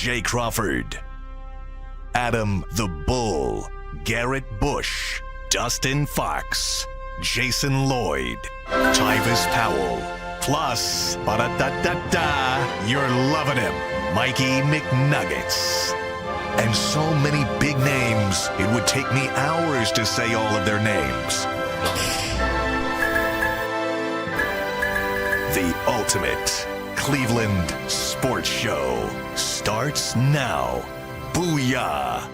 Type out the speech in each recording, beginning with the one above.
Jay Crawford, Adam the Bull, Garrett Bush, Dustin Fox, Jason Lloyd, Tyvis Powell, plus, ba-da-da-da-da, you're loving him, Mikey McNuggets. And so many big names, it would take me hours to say all of their names. The ultimate Cleveland sports show starts now. Booyah!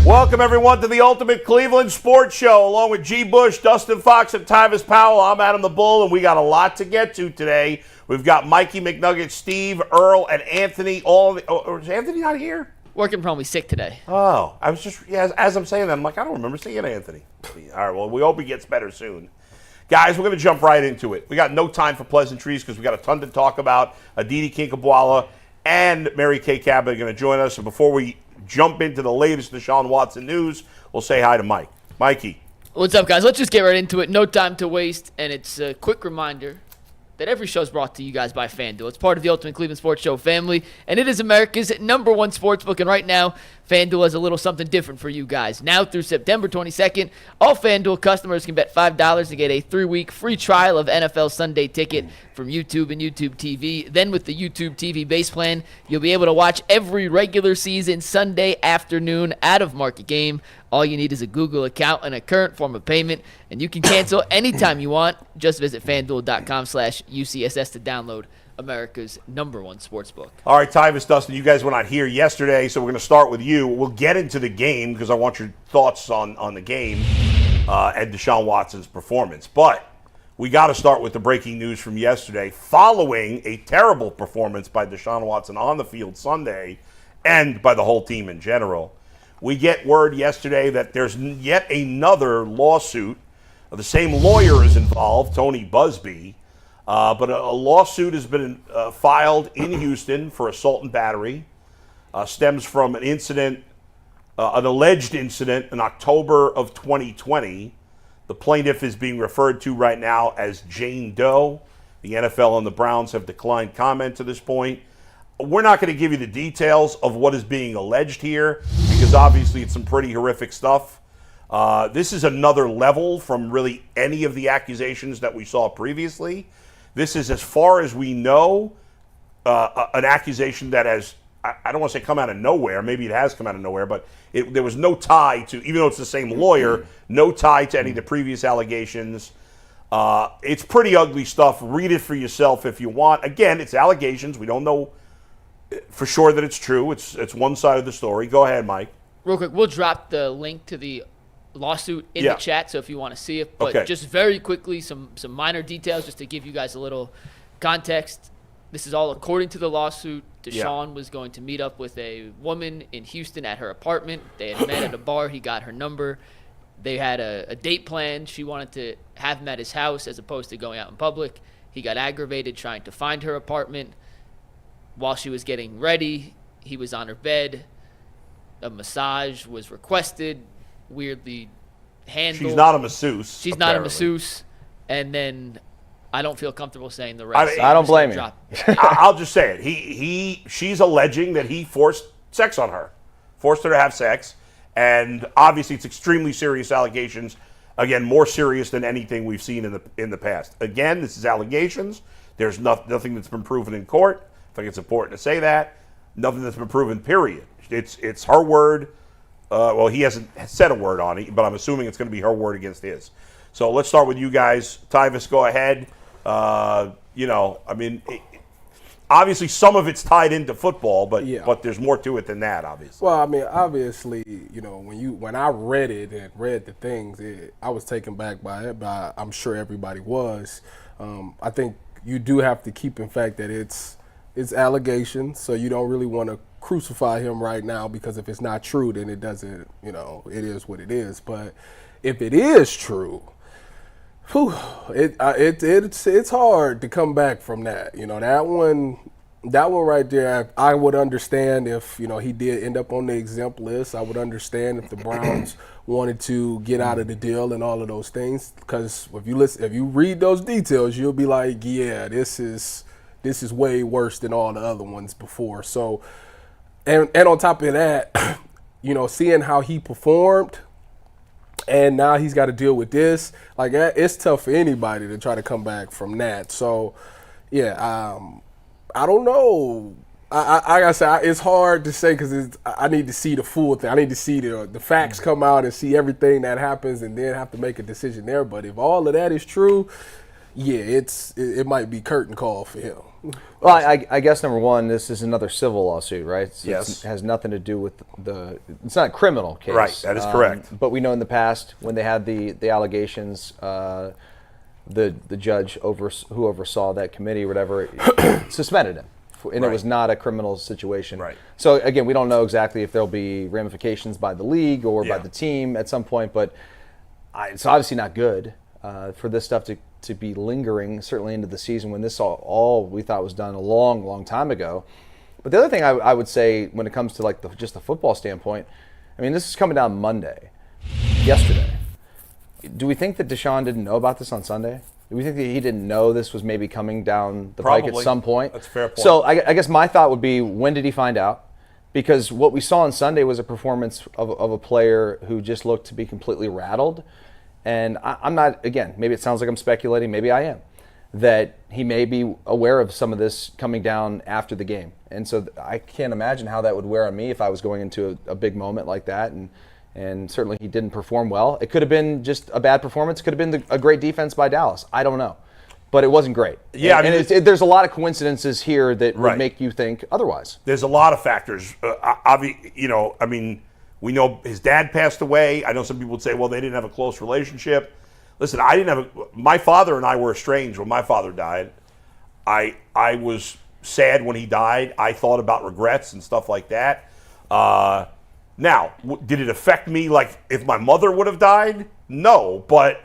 Welcome, everyone, to the Ultimate Cleveland Sports Show. Along with G. Bush, Dustin Fox, and Tyvis Powell, I'm Adam the Bull, and we got a lot to get to today. We've got Mikey McNuggets, Steve, Earl, and Anthony. Is Anthony not here? Working probably sick today. Oh, I was just, as I'm saying that, I'm like, I don't remember seeing Anthony. All right, well, we hope he gets better soon. Guys, we're going to jump right into it. We got no time for pleasantries because we got a ton to talk about. Aditi Kinkhabwala and Mary Kay Cabot are going to join us. And before we jump into the latest Deshaun Watson news, we'll say hi to Mike. Mikey. What's up, guys? Let's just get right into it. No time to waste. And it's a quick reminder that every show is brought to you guys by FanDuel. It's part of the Ultimate Cleveland Sports Show family, and it is America's #1 sportsbook. And right now, FanDuel has a little something different for you guys. Now through September 22nd, all FanDuel customers can bet $5 to get a 3-week free trial of NFL Sunday Ticket from YouTube and YouTube TV. Then with the YouTube TV base plan, you'll be able to watch every regular season Sunday afternoon out-of-market game. All you need is a Google account and a current form of payment, and you can cancel anytime you want. Just visit FanDuel.com/UCSS to download America's #1 sportsbook. All right, Tyvis, Dustin, you guys were not here yesterday, so we're going to start with you. We'll get into the game because I want your thoughts on the game and Deshaun Watson's performance. But we got to start with the breaking news from yesterday. Following a terrible performance by Deshaun Watson on the field Sunday and by the whole team in general, we get word yesterday that there's yet another lawsuit. The same lawyer is involved, Tony Busby, but a lawsuit has been filed in Houston for assault and battery. Stems from an incident, an alleged incident in October of 2020. The plaintiff is being referred to right now as Jane Doe. The NFL and the Browns have declined comment to this point. We're not going to give you the details of what is being alleged here because obviously it's some pretty horrific stuff. This is another level from really any of the accusations that we saw previously. This is, as far as we know, an accusation that has, I don't want to say come out of nowhere. Maybe it has come out of nowhere, but there was no tie to, even though it's the same lawyer, no tie to any of the previous allegations. It's pretty ugly stuff. Read it for yourself if you want. Again, it's allegations. We don't know for sure that it's true. It's one side of the story. Go ahead, Mike. Real quick, we'll drop the link to the lawsuit in the chat, so if you want to see it. But just very quickly, some minor details just to give you guys a little context. This is all according to the lawsuit. Deshaun was going to meet up with a woman in Houston at her apartment. They had met at a bar. He got her number. They had a date planned. She wanted to have him at his house as opposed to going out in public. He got aggravated trying to find her apartment. While she was getting ready, he was on her bed. A massage was requested, weirdly handled. She's not a masseuse. She's apparently not a masseuse. And then I don't feel comfortable saying the rest. I don't blame him. I'll just say it. She's alleging that he forced sex on her, forced her to have sex. And obviously it's extremely serious allegations. Again, more serious than anything we've seen in the past. Again, this is allegations. There's nothing that's been proven in court. I think it's important to say that. Nothing that's been proven, period. It's her word. Well, he hasn't said a word on it, but I'm assuming it's going to be her word against his. So let's start with you guys. Tyvis, go ahead. Obviously some of it's tied into football, but there's more to it than that, obviously. Well, I mean, obviously, when I read it and read the things, I was taken back by it, but I'm sure everybody was. I think you do have to keep in fact that it's allegations, so you don't really want to crucify him right now because if it's not true, then it doesn't, it is what it is. But if it is true, it's hard to come back from that. That one right there, I would understand if, he did end up on the exempt list. I would understand if the Browns wanted to get out of the deal and all of those things. Because if you read those details, you'll be like, yeah, this is way worse than all the other ones before. So And on top of that, seeing how he performed, and now he's got to deal with this. Like, it's tough for anybody to try to come back from that. So, yeah, I don't know. I gotta say, it's hard to say because I need to see the full thing. I need to see the facts come out and see everything that happens, and then have to make a decision there. But if all of that is true, yeah, it might be curtain call for him. Well, I guess number one, this is another civil lawsuit, right? Yes. It has nothing to do with it's not a criminal case. Right, that is correct. But we know in the past when they had the allegations, the judge who oversaw that committee or whatever suspended him. And it was not a criminal situation. Right. So, again, we don't know exactly if there'll be ramifications by the league or by the team at some point, but it's obviously not good for this stuff to be lingering, certainly into the season when this all we thought was done a long, long time ago. But the other thing I would say when it comes to like just the football standpoint, I mean, this is coming down Monday, yesterday. Do we think that Deshaun didn't know about this on Sunday? Do we think that he didn't know this was maybe coming down the pike at some point? That's a fair point. So I guess my thought would be, when did he find out? Because what we saw on Sunday was a performance of a player who just looked to be completely rattled. And I'm not, again, maybe it sounds like I'm speculating, maybe I am, that he may be aware of some of this coming down after the game. And so I can't imagine how that would wear on me if I was going into a big moment like that. And certainly he didn't perform well. It could have been just a bad performance. It could have been a great defense by Dallas. I don't know. But it wasn't great. Yeah, there's a lot of coincidences here that would make you think otherwise. There's a lot of factors. We know his dad passed away. I know some people would say, well, they didn't have a close relationship. Listen, my father and I were estranged when my father died. I was sad when he died. I thought about regrets and stuff like that. Now, did it affect me like if my mother would have died? No, but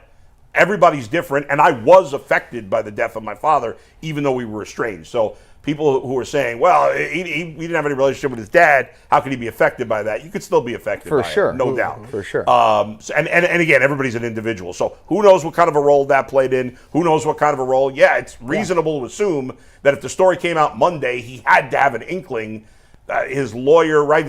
everybody's different, and I was affected by the death of my father, even though we were estranged. So people who are saying, well, he didn't have any relationship with his dad, how could he be affected by that? You could still be affected by it, no doubt. For sure. And again, everybody's an individual. So who knows what kind of a role that played in? Who knows what kind of a role? Yeah, it's reasonable to assume that if the story came out Monday, he had to have an inkling. His lawyer, right?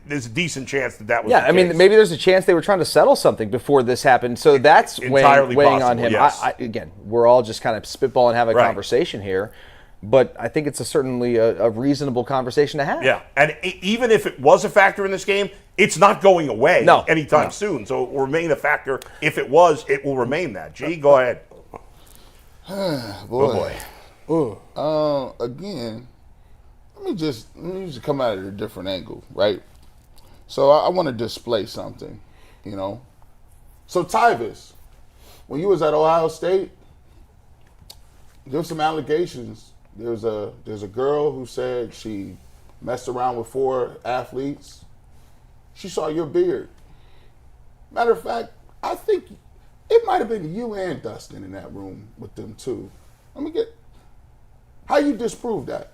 There's a decent chance that was. Yeah, I mean, maybe there's a chance they were trying to settle something before this happened. So that's weighing on him. Yes. Again, we're all just kind of spitballing, having a conversation here, but I think it's certainly a reasonable conversation to have. Yeah, and even if it was a factor in this game, it's not going away anytime soon. So it will remain a factor. If it was, it will remain that. G, go ahead. Boy. Again. Let me just come at it at a different angle, right? So I want to display something, So Tyvis, when you was at Ohio State, there were some allegations. There's a girl who said she messed around with 4 athletes. She saw your beard. Matter of fact, I think it might have been you and Dustin in that room with them too. How you disprove that?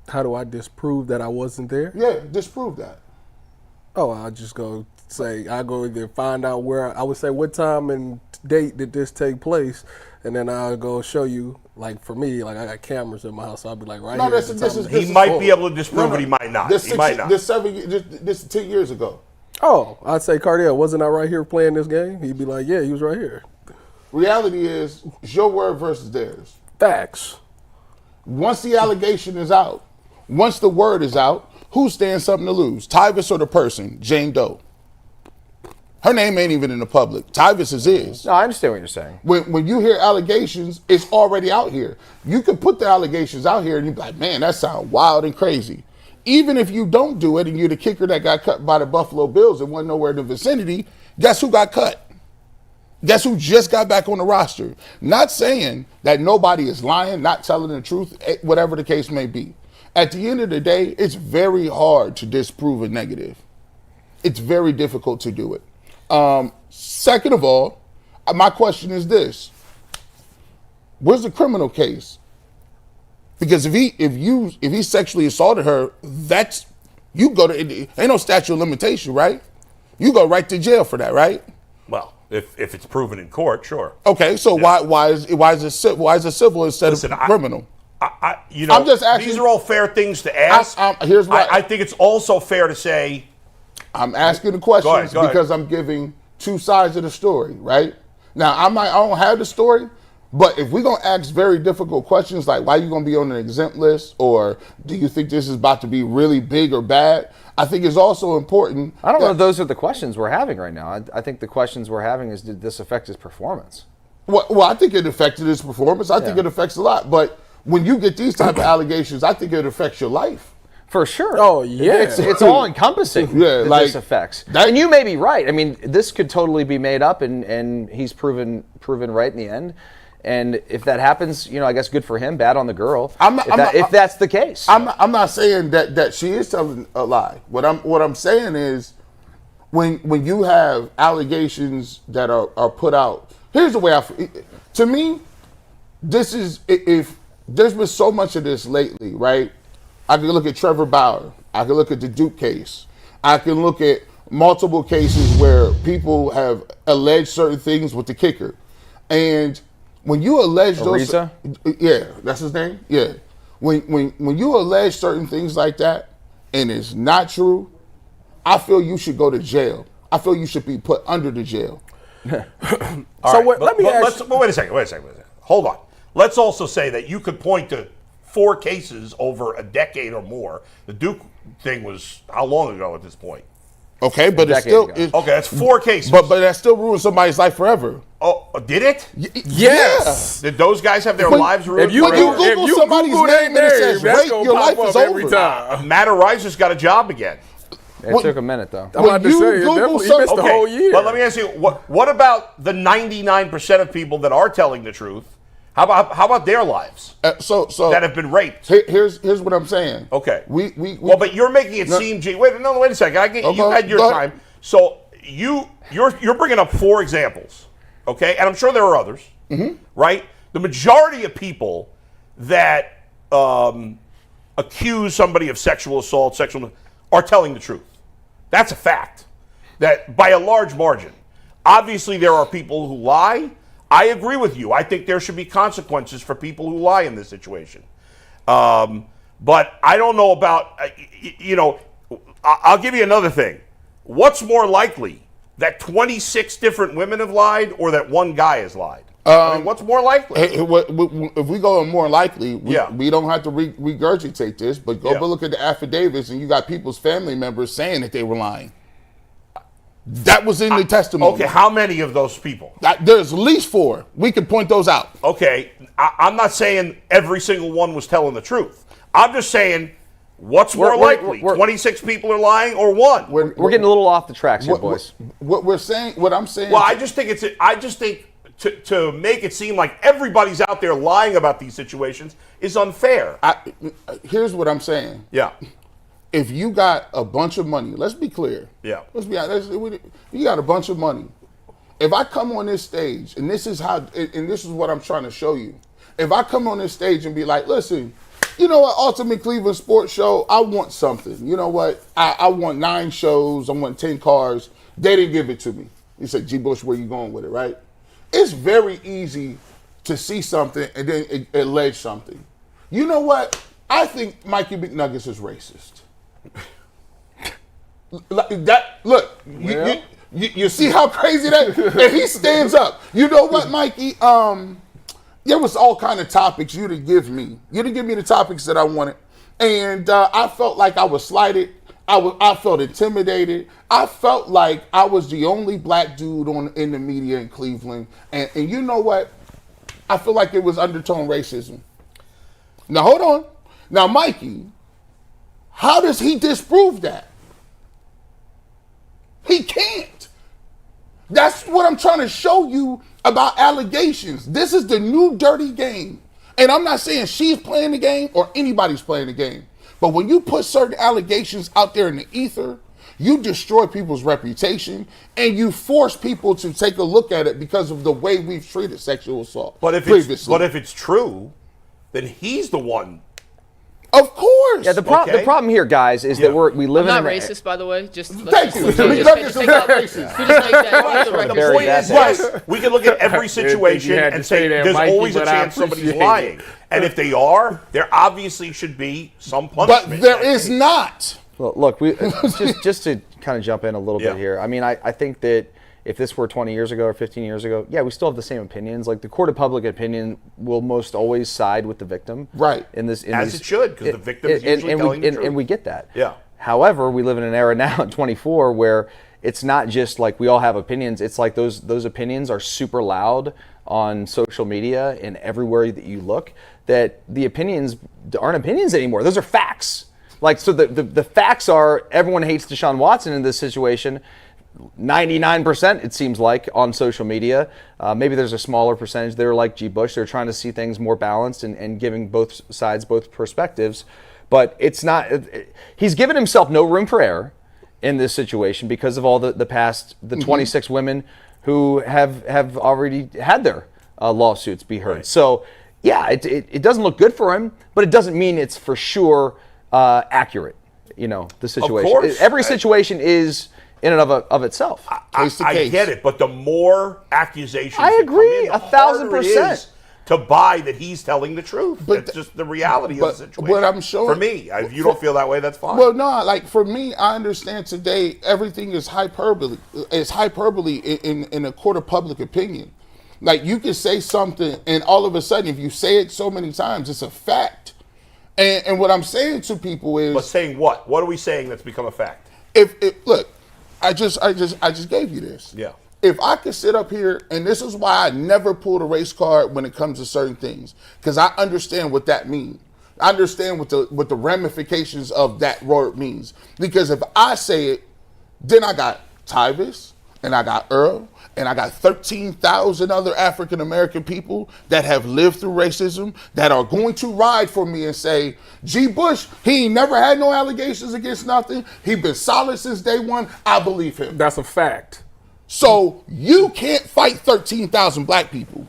How do I disprove that I wasn't there? Yeah, disprove that. Oh, I'll just go say, I go either find out where, I would say what time and date did this take place, and then I'll go show you, like for me, like I got cameras in my house, so I'll be like, right here. He might be able to disprove it, he might not. He might not. This 10 years ago. Oh, I'd say, Cardell, wasn't I right here playing this game? He'd be like, yeah, he was right here. Reality is, it's your word versus theirs. Facts. Once the allegation is out, once the word is out, who stands something to lose? Tyvis or the person, Jane Doe? Her name ain't even in the public. Tyvis is. No, I understand what you're saying. When you hear allegations, it's already out here. You can put the allegations out here and you're like, man, that sounds wild and crazy. Even if you don't do it and you're the kicker that got cut by the Buffalo Bills and wasn't nowhere in the vicinity, guess who got cut? Guess who just got back on the roster? Not saying that nobody is lying, not telling the truth, whatever the case may be. At the end of the day, it's very hard to disprove a negative. It's very difficult to do it. Second of all, my question is this. Where's the criminal case? Because if he sexually assaulted her, you go to, ain't no statute of limitation, right? You go right to jail for that, right? Well, if it's proven in court, sure. Okay, so why is it civil instead of criminal? I'm just asking. These are all fair things to ask. Here's what I think it's also fair to say. I'm asking the questions Go ahead. because I'm giving two sides of the story, right? Now, I don't have the story, but if we're going to ask very difficult questions like why are you going to be on an exempt list, or do you think this is about to be really big or bad, I think it's also important. I don't know if those are the questions we're having right now. I think the questions we're having is, did this affect his performance? Well, I think it affected his performance. I think it affects a lot. But when you get these type of allegations, I think it affects your life. For sure. Oh, yeah. It's all encompassing that like, this affects. And you may be right. I mean, this could totally be made up, and he's proven right in the end. And if that happens, I guess good for him. Bad on the girl. If that's the case. I'm not saying that she is telling a lie. What I'm saying is, when you have allegations that are put out, here's the way to me, this is, if there's been so much of this lately, right? I can look at Trevor Bauer. I can look at the Duke case. I can look at multiple cases where people have alleged certain things with the kicker. And when you allege Ariza? Yeah, that's his name? Yeah. When you allege certain things like that and it's not true, I feel you should go to jail. I feel you should be put under the jail. Let me ask you. Wait a second. Hold on. Let's also say that you could point to 4 cases over a decade or more. The Duke thing was how long ago at this point? Okay, but it's still that's 4 cases. But that still ruined somebody's life forever. Oh, did it? Yes. Did those guys have their lives ruined? If you Google somebody's name and it says rape, your life is over. Matt Ariza's got a job again. It took a minute, though. I'm about to say, he missed the whole year. But let me ask you, what about the 99% of people that are telling the truth? How about their lives? So that have been raped. Here's what I'm saying. Okay. Well, but you're making it seem. Wait a second. You had your time. So you're bringing up 4 examples, okay? And I'm sure there are others, right? The majority of people that accuse somebody of sexual assault, are telling the truth. That's a fact. That by a large margin. Obviously, there are people who lie. I agree with you. I think there should be consequences for people who lie in this situation. But I don't know about, I'll give you another thing. What's more likely, that 26 different women have lied or that one guy has lied? What's more likely? If we go on more likely, we don't have to regurgitate this, but go look at the affidavits and you got people's family members saying that they were lying. That was in the testimony. Okay, how many of those people? There's at least 4. We can point those out. Okay, I'm not saying every single one was telling the truth. I'm just saying, what's more likely? 26 people are lying or 1? We're getting a little off the tracks here, boys. What I'm saying. Well, I just think to make it seem like everybody's out there lying about these situations is unfair. Here's what I'm saying. Yeah. If you got a bunch of money, let's be clear. Yeah. Let's be honest. You got a bunch of money. If I come on this stage, and this is what I'm trying to show you. If I come on this stage and be like, listen, you know what, Ultimate Cleveland Sports Show, I want something. You know what? I want 9 shows. I want 10 cars. They didn't give it to me. You said, G. Bush, where you going with it, right? It's very easy to see something and then allege something. You know what? I think Mikey McNuggets is racist. Look, you see how crazy that? And he stands up. You know what, Mikey? There was all kind of topics you didn't give me. You didn't give me the topics that I wanted, and I felt like I was slighted. I felt intimidated. I felt like I was the only black dude in the media in Cleveland, and you know what? I feel like it was undertone racism. Now hold on. Now, Mikey, how does he disprove that? He can't. That's what I'm trying to show you about allegations. This is the new dirty game. And I'm not saying she's playing the game or anybody's playing the game. But when you put certain allegations out there in the ether, you destroy people's reputation and you force people to take a look at it because of the way we've treated sexual assault previously. But if it's true, then he's the one. Of course. Yeah, the problem here, guys, is that we live I'm in not racist, by the way. Thank you. The point is, yes, we can look at every situation and say there's always a chance somebody's lying. And if they are, there obviously should be some But punishment. there is not. Well, look, just to kind of jump in a little bit here. I mean, I think that if this were 20 years ago or 15 years ago, yeah, we still have the same opinions. Like the court of public opinion will most always side with the victim. Right. As it should, because the victim is usually telling the truth. And we get that. Yeah. However, we live in an era now in 24 where it's not just like we all have opinions. It's like those opinions are super loud on social media and everywhere that you look, that the opinions aren't opinions anymore. Those are facts. Like, so the facts are everyone hates Deshaun Watson in this situation. 99%, it seems like, on social media. Maybe there's a smaller percentage that are like G. Bush. They're trying to see things more balanced and giving both sides, both perspectives. But it's not. He's given himself no room for error in this situation because of all the past, the 26 women who have already had their lawsuits be heard. Right. So, yeah, it doesn't look good for him, but it doesn't mean it's for sure accurate. You know, the situation. Of course. Every situation is in and of itself. I get it, but the more accusations I agree, that come in, the harder it 1,000%. is to buy that he's telling the truth. But it's just the reality of the situation. What I'm showing, for me, if you don't feel that way, that's fine. Well, no, like for me, I understand today everything is hyperbole. It's hyperbole in a court of public opinion. Like you can say something, and all of a sudden, if you say it so many times, it's a fact. And what I'm saying to people is, but saying what? What are we saying that's become a fact? Look, I just gave you this. Yeah. If I could sit up here, and this is why I never pulled a race card when it comes to certain things, because I understand what that means. I understand what the ramifications of that word means. Because if I say it, then I got Tyvis, and I got Earl, and I got 13,000 other African American people that have lived through racism that are going to ride for me and say, G. Bush, he ain't never had no allegations against nothing. He been solid since day one. I believe him. That's a fact. So you can't fight 13,000 black people.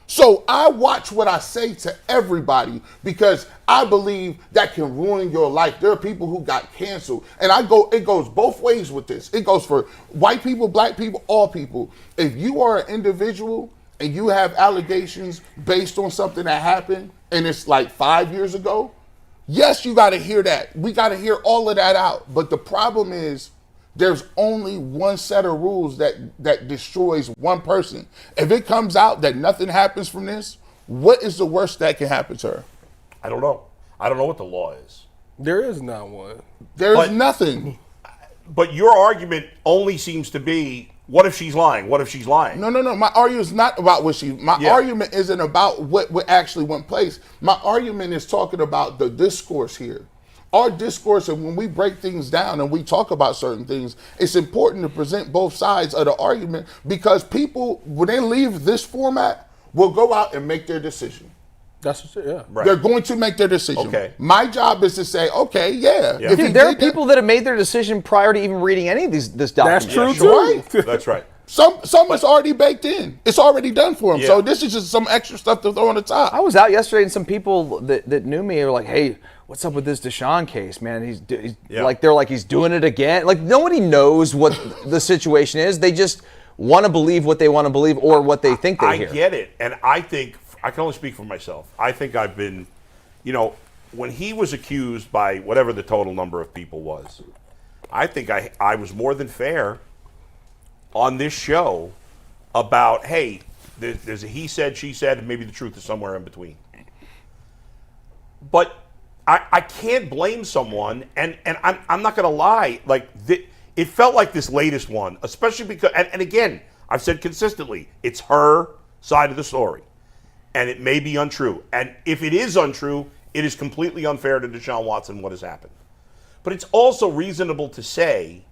So I watch what I say to everybody because I believe that can ruin your life. There are people who got canceled. And it goes both ways with this. It goes for white people, black people, all people. If you are an individual and you have allegations based on something that happened and it's like 5 years ago, yes, you got to hear that. We got to hear all of that out. But the problem is, there's only one set of rules that destroys one person. If it comes out that nothing happens from this, what is the worst that can happen to her? I don't know. I don't know what the law is. There is not one. There's nothing. But your argument only seems to be, what if she's lying? What if she's lying? No. My argument is not about what she. My argument isn't about what actually went place. My argument is talking about the discourse here. Our discourse, and when we break things down and we talk about certain things, it's important to present both sides of the argument because people, when they leave this format, will go out and make their decision. That's what, yeah. Right. They're going to make their decision. Okay. My job is to say, okay, yeah. Dude, there are people that have made their decision prior to even reading any of this document. That's true, Yeah, too. Right. That's right. Some is already baked in. It's already done for them. Yeah. So this is just some extra stuff to throw on the top. I was out yesterday and some people that knew me were like, hey, what's up with this Deshaun case, man? He's like, they're like, he's doing it again. Like, nobody knows what the situation is. They just want to believe what they want to believe or what they think they hear. I get it. And I think, I can only speak for myself. I think I've been, when he was accused by whatever the total number of people was, I think I was more than fair on this show about, hey, there's a he said, she said, and maybe the truth is somewhere in between. But I can't blame someone, and I'm not going to lie. Like, it felt like this latest one, especially because, and again, I've said consistently, it's her side of the story, and it may be untrue. And if it is untrue, it is completely unfair to Deshaun Watson what has happened. But it's also reasonable to say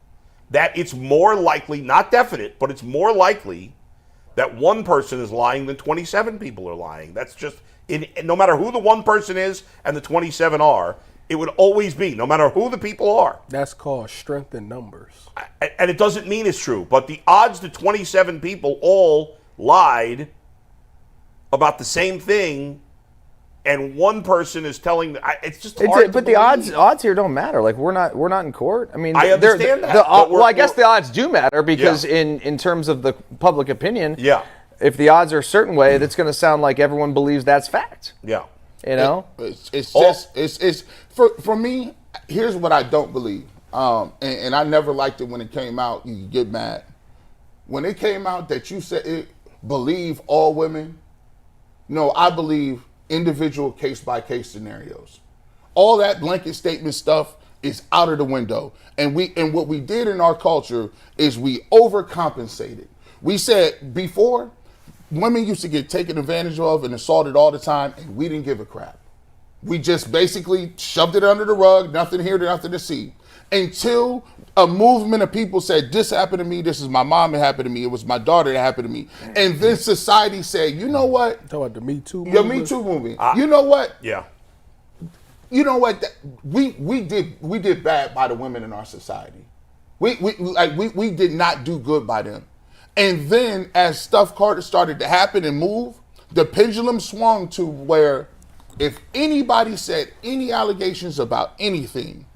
that it's more likely, not definite, but it's more likely that one person is lying than 27 people are lying. That's just, no matter who the one person is and the 27 are, it would always be, no matter who the people are. That's called strength in numbers. And it doesn't mean it's true, but the odds that 27 people all lied about the same thing and one person is telling, it's just hard to but the believe. odds here don't matter. Like, we're not in court. I mean, I understand that. Well, I guess the odds do matter because in terms of the public opinion, Yeah. if the odds are a certain way, that's going to sound like everyone believes that's fact. Yeah. You know, it's just it's for me. Here's what I don't believe, and I never liked it when it came out. You get mad when it came out that you said it. Believe all women. No, I believe individual case by case scenarios. All that blanket statement stuff is out of the window. And what we did in our culture is we overcompensated. We said before, women used to get taken advantage of and assaulted all the time, and we didn't give a crap. We just basically shoved it under the rug, nothing here, nothing to see. Until a movement of people said, this happened to me, this is my mom, it happened to me, it was my daughter, it happened to me. And then society said, you know what? Talk about the Me Too movie. The Me Too movie. You know what? Yeah. You know what? We did bad by the women in our society. We did not do good by them. And then as stuff started to happen and move, the pendulum swung to where if anybody said any allegations about anything,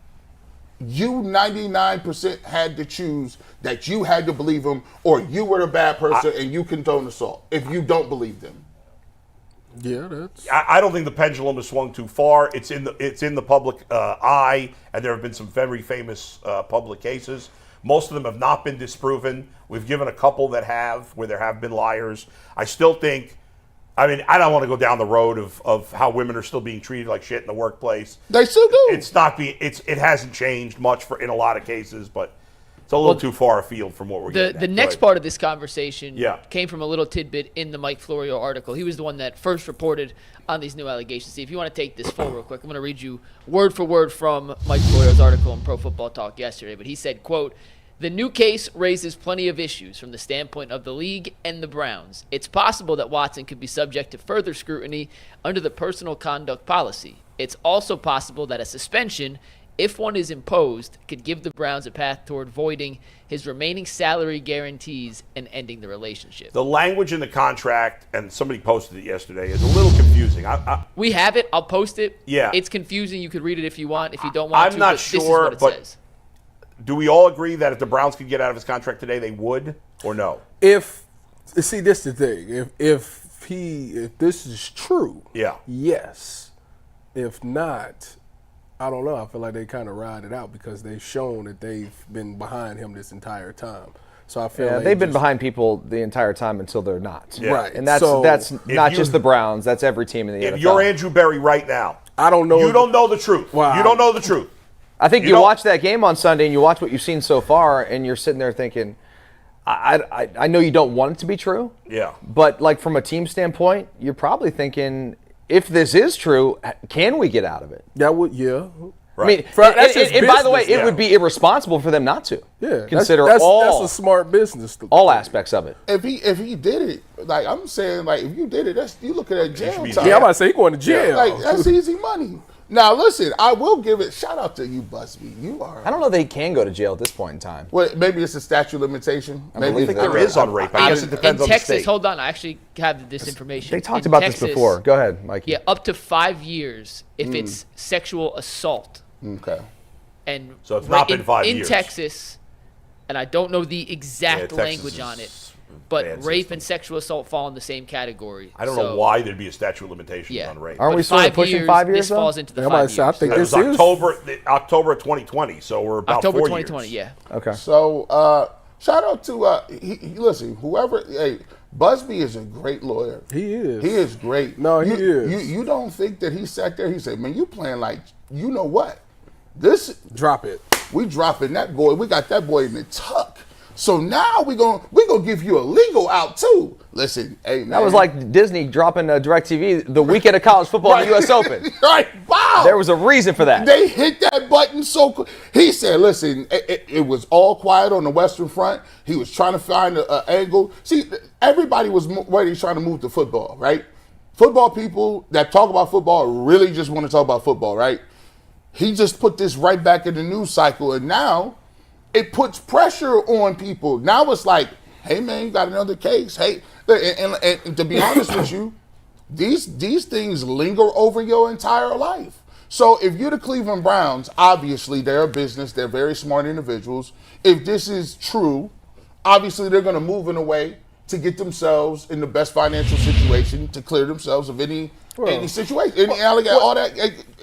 you 99% had to choose that you had to believe them, or you were a bad person and you condone assault if you don't believe them. Yeah, that's. I don't think the pendulum has swung too far. It's in the public eye, and there have been some very famous public cases. Most of them have not been disproven. We've given a couple that have, where there have been liars. I still think. I mean, I don't want to go down the road of how women are still being treated like shit in the workplace. They still do. It hasn't changed much in a lot of cases, but it's a little too far afield from what we're getting at. The next part of this conversation Yeah. came from a little tidbit in the Mike Florio article. He was the one that first reported on these new allegations. See, if you want to take this full real quick, I'm going to read you word for word from Mike Florio's article in Pro Football Talk yesterday. But he said, quote, "The new case raises plenty of issues from the standpoint of the league and the Browns. It's possible that Watson could be subject to further scrutiny under the personal conduct policy. It's also possible that a suspension, if one is imposed, could give the Browns a path toward voiding his remaining salary guarantees and ending the relationship." The language in the contract, and somebody posted it yesterday, is a little confusing. We have it. I'll post it. Yeah. It's confusing. You could read it if you want. If you don't want I'm to, not but this is sure, what it but says. Do we all agree that if the Browns could get out of his contract today, they would, or no? If see, this is the thing. If this is true, Yeah. yes. If not, I don't know. I feel like they kind of ride it out because they've shown that they've been behind him this entire time. So I feel like they've been behind people the entire time until they're not. Yeah. Right. And that's So, not just the Browns. That's every team in the NFL. If you're Andrew Berry right now, I don't know. you don't know the truth. Wow. You don't know the truth. I think You you don't- watch that game on Sunday and you watch what you've seen so far, and you're sitting there thinking, I know you don't want it to be true. Yeah. But like from a team standpoint, you're probably thinking, if this is true, can we get out of it? That would, yeah. I mean, That's just and by the way, business, it would be irresponsible for them not to. Yeah. Consider that's all a smart business. all aspects of it. If he did it, like I'm saying, like if you did it, you looking at jail be time. Yeah, I'm about to say he going to jail. Like that's easy money. Now listen, I will give it. Shout out to you, Busby. You are. I don't know that he can go to jail at this point in time. Well, maybe it's a statute of limitation. Maybe I think there is on rape. I guess it depends in on Texas, the state. hold on, I actually have this information. They talked In about Texas, this before. Go ahead, Mikey. Yeah, up to 5 years if it's sexual assault. Okay. And So it's not been in, 5 in years. Texas, and I don't know the exact Texas language is on it, a but bad rape system. and sexual assault fall in the same category. I don't know why there'd be a statute of limitations Yeah. on rape. Aren't But we sort of 5 pushing years, 5 years, This though? falls into the Yeah, I'm 5 about to say, I years. think It was this is October of 2020, so we're about October 4 2020, years. yeah. Okay. So shout out to listen, whoever. Hey, Busby is a great lawyer. He is. He is great. No, he is. You don't think that he sat there? He said, "Man, you playing like you know what? This Drop it. we dropping that boy. We got that boy in the tuck. So now we gonna give you a legal out too. Listen, hey man, That was like Disney dropping DirecTV the weekend of college football in the U.S. Open. right? Wow. There was a reason for that. They hit that button so quick. He said, listen, it was all quiet on the Western Front. He was trying to find an angle. See, everybody was ready trying to move to football, right? Football people that talk about football really just want to talk about football, right? He just put this right back in the news cycle, and now it puts pressure on people. Now it's like, hey, man, you got another case. Hey, and to be honest with you, these things linger over your entire life. So if you're the Cleveland Browns, obviously they're a business. They're very smart individuals. If this is true, obviously they're going to move in a way to get themselves in the best financial situation to clear themselves of any any situation, all that.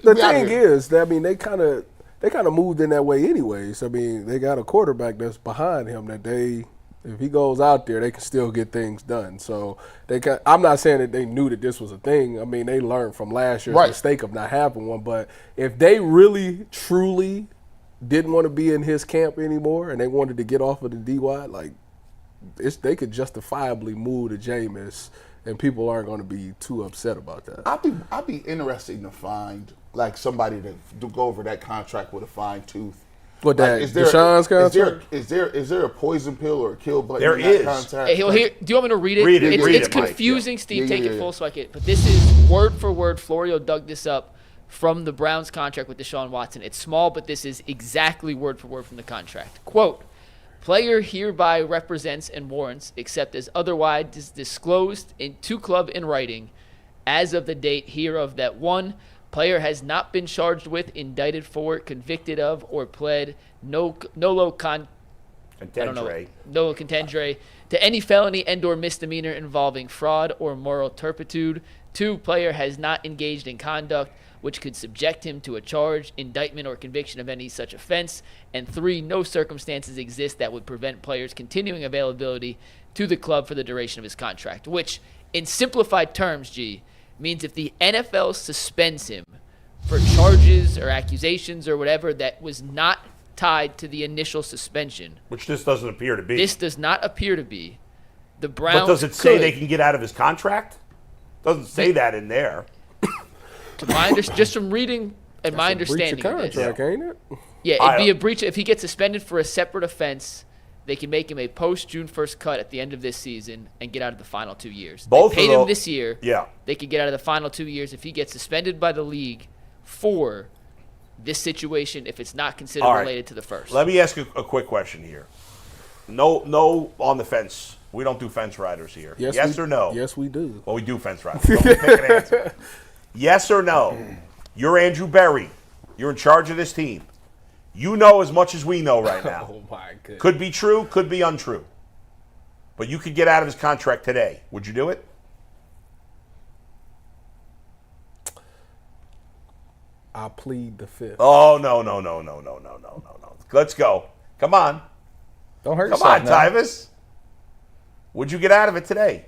The thing is, that, I mean, they kind of moved in that way anyways. I mean, they got a quarterback that's behind him that if he goes out there, they can still get things done. So I'm not saying that they knew that this was a thing. I mean, they learned from last year's mistake of not having one. But if they really, truly didn't want to be in his camp anymore and they wanted to get off of the DY, like, they could justifiably move to Jameis, and people aren't going to be too upset about that. I'd be interested to find like somebody to go over that contract with a fine tooth. What, that Deshaun's contract? Is there a poison pill or a kill button? There in is. that contract? Hey, do you want me to read it? Read it. It's Mike. confusing, Steve. Take it Yeah. full so I can. But this is word for word. Florio dug this up from the Browns contract with Deshaun Watson. It's small, but this is exactly word for word from the contract. Quote, player hereby represents and warrants, except as otherwise disclosed to club in writing, as of the date hereof, that 1, player has not been charged with, indicted for, convicted of, or pled no contendere to any felony and or misdemeanor involving fraud or moral turpitude. 2, player has not engaged in conduct which could subject him to a charge, indictment, or conviction of any such offense. And 3, no circumstances exist that would prevent players' continuing availability to the club for the duration of his contract, which, in simplified terms, means if the NFL suspends him for charges or accusations or whatever that was not tied to the initial suspension. Which this doesn't appear to be. This does not appear to be. The Browns But does it say they can get out of his contract? Doesn't say that in there. Just from reading and my understanding of this. Contract, ain't it? Yeah, it'd be a breach. If he gets suspended for a separate offense, they can make him a post-June 1st cut at the end of this season and get out of the final 2 years. Both they paid him this year. Yeah. They could get out of the final 2 years if he gets suspended by the league for this situation if it's not considered related to the first. Let me ask you a quick question here. No on the fence. We don't do fence riders here. Yes or no? Yes, we do. Well, we do fence riders. Don't pick an answer. Yes or no? You're Andrew Berry. You're in charge of this team. You know as much as we know right now. Oh, my goodness. Could be true, could be untrue. But you could get out of his contract today. Would you do it? I plead the fifth. Oh, no. Let's go. Come on. Don't hurt Come yourself on, now. Tyvis. Would you get out of it today?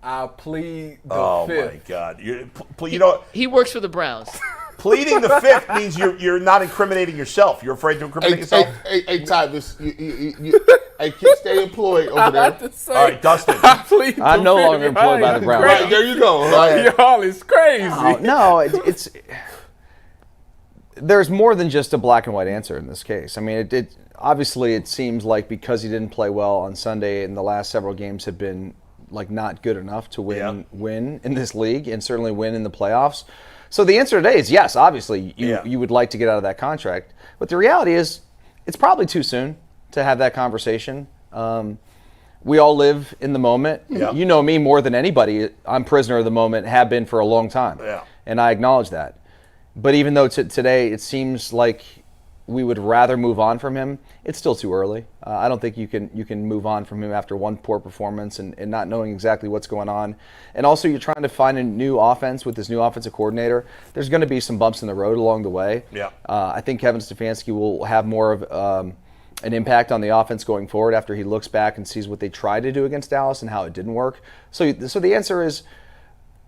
I plead the Oh, fifth. my God. You know, He works for the Browns. pleading the fifth means you're not incriminating yourself. You're afraid to incriminate yourself? Hey, Tyvis, you stay employed over there. All right, Dustin. I'm no longer employed by the Browns. Right, there you go. Right. Y'all is crazy. No, it's there's more than just a black and white answer in this case. I mean, it obviously it seems like because he didn't play well on Sunday and the last several games have been like not good enough to win in this league and certainly win in the playoffs. So the answer today is yes, obviously you would like to get out of that contract. But the reality is it's probably too soon to have that conversation. We all live in the moment. Yeah. You know me more than anybody. I'm prisoner of the moment, have been for a long time. Yeah. And I acknowledge that. But even though today it seems like we would rather move on from him, it's still too early. I don't think you can move on from him after one poor performance and not knowing exactly what's going on. And also you're trying to find a new offense with this new offensive coordinator. There's going to be some bumps in the road along the way. Yeah. I think Kevin Stefanski will have more of an impact on the offense going forward after he looks back and sees what they tried to do against Dallas and how it didn't work. So the answer is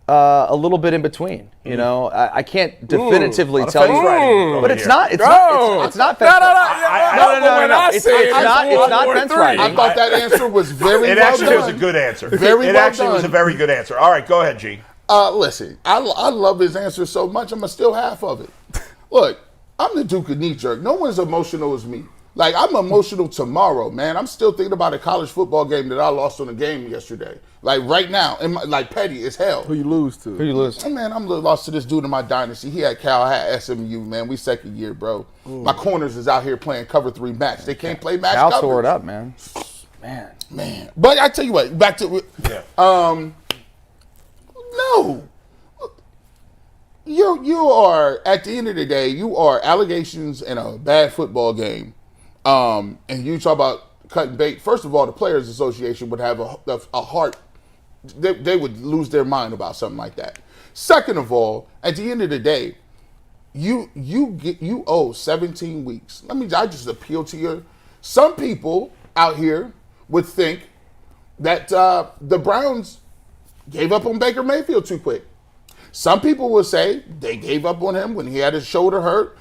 a little bit in between. You know, I can't definitively tell you, but it's not. It's not fence riding. No. It's not fence riding. I thought that answer was very It well actually done. was a good answer. Very It well actually was a done. very good answer. All right, go ahead, G. Listen, I love his answer so much, I'm going to steal half of it. Look, I'm the Duke of knee-jerk. No one's emotional as me. Like, I'm emotional tomorrow, man. I'm still thinking about a college football game that I lost on a game yesterday. Like, right now, like, petty as hell. Who you lose to? Oh, man, I'm lost to this dude in my dynasty. He had Cal, I had SMU, man. We second year, bro. My corners is out here playing cover 3 match. They can't play match Cal coverage. tore it up, man. Man. But I tell you what, back to no. You are, at the end of the day, you are allegations in a bad football game. And you talk about cutting bait. First of all, the Players Association would have a heart. They would lose their mind about something like that. Second of all, at the end of the day, you owe 17 weeks. I just appeal to you. Some people out here would think that the Browns gave up on Baker Mayfield too quick. Some people will say they gave up on him when he had his shoulder hurt.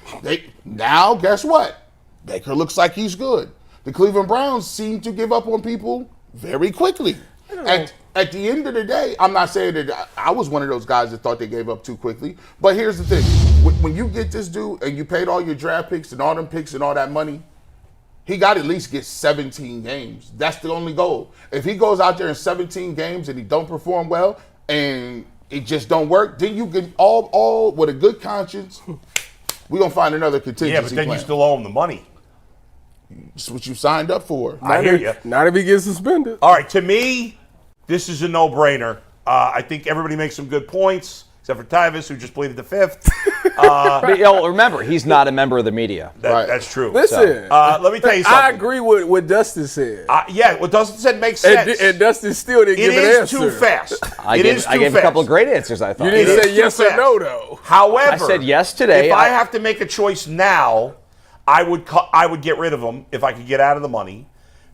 Now, guess what? Baker looks like he's good. The Cleveland Browns seem to give up on people very quickly. At the end of the day, I'm not saying that I was one of those guys that thought they gave up too quickly. But here's the thing. When you get this dude and you paid all your draft picks and all them picks and all that money, he got to at least get 17 games. That's the only goal. If he goes out there in 17 games and he don't perform well and it just don't work, then you can all with a good conscience, we're going to find another contingency Yeah, but then plan. you still owe him the money. That's what you signed up for. I hear you. Not if he gets suspended. All right, to me, this is a no-brainer. I think everybody makes some good points, except for Tyvis, who just pleaded the fifth. But, remember, he's not a member of the media. Right. That's true. Listen, Let me tell you something. I agree with what Dustin said. Yeah, what Dustin said makes sense. And Dustin still didn't It give an is answer. too fast. I gave a couple of great answers, I thought. You didn't It say is yes too or fast. no, though. However, I said yes today. If I have to make a choice now, I would get rid of him if I could get out of the money,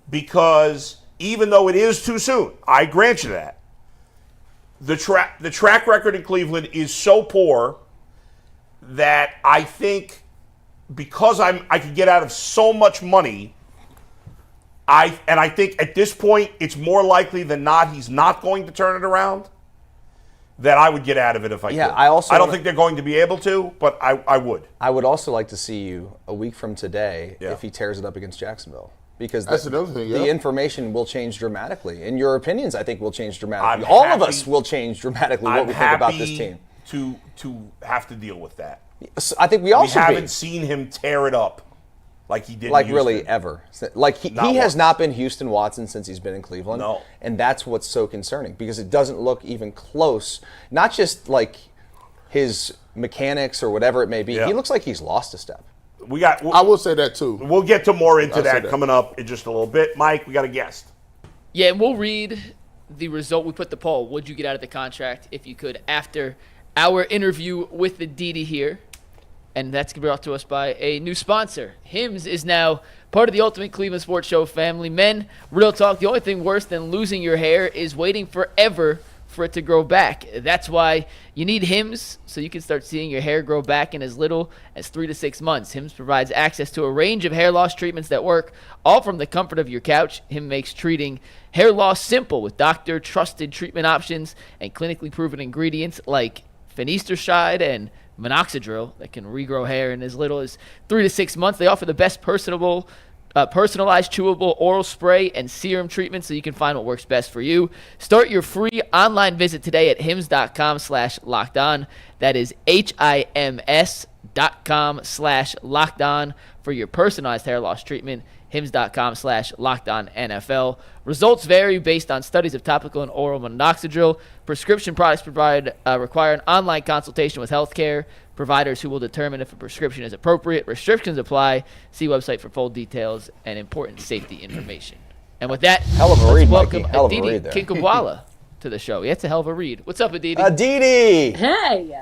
because even though it is too soon, I grant you that. The track record in Cleveland is so poor that I think because I could get out of so much money, I think at this point it's more likely than not he's not going to turn it around, that I would get out of it if I Yeah, could. I don't think they're going to be able to, but I would. I would also like to see you a week from today Yeah. if he tears it up against Jacksonville. Because That's another thing, the yeah. information will change dramatically. And your opinions, I think, will change dramatically. I'm All of happy- us will change dramatically what I'm we think about this happy team. to have to deal with that. So I think we all We should haven't be. seen him tear it up like he did. Like in really Houston. ever. Like he Not has once. not been Houston Watson since he's been in Cleveland. No. And that's what's so concerning, because it doesn't look even close. Not just like his mechanics or whatever it may be. Yeah. He looks like he's lost a step. I will say that too. We'll get to more into I'll say that that. coming up in just a little bit. Mike, we got a guest. Yeah, and we'll read the result. We put the poll. Would you get out of the contract if you could after our interview with Aditi here? And that's brought to us by a new sponsor. Hims is now part of the Ultimate Cleveland Sports Show family. Men, real talk, the only thing worse than losing your hair is waiting forever for it to grow back. That's why you need Hims, so you can start seeing your hair grow back in as little as 3 to 6 months. Hims provides access to a range of hair loss treatments that work, all from the comfort of your couch. Hims makes treating hair loss simple with doctor-trusted treatment options and clinically proven ingredients like finasteride and minoxidil that can regrow hair in as little as 3 to 6 months. They offer the best personalized chewable oral spray and serum treatment, so you can find what works best for you. Start your free online visit today at hims.com/lockedon. That is HIMS.com/lockedon for your personalized hair loss treatment. hims.com/lockedonnfl. Results vary based on studies of topical and oral minoxidil. Prescription products require an online consultation with healthcare providers who will determine if a prescription is appropriate. Restrictions apply. See website for full details and important safety information. And with that, Hell of a let's read, welcome Mikey. Hell of a Aditi read there. Kinkhabwala to the show. Yeah, it's a hell of a read. What's up, Aditi? Aditi! Hey,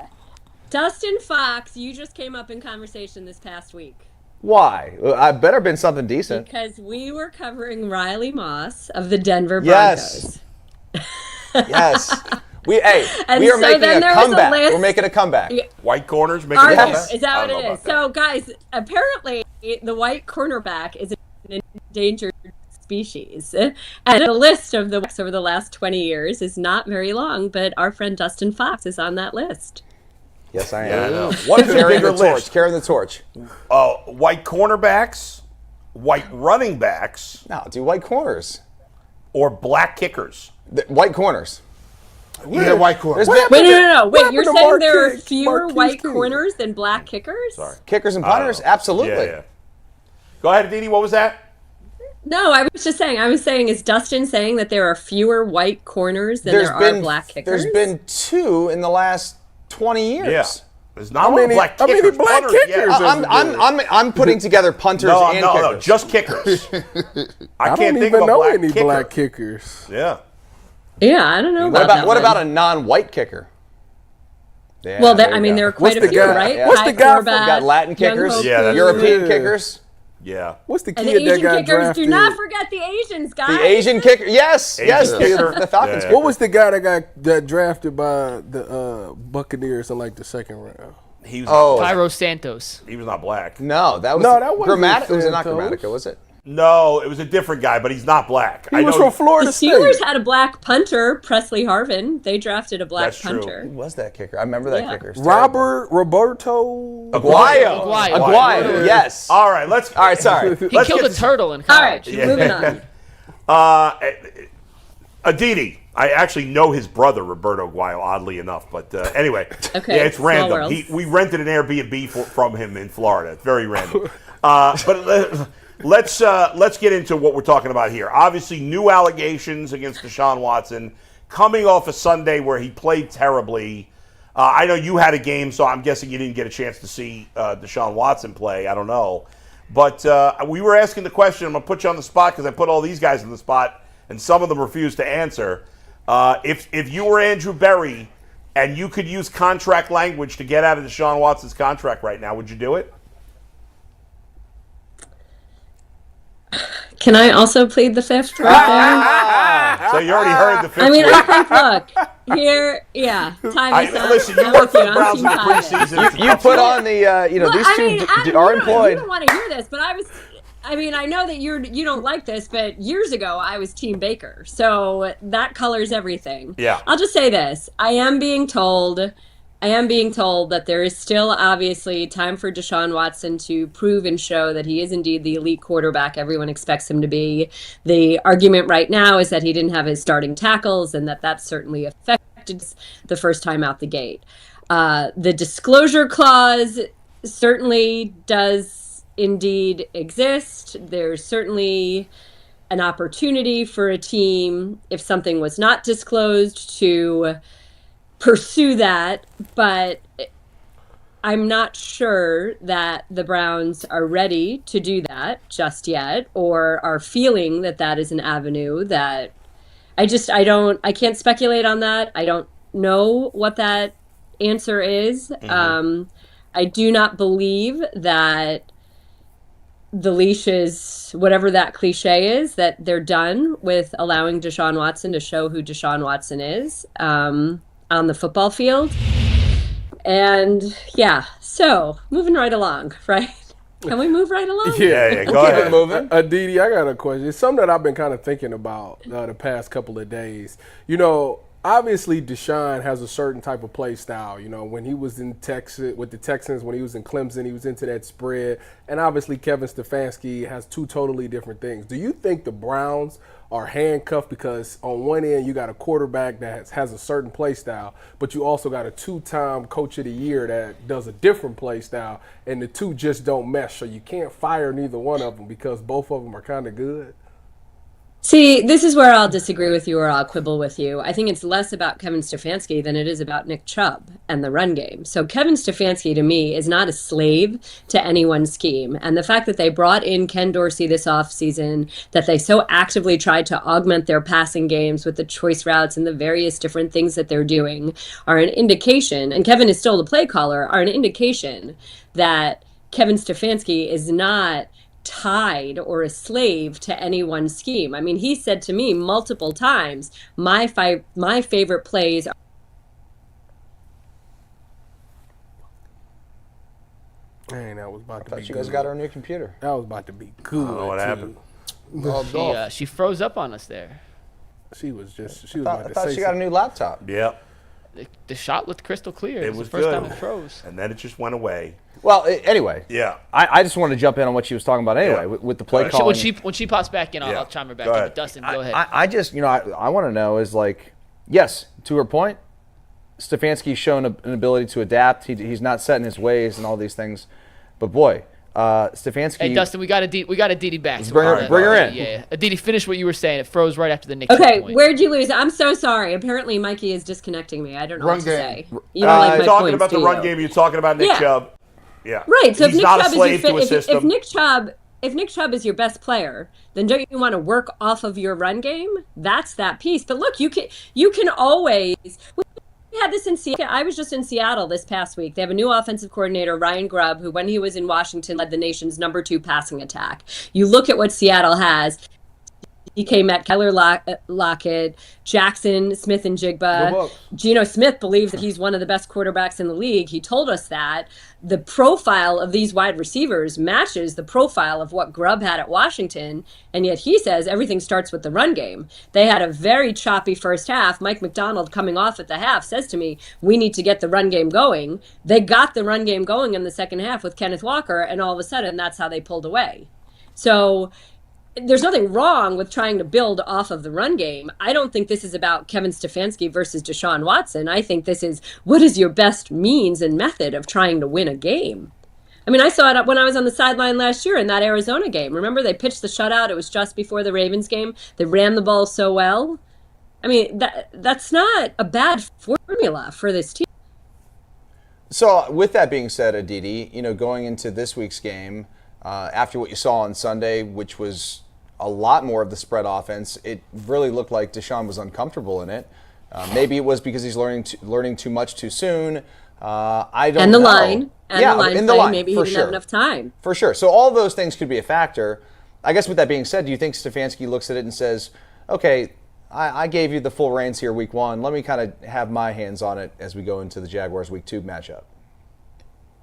Dustin Fox, you just came up in conversation this past week Why? I better been something decent. because we were covering Riley Moss of the Denver Yes. Broncos. Yes. We And are so making then a there was a comeback. list. We're making a comeback. Yeah. White corners making Are a they? comeback? Is that I what don't know it is? about that. So, guys, apparently the white cornerback is an endangered species. And the list of the over the last 20 years is not very long, but our friend Dustin Fox is on that list. Yes, I Yeah, I am. know. What is a Carrying bigger the torch. list? Carrying the torch. White cornerbacks, white running backs, No, do white corners. or black kickers? White corners. Yeah, white corner. There's Wait, been no. Wait, happened you're to saying there are Marquise- fewer Marquise white King? corners than black kickers? Sorry. kickers and I don't punters. know. Absolutely. Yeah. Go ahead, Aditi. What was that? No, I was just saying. I was saying, is Dustin saying that there are fewer white corners than there are black kickers? There's been 2 in the last 20 years. Yeah. There's not a lot of black how kickers. many black punters, kickers yeah. I'm putting together punters No, and no, kickers. no, just kickers. I I can't don't think even of a know black any kicker. black kickers. Yeah. Yeah, I don't know What about that about one. a non-white kicker? Yeah, Well, there you go. there are quite What's a few, the guy- right? what's the guy from- We got Latin kickers, Yeah, European Yeah. kickers. Yeah. What's the And the kid that Asian got kickers, drafted? do not forget the Asians, guys. The Asian kicker, yes, yes, kicker. the Falcons. Yeah. What was the guy that drafted by the Buccaneers in like the second round? He was Oh. not black. Cairo Santos. He was not black. No, that was No, that wasn't Grammatica. Was it not Santos. Grammatica? Was it? No, it was a different guy, but he's not black. He was from Florida The State. Steelers had a black punter, Presley Harvin. They drafted a black That's true. punter. Who was that kicker? I remember that Yeah. kicker. It's terrible. Roberto Aguayo. Aguayo. Aguayo. Yes. All right, let's. All right, sorry. He Let's killed get- a turtle in All right, college. moving on. Aditi, I actually know his brother, Roberto Aguayo, oddly enough. But anyway, Okay, yeah, it's small random. world. We rented an Airbnb from him in Florida. It's very random. Let's get into what we're talking about here. Obviously, new allegations against Deshaun Watson coming off a Sunday where he played terribly. I know you had a game, so I'm guessing you didn't get a chance to see Deshaun Watson play. I don't know. But we were asking the question. I'm going to put you on the spot because I put all these guys on the spot, and some of them refused to answer. If you were Andrew Berry and you could use contract language to get out of Deshaun Watson's contract right now, would you do it? Can I also plead the fifth right there? So you already heard the fifth I mean, one. I think, look, here, yeah, Tyvus. Listen, you worked for the Browns in the preseason. You put on the, Well, these I two mean, Adam, are you employed. don't want to hear this, but I know that you don't like this, but years ago I was Team Baker, so that colors everything. Yeah. I'll just say this: I am being told that there is still obviously time for Deshaun Watson to prove and show that he is indeed the elite quarterback everyone expects him to be. The argument right now is that he didn't have his starting tackles, and that certainly affected the first time out the gate. The disclosure clause certainly does indeed exist. There's certainly an opportunity for a team, if something was not disclosed, to pursue that, but I'm not sure that the Browns are ready to do that just yet, or are feeling that that is an avenue that I can't speculate on that. I don't know what that answer is. I do not believe that the leash is, whatever that cliche is, that they're done with allowing Deshaun Watson to show who Deshaun Watson is on the football field. And yeah, so moving right along, right? Can we move right along? Yeah, go ahead. moving. Aditi, I got a question. It's something that I've been kind of thinking about the past couple of days. You know, obviously Deshaun has a certain type of play style. You know, when he was in Texas with the Texans, when he was in Clemson, he was into that spread. And obviously Kevin Stefanski has two totally different things. Do you think the Browns are handcuffed because on one end you got a quarterback that has a certain play style, but you also got a two-time coach of the year that does a different play style, and the two just don't mesh, so you can't fire neither one of them because both of them are kind of good? See, this is where I'll disagree with you or I'll quibble with you. I think it's less about Kevin Stefanski than it is about Nick Chubb and the run game. So Kevin Stefanski, to me, is not a slave to anyone's scheme. And the fact that they brought in Ken Dorsey this offseason, that they so actively tried to augment their passing games with the choice routes and the various different things that they're doing are an indication, and Kevin is still the play caller, are an indication that Kevin Stefanski is not tied or a slave to any one scheme. I mean, he said to me multiple times, my favorite plays are. Man, that was about to be Thought you good. guys got our new computer. That was about to be good. I don't know what happened. She froze up on us there. She was I about to thought say she got a new laptop. Yeah, The shot looked crystal clear. It was the was first good. time it froze. and then it just went away. Well, anyway. Yeah. I just wanted to jump in on what she was talking about anyway Yeah. with the play Go ahead. calling. When she pops back in, Yeah. I'll chime her back Go in. ahead. But Dustin, go ahead. I just, I want to know is like, yes, to her point, Stefanski's shown an ability to adapt. He's not set in his ways and all these things. But boy, Stefanski. Hey, Dustin, we got Aditi back. So bring her in. Yeah. Aditi, finish what you were saying. It froze right after the Nick Okay, point. where'd you lose? I'm so sorry. Apparently, Mikey is disconnecting me. I don't know Run what to game. say. You don't like You're my talking points, about the do run you? game. You're talking about Nick Yeah. Chubb. Yeah. Right. So He's if Nick not a Chubb slave is your, to a system. if Nick Chubb is your best player, then don't you want to work off of your run game? That's that piece. But look, you can always had this in Seattle. I was just in Seattle this past week. They have a new offensive coordinator, Ryan Grubb, who, when he was in Washington, led the nation's #2 passing attack. You look at what Seattle has. DK Metcalf, Lockett, Jackson, Smith and Jigba. Geno Smith believes that he's one of the best quarterbacks in the league. He told us that. The profile of these wide receivers matches the profile of what Grubb had at Washington, and yet he says everything starts with the run game. They had a very choppy first half. Mike McDonald, coming off at the half, says to me, we need to get the run game going. They got the run game going in the second half with Kenneth Walker, and all of a sudden that's how they pulled away. So there's nothing wrong with trying to build off of the run game. I don't think this is about Kevin Stefanski versus Deshaun Watson. I think this is, what is your best means and method of trying to win a game? I mean, I saw it when I was on the sideline last year in that Arizona game. Remember, they pitched the shutout. It was just before the Ravens game. They ran the ball so well. I mean, that's not a bad formula for this team. So with that being said, Aditi, going into this week's game, after what you saw on Sunday, which was a lot more of the spread offense, it really looked like Deshaun was uncomfortable in it. Maybe it was because he's learning too much too soon. I don't know. The line play, maybe he didn't have enough time. For sure. So all those things could be a factor. I guess with that being said, do you think Stefanski looks at it and says, okay, I gave you the full reins here week 1. Let me kind of have my hands on it as we go into the Jaguars week 2 matchup?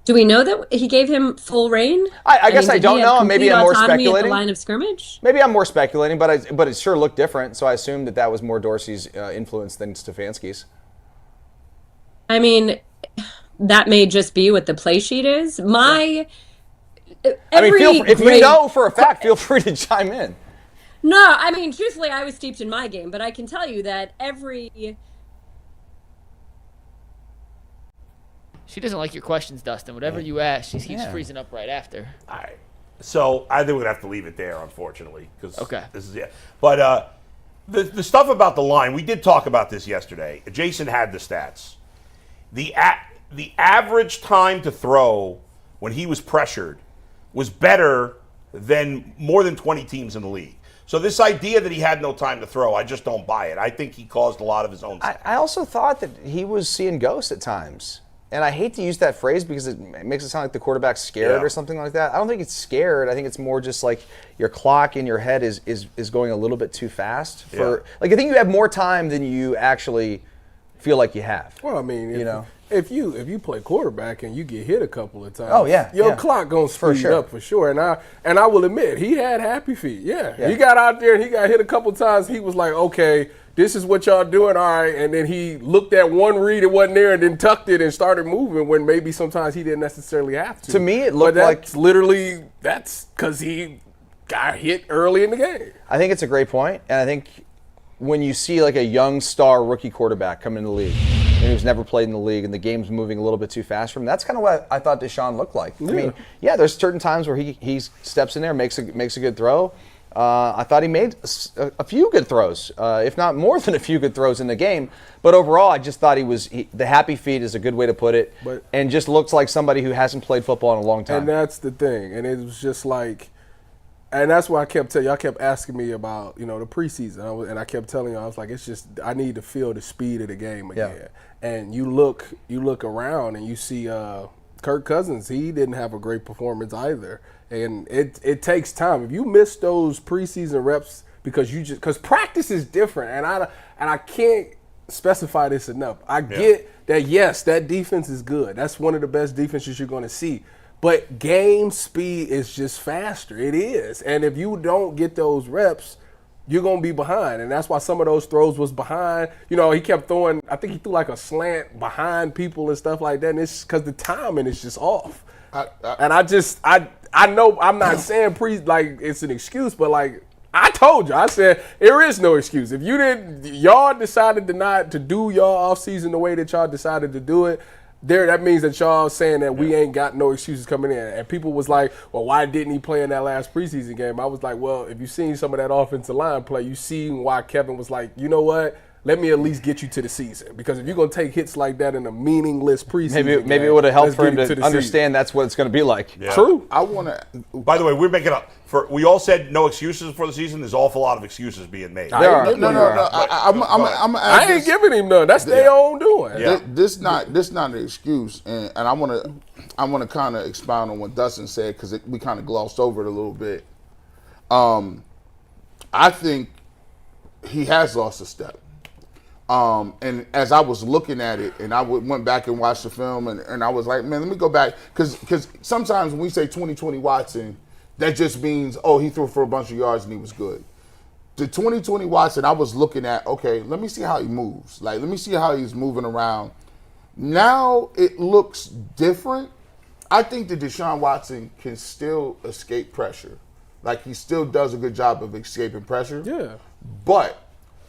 Do we know that he gave him full reign? I guess I don't know. Maybe I'm more speculating. At the line of scrimmage? Maybe I'm more speculating, but it sure looked different. So I assumed that was more Dorsey's influence than Stefanski's. I mean, that may just be what the play sheet is. If you know for a fact, feel free to chime in. No, I mean, truthfully, I was steeped in my game, but I can tell you that She doesn't like your questions, Dustin. Whatever you ask, she keeps freezing up right after. All right. So I think we're going to have to leave it there, unfortunately. Okay. This is it. But the stuff about the line, we did talk about this yesterday. Jason had the stats. The average time to throw when he was pressured was better than more than 20 teams in the league. So this idea that he had no time to throw, I just don't buy it. I think he caused a lot of his own stuff. I also thought that he was seeing ghosts at times. And I hate to use that phrase because it makes it sound like the quarterback's scared or something like that. I don't think it's scared. I think it's more just like your clock in your head is going a little bit too fast. I think you have more time than you actually feel like you have. Well, I mean, if you play quarterback and you get hit a couple of times, your clock gonna speed up for sure. And I will admit, he had happy feet. Yeah. He got out there and he got hit a couple of times. He was like, okay, this is what y'all doing, all right. And then he looked at one read, it wasn't there, and then tucked it and started moving when maybe sometimes he didn't necessarily have to. To me, it looked that's because he got hit early in the game. I think it's a great point, and I think when you see like a young star rookie quarterback come into the league and who's never played in the league and the game's moving a little bit too fast for him, that's kind of what I thought Deshaun looked like. Yeah. I mean, there's certain times where he steps in there, makes a good throw. I thought he made a few good throws, if not more than a few good throws in the game. But overall, I just thought the happy feet is a good way to put it, and just looks like somebody who hasn't played football in a long time. And that's the thing. And it was just like, and that's why I kept telling you, I kept asking me about, the preseason. And I kept telling you, I was like, it's just, I need to feel the speed of the game again. Yeah. And you look around and you see Kirk Cousins, he didn't have a great performance either. And it takes time. If you miss those preseason reps because practice is different, and I can't specify this enough. I get that, yes, that defense is good. That's one of the best defenses you're going to see. But game speed is just faster. It is. And if you don't get those reps, you're going to be behind. And that's why some of those throws was behind. He kept throwing, I think he threw like a slant behind people and stuff like that. And it's because the timing is just off. I know I'm not saying it's an excuse, but I told you, I said there is no excuse. If y'all decided not to do y'all offseason the way that y'all decided to do it, that means that y'all saying that we ain't got no excuses coming in. And people was like, well, why didn't he play in that last preseason game? I was like, well, if you seen some of that offensive line play, you see why Kevin was like, you know what? let me at least get you to the season. Because if you're going to take hits like that in a meaningless preseason Maybe it would have helped for him to understand that's what it's going to be like. Yeah. True. I want to. By the way, we're making up. We all said no excuses for the season. There's an awful lot of excuses being made. There are. No. I ain't giving him none. That's their own doing. Yeah. This not an excuse, and I want to kind of expound on what Dustin said because we kind of glossed over it a little bit. I think he has lost a step. And as I was looking at it, and I went back and watched the film, and I was like, man, let me go back. Because sometimes when we say 2020 Watson, that just means, oh, he threw for a bunch of yards and he was good. The 2020 Watson, I was looking at, okay, let me see how he moves. Like, let me see how he's moving around. Now it looks different. I think that Deshaun Watson can still escape pressure. Like, he still does a good job of escaping pressure. Yeah. But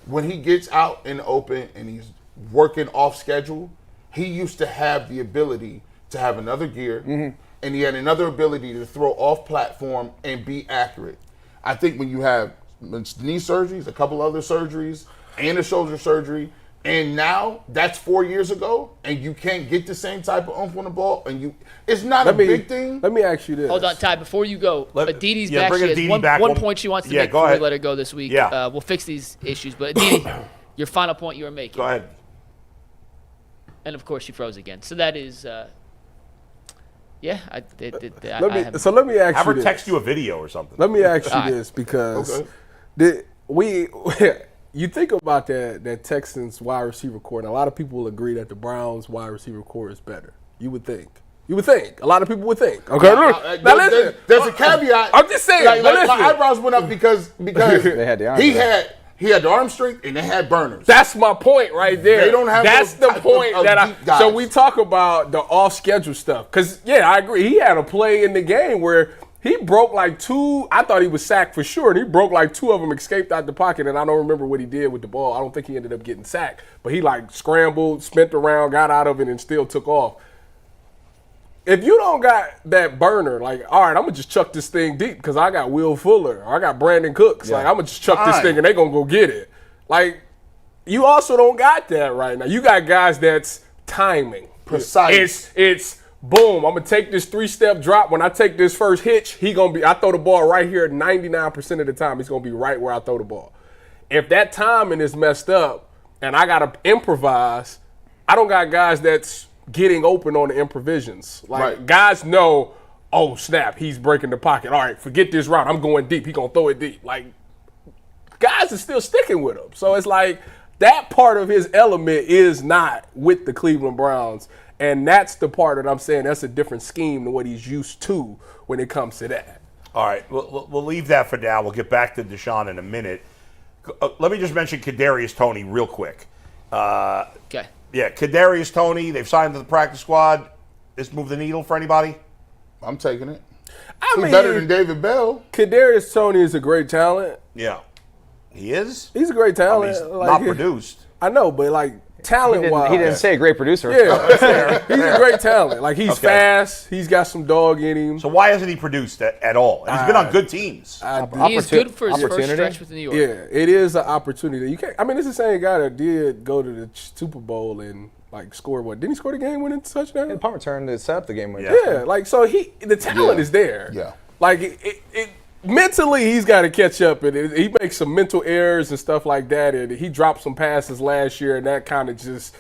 when he gets out in the open and he's working off schedule, he used to have the ability to have another gear, and he had another ability to throw off platform and be accurate. I think when you have knee surgeries, a couple other surgeries, and a shoulder surgery, and now that's 4 years ago, and you can't get the same type of oomph on the ball, and it's not a big thing. Let me ask you this. Hold on, Ty. Before you go, Aditi's back. bring She has Aditi back. one point she wants to make go before ahead. we let her go this week. Yeah. We'll fix these issues. But Aditi, your final point you were making. Go ahead. And, of course, she froze again. So that is, yeah. Let me ask you Have her this. text you a video or something. Let me ask you All right. this because Okay. you think about that Texans wide receiver core, and a lot of people will agree that the Browns wide receiver core is better. You would think. A lot of people would think. Okay, look. Now listen. There's a caveat. I'm just saying. Like, but my listen. eyebrows went up because They had the arm he strength. had the arm strength and they had burners. That's my point right there. They don't have That's those the type point of that deep guys. So we talk about the off-schedule stuff. Because, yeah, I agree. He had a play in the game where he broke like two. I thought he was sacked for sure, and he broke like two of them, escaped out the pocket, and I don't remember what he did with the ball. I don't think he ended up getting sacked. But he, like, scrambled, spent around, got out of it, and still took off. If you don't got that burner, like, all right, I'm going to just chuck this thing deep because I got Will Fuller or I got Brandon Cooks. Like, I'm going to just chuck this thing and they're going to go get it. Like, you also don't got that right now. You got guys that's timing. Precise. It's boom, I'm going to take this 3-step drop. When I take this first hitch, I throw the ball right here 99% of the time. He's going to be right where I throw the ball. If that timing is messed up and I got to improvise, I don't got guys that's getting open on the improvisations. Like, guys know, oh, snap, he's breaking the pocket. All right, forget this route. I'm going deep. He's going to throw it deep. Like, guys are still sticking with him. So it's like that part of his element is not with the Cleveland Browns. And that's the part that I'm saying that's a different scheme than what he's used to when it comes to that. All right, we'll leave that for now. We'll get back to Deshaun in a minute. Let me just mention Kadarius Toney real quick. Okay. Yeah, Kadarius Toney, they've signed to the practice squad. This move the needle for anybody? I'm taking it. I mean, Better than David Bell. Kadarius Toney is a great talent. Yeah. He is? He's a great I mean, talent. he's Like, not produced. I know, but like talent-wise. He didn't say a great producer. Yeah, he's a great talent. Like, he's fast. He's got some dog in him. So why hasn't he produced at all? And he's been on good teams. He is good for his first Opportunity? stretch with New York. Yeah, it is an opportunity. You can't. I mean, it's the same guy that did go to the Super Bowl and like score what? Didn't he score the game-winning touchdown? Punt return to set up the game winner. Yeah, like so the talent is there. Yeah. Like it mentally he's got to catch up, and he makes some mental errors and stuff like that, and he dropped some passes last year, and that kind of just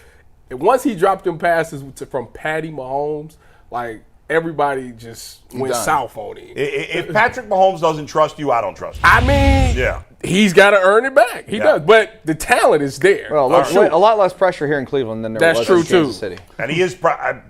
once he dropped them passes from Patty Mahomes, like everybody just went south on him. If Patrick Mahomes doesn't trust you, I don't trust you. I mean, he's got to earn it back. He does, but the talent is there. Well, look, a lot less pressure here in Cleveland than there was in Kansas City. And he is.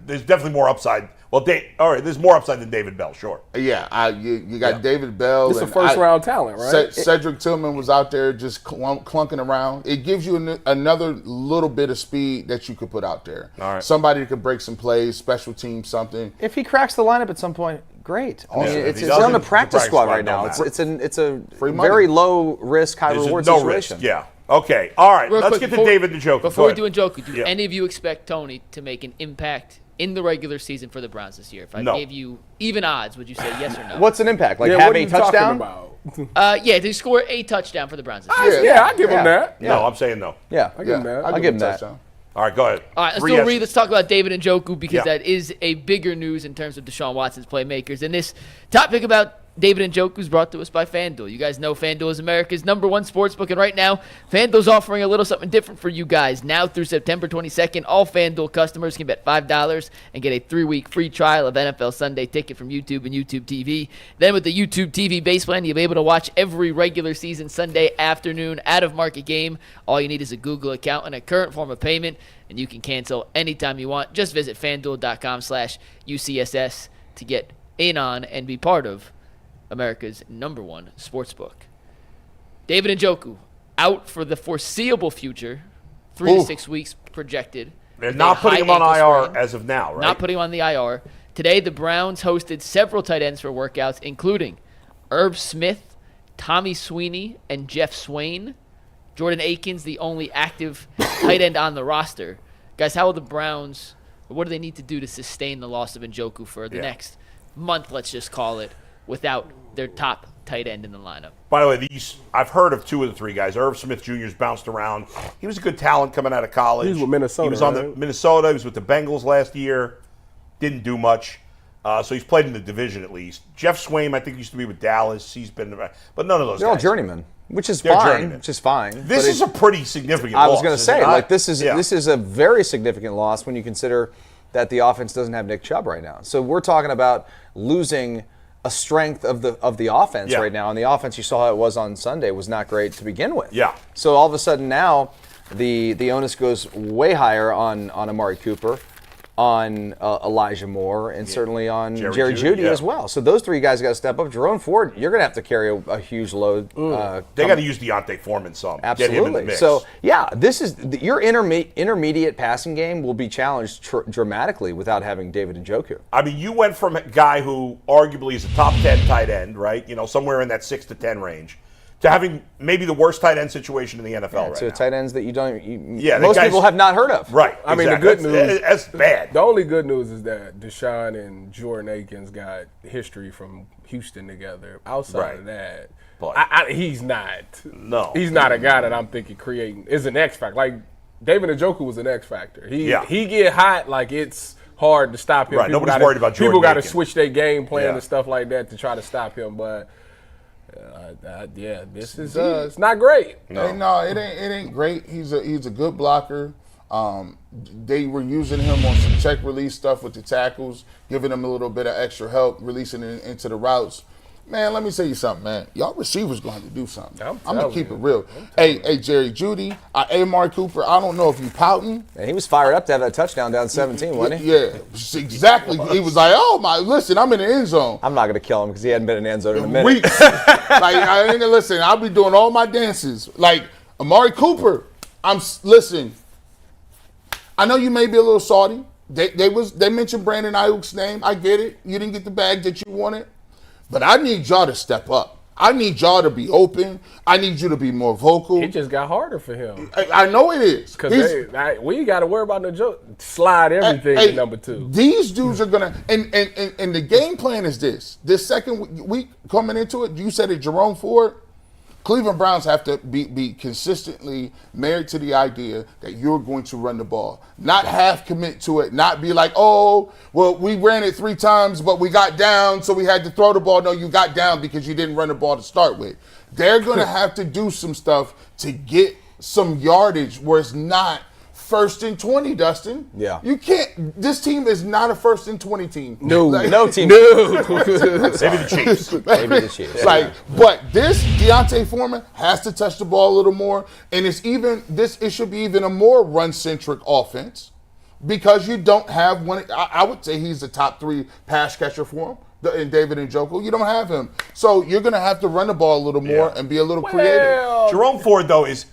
There's definitely more upside. Well, all right, there's more upside than David Bell, sure. Yeah, you got David Bell. It's a first-round talent, right? Cedric Tillman was out there just clunking around. It gives you another little bit of speed that you could put out there. All right. Somebody that could break some plays, special team, something. If he cracks the lineup at some point, great. I mean, If he it's on the doesn't, practice squad right don't now. matter. It's a Free money. very low risk, high There's reward no situation. risk. Yeah. Okay. All right. Real Let's quick, get to David Njoku. Before we do Njoku, do Yeah. any of you expect Toney to make an impact in the regular season for the Browns this year? If I No. gave you even odds, would you say yes or no? What's an impact? Like Yeah, have what are a you talking touchdown? about? Yeah, they score a touchdown for the Browns this year. Yeah, I give him that. No, I'm saying no. Yeah. I give him that. I'll give him a that. touchdown. All right, go ahead. All right, let's Three do a yeses. read. Let's talk about David Njoku because Yeah. that is a bigger news in terms of Deshaun Watson's playmakers. And this topic about David Njoku is brought to us by FanDuel. You guys know FanDuel is America's #1 sportsbook, and right now, FanDuel's offering a little something different for you guys. Now through September 22nd, all FanDuel customers can bet $5 and get a 3-week free trial of NFL Sunday Ticket from YouTube and YouTube TV. Then with the YouTube TV base plan, you'll be able to watch every regular season Sunday afternoon out-of-market game. All you need is a Google account and a current form of payment, and you can cancel anytime you want. Just visit FanDuel.com/UCSS to get in on and be part of America's #1 sportsbook. David Njoku out for the foreseeable future, 3 to 6 weeks projected. They're with a not putting high him on ankle IR sprain. as of now, right? Not putting him on the IR. Today, the Browns hosted several tight ends for workouts, including Irv Smith, Tommy Sweeney, and Jeff Swain. Jordan Akins, the only active tight end on the roster. Guys, how will the Browns, what do they need to do to sustain the loss of Njoku for the next month, let's just call it, without their top tight end in the lineup? By the way, I've heard of 2 of the 3 guys. Irv Smith Jr.'s bounced around. He was a good talent coming out of college. He was with Minnesota, He was on the right? Minnesota. He was with the Bengals last year. Didn't do much. So he's played in the division at least. Jeff Swain, I think, used to be with Dallas. He's been, but none of those They're all guys. journeymen, which is They're fine. journeymen. Which is fine. This but is a pretty significant I loss. was going to is say, it not? like this is Yeah. a very significant loss when you consider that the offense doesn't have Nick Chubb right now. So we're talking about losing a strength of the offense Yeah. right now, and the offense you saw how it was on Sunday was not great to begin with. Yeah. So all of a sudden now, the onus goes way higher on Amari Cooper, on Elijah Moore, and certainly on Jerry Jeudy yeah. as well. So those 3 guys got to step up. Jerome Ford, you're going to have to carry a huge load. They got to use Deontay Foreman some. Absolutely. Get him in the mix. So, yeah, this is your intermediate passing game will be challenged dramatically without having David Njoku. I mean, you went from a guy who arguably is a top 10 tight end, right? You know, somewhere in that 6 to 10 range, to having maybe the worst tight end situation in the NFL right So now. tight ends that that most guy's- people have not heard of. Right. I mean, the exactly. good news- That's bad. The only good news is that Deshaun and Jordan Akins got history from Houston together. Outside Right. of that, But- he's not. No. He's not a guy that I'm thinking is an X factor. Like David Njoku was an X factor. He get hot, like it's hard to stop him. Right, nobody's worried about Jordan People got to Akins. switch their game plan Yeah. and stuff like that to try to stop him. But this is it's not great. No, it ain't great. He's a good blocker. They were using him on some check release stuff with the tackles, giving him a little bit of extra help, releasing it into the routes. Man, let me tell you something, man. Y'all receivers going to have to do something. I'm gonna telling keep you. it real. Hey, Jerry Jeudy, Amari Cooper. I don't know if you pouting. And he was fired up to have that touchdown down 17, wasn't he? Yeah, exactly. He was like, "Oh my, listen, I'm in the end zone." I'm not going to kill him because he hadn't been in the end zone in a minute. Weeks. Like I ain't gonna listen. I'll be doing all my dances. Like Amari Cooper. Listen. I know you may be a little salty. They mentioned Brandon Ayuk's name. I get it. You didn't get the bag that you wanted, but I need y'all to step up. I need y'all to be open. I need you to be more vocal. It just got harder for him. I know it is. Because we got to worry about no joke. Slide everything to number 2. These dudes are gonna and the game plan is this. This second week coming into it, you said it, Jerome Ford. Cleveland Browns have to be consistently married to the idea that you're going to run the ball. Not half commit to it, not be like, oh, well, we ran it 3 times, but we got down, so we had to throw the ball. No, you got down because you didn't run the ball to start with. They're going to have to do some stuff to get some yardage where it's not 1st and 20, Dustin. Yeah. You can't. This team is not a 1st and 20 team. No. No team. Maybe the Chiefs. Maybe the Chiefs. Like, but this Deontay Foreman has to touch the ball a little more, and it should be even a more run-centric offense because you don't have one. I would say he's the top 3 pass catcher for him. In David Njoku, you don't have him, so you're going to have to run the ball a little more and be a little creative. Jerome Ford, though, is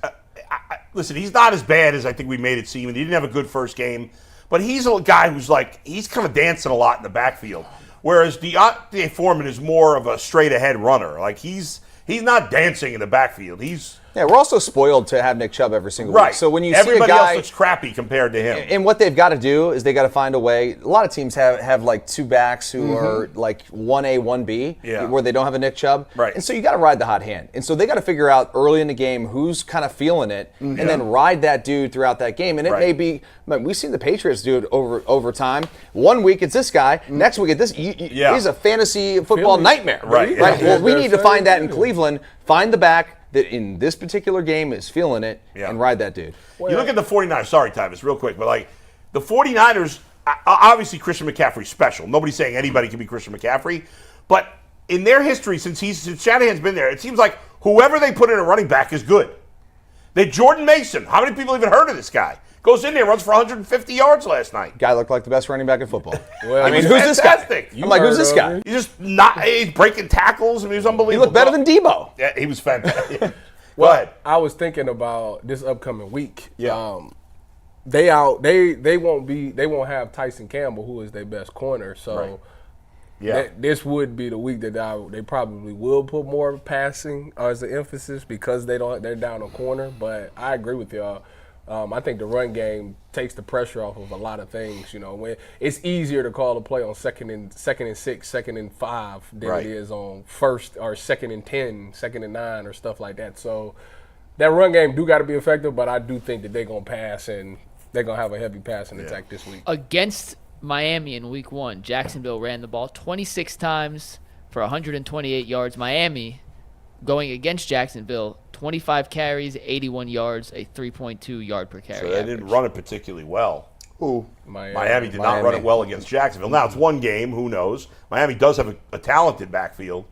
listen. He's not as bad as I think we made it seem. He didn't have a good first game, but he's a guy who's he's kind of dancing a lot in the backfield. Whereas Deontay Foreman is more of a straight ahead runner. Like he's not dancing in the backfield. He's Yeah, we're also spoiled to have Nick Chubb every single Right. week. So when you Everybody see a guy, else looks crappy compared to him. and what they've got to do is they got to find a way. A lot of teams have like two backs who are like 1A, 1B, where they don't have a Nick Chubb. Right. And so you got to ride the hot hand. And so they got to figure out early in the game who's kind of feeling it, and then ride that dude throughout that game. And it may be, we've seen the Patriots do it over time. 1 week it's this guy, next week it's this. He's a fantasy football nightmare. Right. Well, we need to find that in Cleveland. Find the back that in this particular game is feeling it and ride that dude. You look at the 49ers. Sorry, Tyvus, real quick, but like the 49ers, obviously Christian McCaffrey's special. Nobody's saying anybody can be Christian McCaffrey, but in their history since Shanahan's been there, it seems like whoever they put in a running back is good. They Jordan Mason. How many people even heard of this guy? Goes in there, runs for 150 yards last night. Guy looked like the best running back in football. Well, I mean, who's this guy? I'm like, who's this guy? He's just not. He's breaking tackles. I mean, he was unbelievable. He looked better than Debo. Yeah, he was fantastic. Well, Go ahead. I was thinking about this upcoming week. Yeah. They won't have Tyson Campbell, who is their best corner. So this would be the week that they probably will put more passing as an emphasis because they're down a corner. But I agree with y'all. I think the run game takes the pressure off of a lot of things. You know, when it's easier to call a play on second and 6, second and 5 than it is on first or second and 10, second and 9, or stuff like that. So that run game do got to be effective, but I do think that they're gonna pass and they're gonna have a heavy passing attack this week. Against Miami in Week 1, Jacksonville ran the ball 26 times for 128 yards. Miami, going against Jacksonville, 25 carries, 81 yards, a 3.2 yard per carry. So they didn't run it particularly well. Who? Miami did not run it well against Jacksonville. Now, it's one game. Who knows? Miami does have a talented backfield.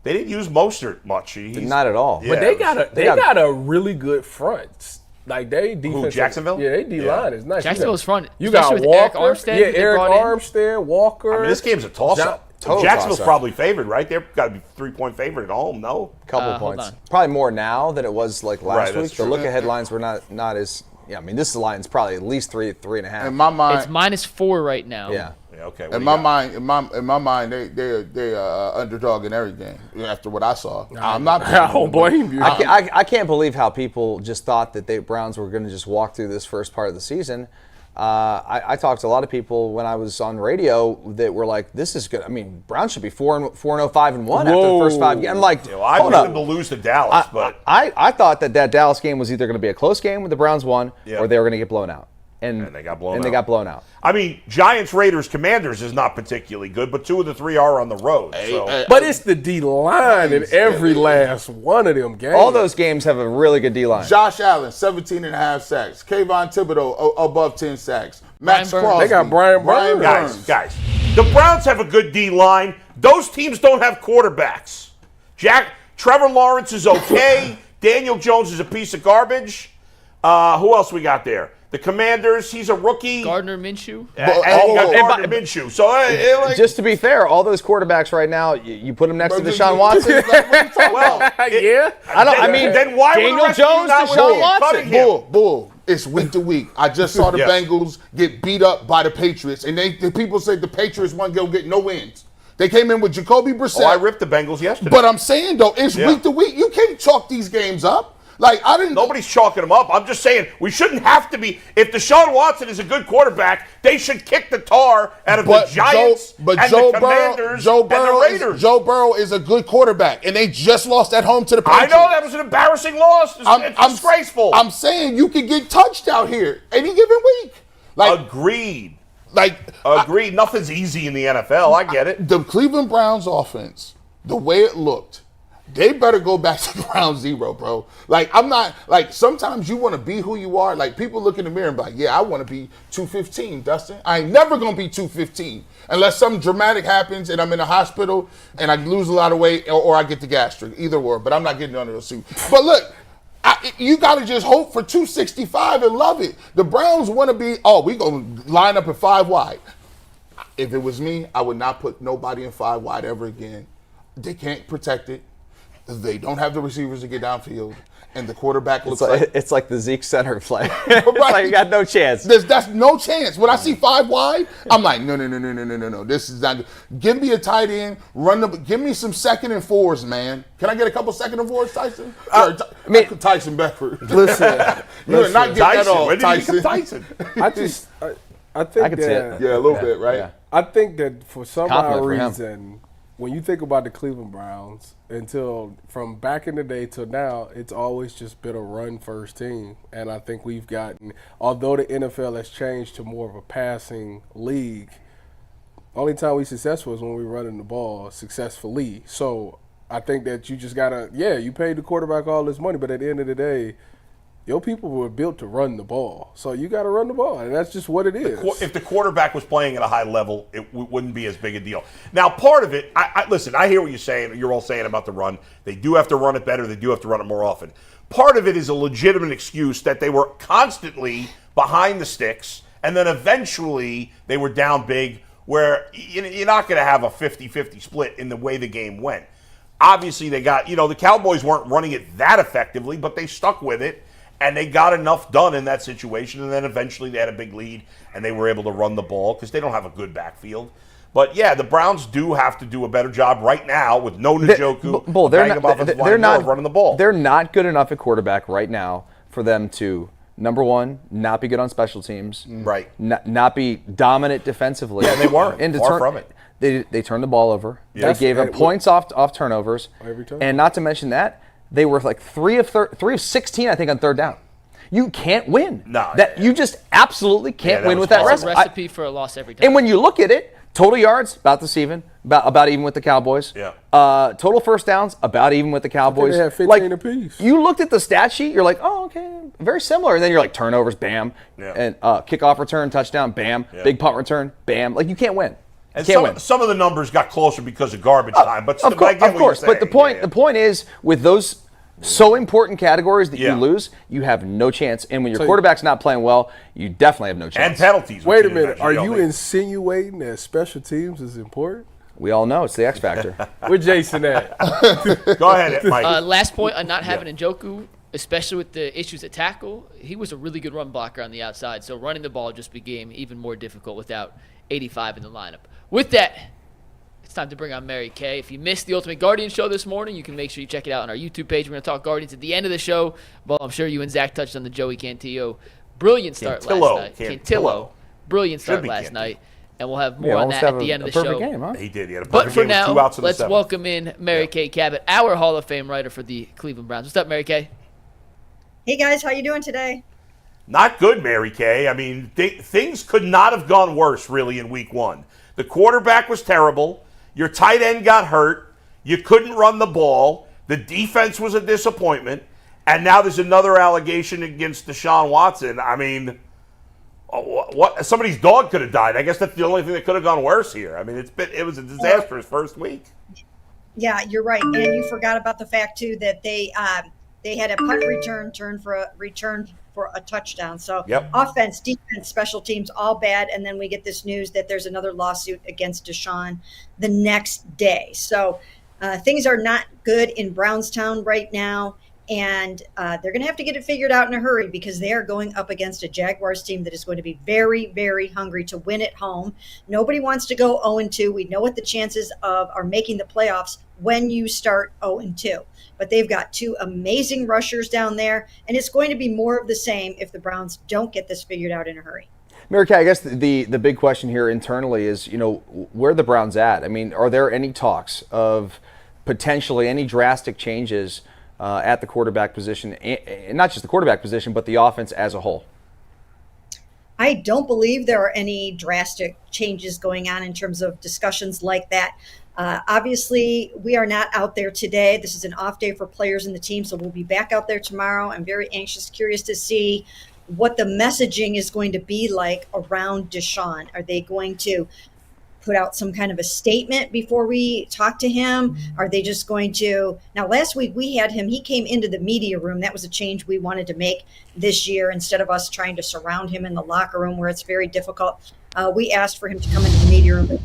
They didn't use Mostert much. Not at all. Yeah, But they got a really good front. Like they defense. Who, Jacksonville? Yeah, they D-line is nice. Jacksonville's front, You got especially Walker. with Eric Armstead. Yeah, who they Eric brought in. Armstead, Walker. I mean, this game's a toss-up. Total Jacksonville's toss-up. probably favored, right? They've got to be 3-point favorite at home, no? Couple hold points. on. Probably more now than it was like last that's week. true. The look-ahead lines were not as. Yeah, I mean, this line's probably at least 3.5. In my mind, It's -4 right now. Yeah. Yeah, okay. in my mind, they are underdog in every game. After what I saw, I'm not. I don't blame you. I can't believe how people just thought that the Browns were going to just walk through this first part of the season. I talked to a lot of people when I was on radio that were like, "This is good." I mean, Browns should be 4-0, 5-1 after the first 5 games. I'm like, I hold picked up. them to lose to Dallas, but I thought that Dallas game was either going to be a close game with the Browns won, or they were going to get blown out. And they got blown and out. they got blown out. I mean, Giants, Raiders, Commanders is not particularly good, but 2 of the 3 are on the road. So. But it's the D-line in every last one of them games. All those games have a really good D-line. Josh Allen, 17.5 sacks. Kayvon Thibodeau, above 10 sacks. Max Brian Burns. Crosby. They got Brian Burns. Guys, the Browns have a good D-line. Those teams don't have quarterbacks. Trevor Lawrence is okay. Daniel Jones is a piece of garbage. Who else we got there? The Commanders, he's a rookie. Gardner Minshew. And you got Gardner Minshew. So, Just to be fair, all those quarterbacks right now, you put them next to Deshaun Watson. well, Yeah. then why were the Daniel rest of you Jones, not Deshaun really Watson. cutting him? Bull. It's week to week. I just saw the Yes. Bengals get beat up by the Patriots, and the people say the Patriots won't get no wins. They came in with Jacoby Brissett. Oh, I ripped the Bengals yesterday. But I'm saying, though, it's week to week. You can't chalk these games up. Like, I didn't. Nobody's chalking them up. I'm just saying we shouldn't have to be. If Deshaun Watson is a good quarterback, they should kick the tar out of the Giants and the Commanders and the Raiders. Joe Burrow is a good quarterback, and they just lost at home to the Patriots. I know that was an embarrassing loss. It's disgraceful. I'm saying you could get touched out here any given week. Like, Agreed. Agreed. Nothing's easy in the NFL. I get it. The Cleveland Browns offense, the way it looked, they better go back to ground zero, bro. Like, I'm not, like, sometimes you want to be who you are. Like, people look in the mirror and be like, yeah, I want to be 215, Dustin. I ain't never going to be 215 unless something dramatic happens and I'm in a hospital and I lose a lot of weight or I get the gastric, either or. But I'm not getting under the suit. But look, you got to just hope for 265 and love it. The Browns want to be, we going to line up at 5 wide. If it was me, I would not put nobody in 5 wide ever again. They can't protect it. They don't have the receivers to get downfield, and the quarterback looks It's like the Zeke center play. It's like you got no chance. That's no chance. When I see 5 wide, I'm like, no. This is not good. Give me a tight end. Give me some 2nd and 4s, man. Can I get a couple 2nd and 4s, Tyson? Tyson Beckford. Listen, You're not getting that all, When did you Tyson. get Tyson? I think I could see that it. Yeah, a little bit, right? Yeah. I think that for some Confident odd for him. reason, when you think about the Cleveland Browns, until from back in the day till now, it's always just been a run-first team. And I think we've gotten, although the NFL has changed to more of a passing league, only time we successful is when we're running the ball successfully. So I think that you just got to, you paid the quarterback all this money, but at the end of the day, your people were built to run the ball. So you got to run the ball, and that's just what it is. If the quarterback was playing at a high level, it wouldn't be as big a deal. Now, part of it, listen, I hear what you're all saying about the run. They do have to run it better. They do have to run it more often. Part of it is a legitimate excuse that they were constantly behind the sticks, and then eventually they were down big, where you're not going to have a 50-50 split in the way the game went. Obviously, they got, the Cowboys weren't running it that effectively, but they stuck with it. And they got enough done in that situation, and then eventually they had a big lead, and they were able to run the ball because they don't have a good backfield. But, the Browns do have to do a better job right now with no Njoku. They're not running the ball. They're not good enough at quarterback right now for them to, number one, not be good on special teams. Right. Not be dominant defensively. Yeah, they weren't. Far from it. They turned the ball over. Yeah. They gave up points off turnovers. Every time. And not to mention that, they were like 3 of 16, I think, on third down. You can't win. You just absolutely can't win with that recipe. It's a recipe for a loss every time. And when you look at it, total yards about this even, about even with the Cowboys. Yeah. Total first downs about even with the Cowboys. They have 15 apiece. You looked at the stat sheet, you're like, oh, okay, very similar. And then you're like, turnovers, bam, and kickoff return, touchdown, bam, big punt return, bam. Like you can't win. And some of the numbers got closer because of garbage time, but of course. But the point is, with those so important categories that you lose, you have no chance. And when your quarterback's not playing well, you definitely have no chance. And penalties. Wait a minute. Are you insinuating that special teams is important? We all know it's the X factor. Where Jason at? Go ahead, Mike. Last point on not having Njoku, especially with the issues at tackle, he was a really good run blocker on the outside. So running the ball just became even more difficult without 85 in the lineup. With that, it's time to bring on Mary Kay. If you missed the Ultimate Guardian show this morning, you can make sure you check it out on our YouTube page. We're going to talk Guardians at the end of the show. Well, I'm sure you and Zach touched on the Joey Cantillo brilliant start last night. Cantillo. Brilliant start last night. And we'll have more on that at the end of the show. Game, huh? He did. He had a But perfect for game with now, 2 outs in the let's 7th. welcome in Mary Kay Cabot, our Hall of Fame writer for the Cleveland Browns. What's up, Mary Kay? Hey, guys. How you doing today? Not good, Mary Kay. I mean, things could not have gone worse, really, in week 1. The quarterback was terrible. Your tight end got hurt. You couldn't run the ball. The defense was a disappointment. And now there's another allegation against Deshaun Watson. I mean, what? Somebody's dog could have died. I guess that's the only thing that could have gone worse here. I mean, it was a disastrous first week. Yeah, you're right. And you forgot about the fact, too, that they had a punt return for a touchdown. So offense, defense, special teams, all bad. And then we get this news that there's another lawsuit against Deshaun the next day. So things are not good in Brownstown right now. And they're going to have to get it figured out in a hurry because they are going up against a Jaguars team that is going to be very, very hungry to win at home. Nobody wants to go 0-2. We know what the chances of are making the playoffs when you start 0-2. But they've got 2 amazing rushers down there, and it's going to be more of the same if the Browns don't get this figured out in a hurry. Mary Kay, I guess the big question here internally is, where are the Browns at? I mean, are there any talks of potentially any drastic changes at the quarterback position, and not just the quarterback position, but the offense as a whole? I don't believe there are any drastic changes going on in terms of discussions like that. Obviously, we are not out there today. This is an off day for players in the team, so we'll be back out there tomorrow. I'm very anxious, curious to see what the messaging is going to be like around Deshaun. Are they going to put out some kind of a statement before we talk to him? Are they just going to... Now, last week we had him, he came into the media room. That was a change we wanted to make this year instead of us trying to surround him in the locker room where it's very difficult. We asked for him to come into the media room very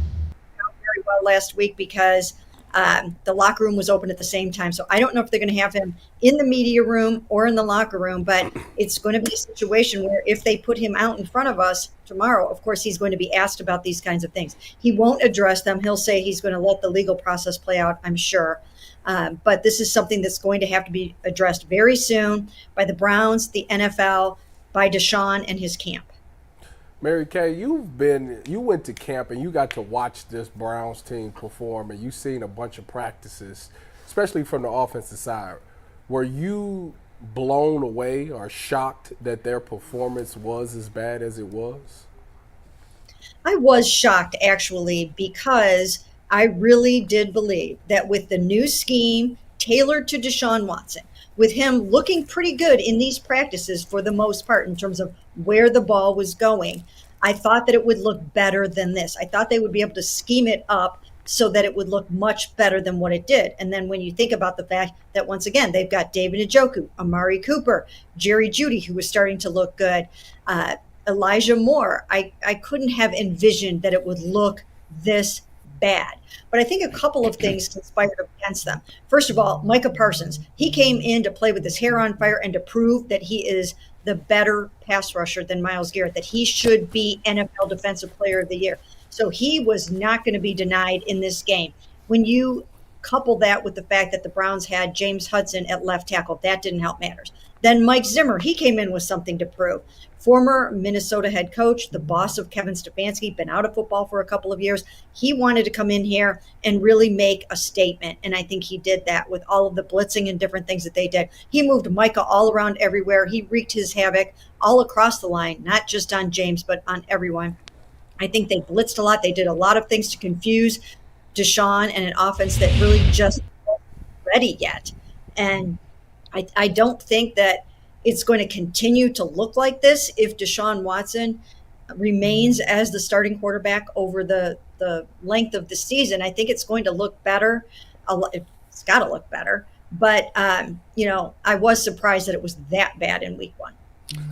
well last week because The locker room was open at the same time. So I don't know if they're going to have him in the media room or in the locker room, but it's going to be a situation where if they put him out in front of us tomorrow, of course, he's going to be asked about these kinds of things. He won't address them. He'll say he's going to let the legal process play out, I'm sure. But this is something that's going to have to be addressed very soon by the Browns, the NFL, by Deshaun and his camp. Mary Kay, you went to camp and you got to watch this Browns team perform, and you've seen a bunch of practices, especially from the offensive side. Were you blown away or shocked that their performance was as bad as it was? I was shocked, actually, because I really did believe that with the new scheme tailored to Deshaun Watson, with him looking pretty good in these practices for the most part in terms of where the ball was going, I thought that it would look better than this. I thought they would be able to scheme it up so that it would look much better than what it did. And then when you think about the fact that, once again, they've got David Njoku, Amari Cooper, Jerry Jeudy, who was starting to look good, Elijah Moore, I couldn't have envisioned that it would look this bad. But I think a couple of things conspired against them. First of all, Micah Parsons, he came in to play with his hair on fire and to prove that he is the better pass rusher than Myles Garrett, that he should be NFL Defensive Player of the Year. So he was not going to be denied in this game. When you couple that with the fact that the Browns had James Hudson at left tackle, that didn't help matters. Then Mike Zimmer, he came in with something to prove. Former Minnesota head coach, the boss of Kevin Stefanski, been out of football for a couple of years. He wanted to come in here and really make a statement, and I think he did that with all of the blitzing and different things that they did. He moved Micah all around everywhere. He wreaked his havoc all across the line, not just on James, but on everyone. I think they blitzed a lot. They did a lot of things to confuse Deshaun and an offense that really just wasn't ready yet. And I don't think that it's going to continue to look like this if Deshaun Watson remains as the starting quarterback over the length of the season. I think it's going to look better. It's got to look better. But, I was surprised that it was that bad in week one.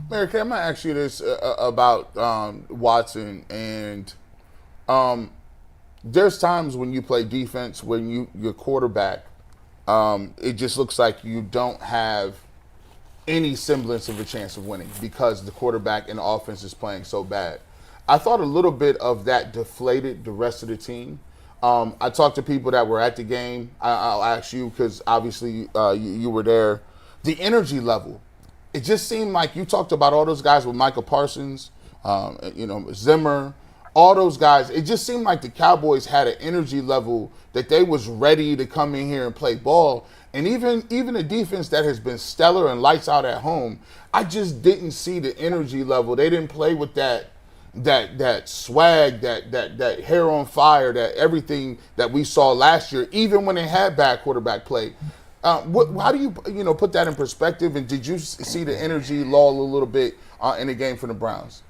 Mary Kay, I'm going to ask you this about Watson. And there's times when you play defense, when your quarterback, it just looks like you don't have any semblance of a chance of winning because the quarterback and the offense is playing so bad. I thought a little bit of that deflated the rest of the team. I talked to people that were at the game. I'll ask you because obviously you were there. The energy level, it just seemed like you talked about all those guys with Micah Parsons, Zimmer, all those guys. It just seemed like the Cowboys had an energy level that they was ready to come in here and play ball. And even a defense that has been stellar and lights out at home, I just didn't see the energy level. They didn't play with that swag, that hair on fire, that everything that we saw last year, even when they had bad quarterback play. How do you put that in perspective? And did you see the energy lull a little bit in the game for the Browns?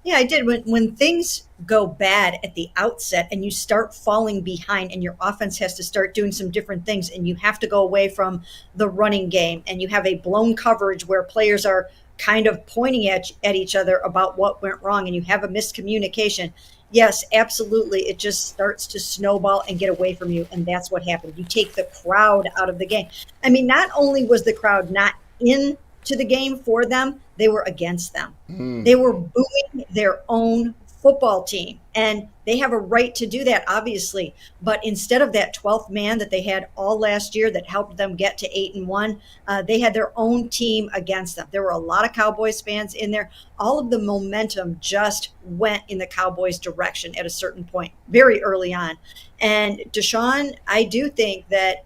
Yeah, I did. When things go bad at the outset and you start falling behind and your offense has to start doing some different things and you have to go away from the running game and you have a blown coverage where players are kind of pointing at each other about what went wrong and you have a miscommunication, yes, absolutely, it just starts to snowball and get away from you, and that's what happened. You take the crowd out of the game. I mean, not only was the crowd not into the game for them, they were against them. They were booing their own football team, and they have a right to do that, obviously. But instead of that 12th man that they had all last year that helped them get to 8-1, they had their own team against them. There were a lot of Cowboys fans in there. All of the momentum just went in the Cowboys' direction at a certain point, very early on. And Deshaun, I do think that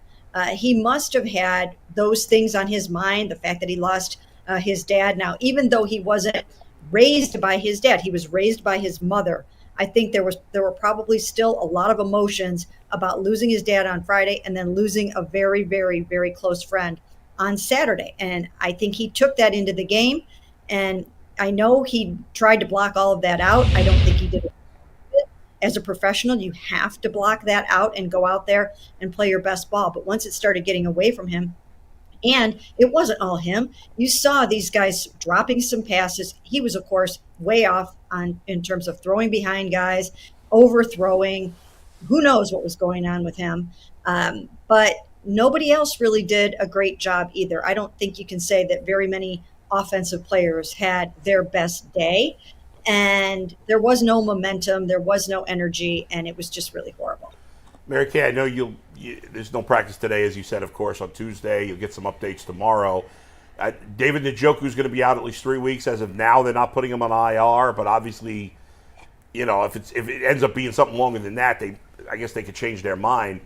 he must have had those things on his mind, the fact that he lost his dad. Now, even though he wasn't raised by his dad, he was raised by his mother. I think there were probably still a lot of emotions about losing his dad on Friday and then losing a very, very, very close friend on Saturday. And I think he took that into the game. And I know he tried to block all of that out. I don't think he did it. As a professional, you have to block that out and go out there and play your best ball. But once it started getting away from him, and it wasn't all him. You saw these guys dropping some passes. He was, of course, way off in terms of throwing behind guys, overthrowing, who knows what was going on with him. But nobody else really did a great job either. I don't think you can say that very many offensive players had their best day. And there was no momentum, there was no energy, and it was just really horrible. Mary Kay, I know there's no practice today, as you said, of course, on Tuesday. You'll get some updates tomorrow. David Njoku is going to be out at least 3 weeks. As of now, they're not putting him on IR, but obviously, if it ends up being something longer than that, I guess they could change their mind.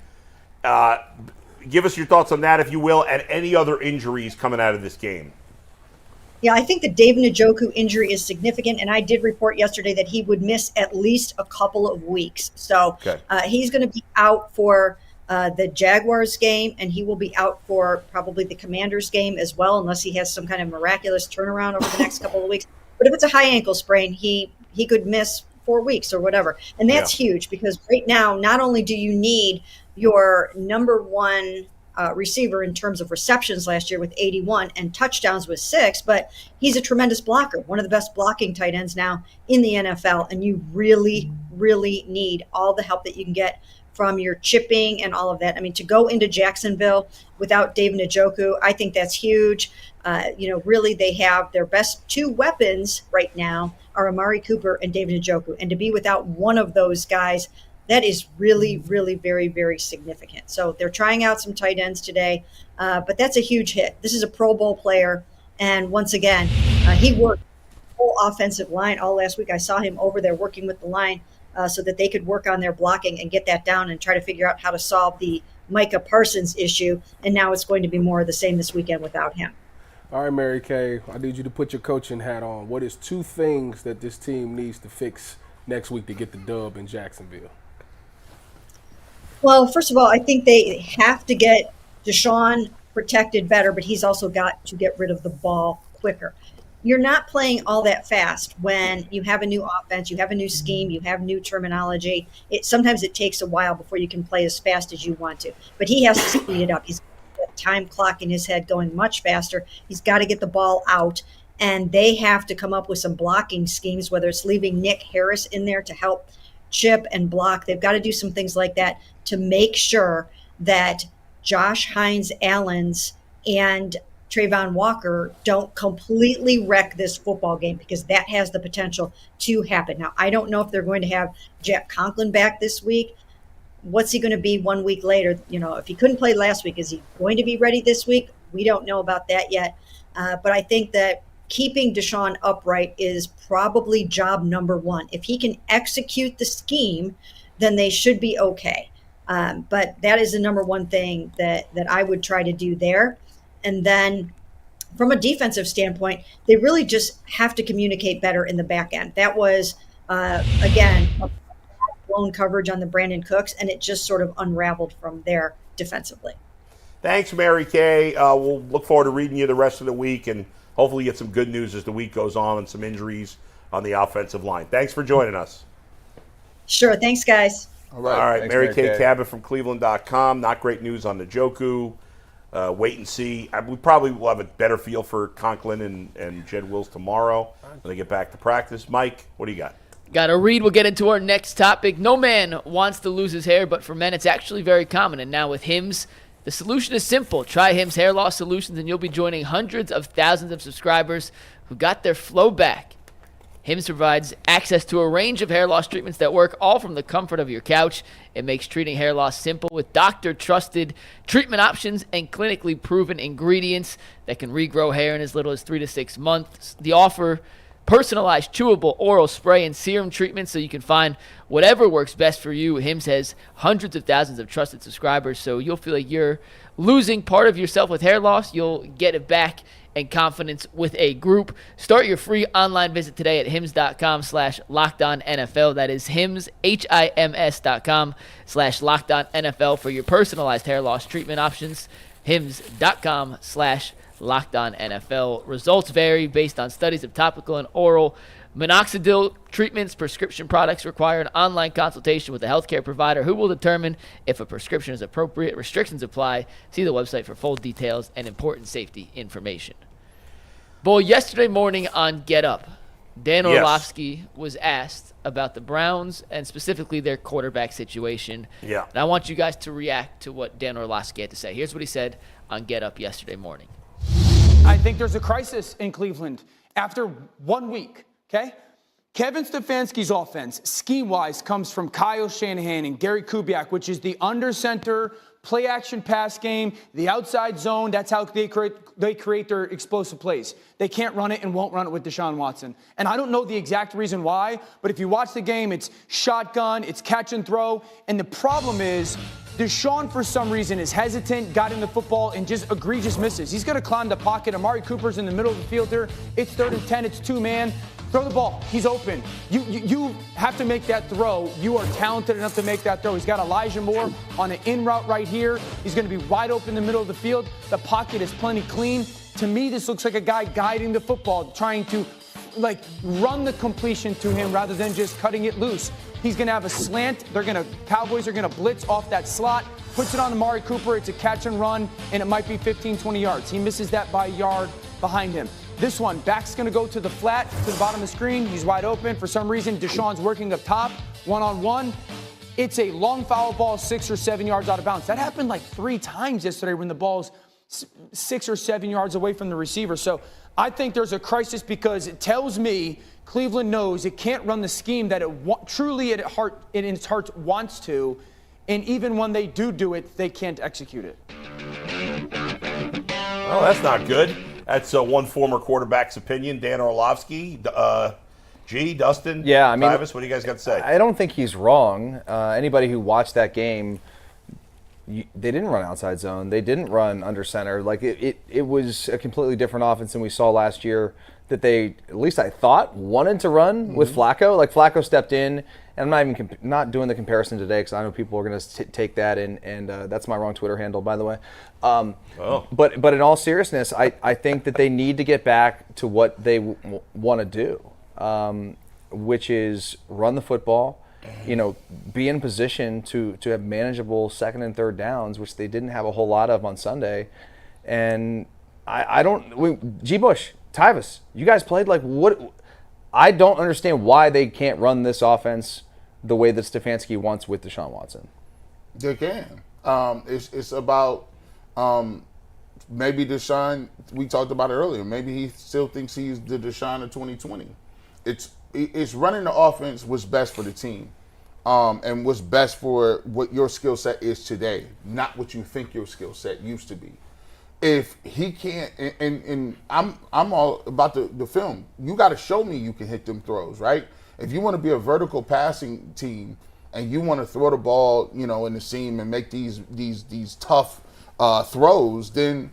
Give us your thoughts on that, if you will, and any other injuries coming out of this game. Yeah, I think the David Njoku injury is significant, and I did report yesterday that he would miss at least a couple of weeks. So he's going to be out for the Jaguars game, and he will be out for probably the Commanders game as well, unless he has some kind of miraculous turnaround over the next couple of weeks. But if it's a high ankle sprain, he could miss 4 weeks or whatever. And that's huge, because right now, not only do you need your number one receiver in terms of receptions last year with 81 and touchdowns with 6, but he's a tremendous blocker, one of the best blocking tight ends now in the NFL. And you really, really need all the help that you can get from your chipping and all of that. I mean, to go into Jacksonville without David Njoku, I think that's huge. Really they have their best 2 weapons right now are Amari Cooper and David Njoku. And to be without one of those guys, that is really, really very, very significant. So they're trying out some tight ends today, but that's a huge hit. This is a Pro Bowl player. And once again, he worked the whole offensive line all last week. I saw him over there working with the line so that they could work on their blocking and get that down and try to figure out how to solve the Micah Parsons issue. And now it's going to be more of the same this weekend without him. All right, Mary Kay, I need you to put your coaching hat on. What is 2 things that this team needs to fix next week to get the dub in Jacksonville? Well, first of all, I think they have to get Deshaun protected better, but he's also got to get rid of the ball quicker. You're not playing all that fast when you have a new offense, you have a new scheme, you have new terminology. Sometimes it takes a while before you can play as fast as you want to. But he has to speed it up. He's got a time clock in his head going much faster. He's got to get the ball out, and they have to come up with some blocking schemes, whether it's leaving Nick Harris in there to help chip and block. They've got to do some things like that to make sure that Josh Hines-Allens and Trayvon Walker don't completely wreck this football game, because that has the potential to happen. Now, I don't know if they're going to have Jack Conklin back this week. What's he going to be 1 week later? If he couldn't play last week, is he going to be ready this week? We don't know about that yet. But I think that keeping Deshaun upright is probably job number 1. If he can execute the scheme, then they should be okay. But that is the number 1 thing that I would try to do there. And then from a defensive standpoint, they really just have to communicate better in the back end. That was, again, a blown coverage on the Brandon Cooks, and it just sort of unraveled from there defensively. Thanks, Mary Kay. We'll look forward to reading you the rest of the week, and hopefully get some good news as the week goes on and some injuries on the offensive line. Thanks for joining us. Sure. Thanks, guys. All right. Thanks, Mary Kay Cabot from Cleveland.com. Not great news on Njoku. Wait and see. We probably will have a better feel for Conklin and Jed Wills tomorrow when they get back to practice. Mike, what do you got? Got to read. We'll get into our next topic. No man wants to lose his hair, but for men, it's actually very common. And now with Hims, the solution is simple. Try Hims Hair Loss Solutions, and you'll be joining hundreds of thousands of subscribers who got their flow back. Hims provides access to a range of hair loss treatments that work all from the comfort of your couch. It makes treating hair loss simple with doctor-trusted treatment options and clinically proven ingredients that can regrow hair in as little as 3 to 6 months. The offer personalized chewable oral spray and serum treatments so you can find whatever works best for you. Hims has hundreds of thousands of trusted subscribers, so you'll feel like you're losing part of yourself with hair loss. You'll get it back and confidence with a group. Start your free online visit today at hims.com/LockedOnNFL. That is Hims, HIMS.com/LockedOnNFL for your personalized hair loss treatment options. Hims.com/LockedOnNFL. Results vary based on studies of topical and oral minoxidil treatments. Prescription products require an online consultation with a healthcare provider who will determine if a prescription is appropriate. Restrictions apply. See the website for full details and important safety information. Bull, yesterday morning on Get Up, Dan Yes. Orlovsky was asked about the Browns and specifically their quarterback situation. Yeah. And I want you guys to react to what Dan Orlovsky had to say. Here's what he said on Get Up yesterday morning. I think there's a crisis in Cleveland after 1 week, okay? Kevin Stefanski's offense, scheme-wise, comes from Kyle Shanahan and Gary Kubiak, which is the under-center, play-action pass game, the outside zone. That's how they create their explosive plays. They can't run it and won't run it with Deshaun Watson. And I don't know the exact reason why, but if you watch the game, it's shotgun, it's catch and throw. And the problem is Deshaun, for some reason, is hesitant, guiding the football, and just egregious misses. He's going to climb the pocket. Amari Cooper's in the middle of the field there. It's 3rd and 10. It's two-man. Throw the ball. He's open. You have to make that throw. You are talented enough to make that throw. He's got Elijah Moore on an in route right here. He's going to be wide open in the middle of the field. The pocket is plenty clean. To me, this looks like a guy guiding the football, trying to run the completion to him rather than just cutting it loose. He's going to have a slant. Cowboys are going to blitz off that slot. Puts it on Amari Cooper. It's a catch and run, and it might be 15, 20 yards. He misses that by a yard behind him. This one, back's going to go to the flat, to the bottom of the screen. He's wide open. For some reason, Deshaun's working up top, one-on-one. It's a long foul ball, 6 or 7 yards out of bounds. That happened 3 times yesterday when the ball's 6 or 7 yards away from the receiver. So I think there's a crisis because it tells me Cleveland knows it can't run the scheme that it truly in its heart wants to. And even when they do it, they can't execute it. Well, that's not good. That's one former quarterback's opinion, Dan Orlovsky. Dustin, yeah, I mean, Travis, what do you guys got to say? I don't think he's wrong. Anybody who watched that game, they didn't run outside zone. They didn't run under center. It was a completely different offense than we saw last year that they, at least I thought, wanted to run with Flacco. Flacco stepped in, and I'm not even not doing the comparison today because I know people are going to take that and that's my wrong Twitter handle, by the way. But in all seriousness, I think that they need to get back to what they want to do, which is run the football, be in position to have manageable 2nd and 3rd downs, which they didn't have a whole lot of on Sunday. And G. Bush, Tyvis, you guys played what? I don't understand why they can't run this offense the way that Stefanski wants with Deshaun Watson. They can. It's about maybe Deshaun. We talked about it earlier. Maybe he still thinks he's the Deshaun of 2020. It's running the offense what's best for the team, and what's best for what your skill set is today, not what you think your skill set used to be. If he can't, and I'm all about the film. You got to show me you can hit them throws, right? If you want to be a vertical passing team and you want to throw the ball, in the seam and make these tough throws, then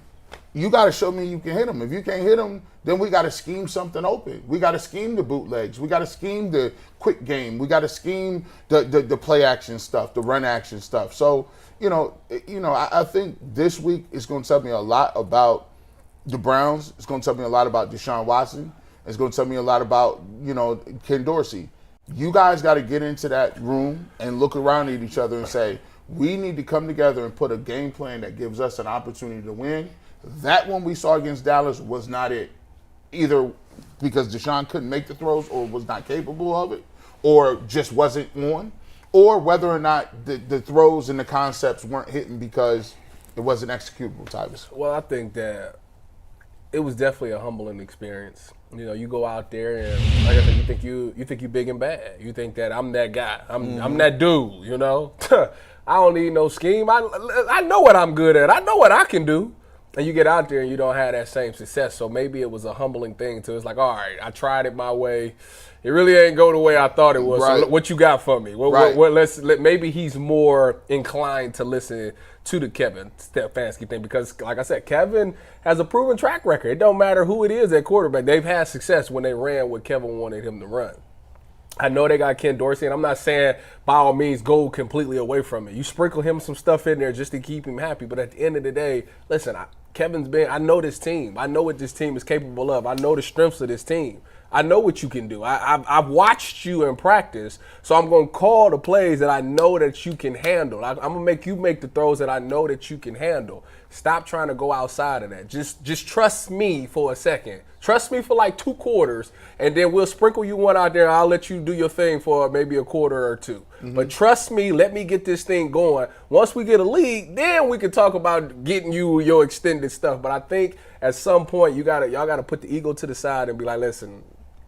you got to show me you can hit them. If you can't hit them, then we got to scheme something open. We got to scheme the bootlegs. We got to scheme the quick game. We got to scheme the play action stuff, the run action stuff. So, I think this week is going to tell me a lot about the Browns. It's going to tell me a lot about Deshaun Watson. It's going to tell me a lot about, Ken Dorsey. You guys got to get into that room and look around at each other and say, we need to come together and put a game plan that gives us an opportunity to win. That one we saw against Dallas was not it. Either because Deshaun couldn't make the throws or was not capable of it or just wasn't on, or whether or not the throws and the concepts weren't hitting because it wasn't executable, Tyvis. Well, I think that it was definitely a humbling experience. You go out there and, like I said, you think you big and bad. You think that I'm that guy. I'm that dude. I don't need no scheme. I know what I'm good at. I know what I can do. And you get out there and you don't have that same success. So maybe it was a humbling thing too. It's like, all right, I tried it my way. It really ain't go the way I thought it was. Right. So what you got for me? Maybe he's more inclined to listen to the Kevin Stefanski thing because, like I said, Kevin has a proven track record. It don't matter who it is at quarterback. They've had success when they ran what Kevin wanted him to run. I know they got Ken Dorsey, and I'm not saying by all means go completely away from it. You sprinkle him some stuff in there just to keep him happy. But at the end of the day, listen, I know this team. I know what this team is capable of. I know the strengths of this team. I know what you can do. I've watched you in practice, so I'm going to call the plays that I know that you can handle. I'm going to make you make the throws that I know that you can handle. Stop trying to go outside of that. Just trust me for a second. Trust me for like 2 quarters, and then we'll sprinkle you one out there. I'll let you do your thing for maybe a quarter or 2. But trust me, let me get this thing going. Once we get a lead, then we can talk about getting you your extended stuff. But I think at some point y'all gotta put the ego to the side and be like, listen,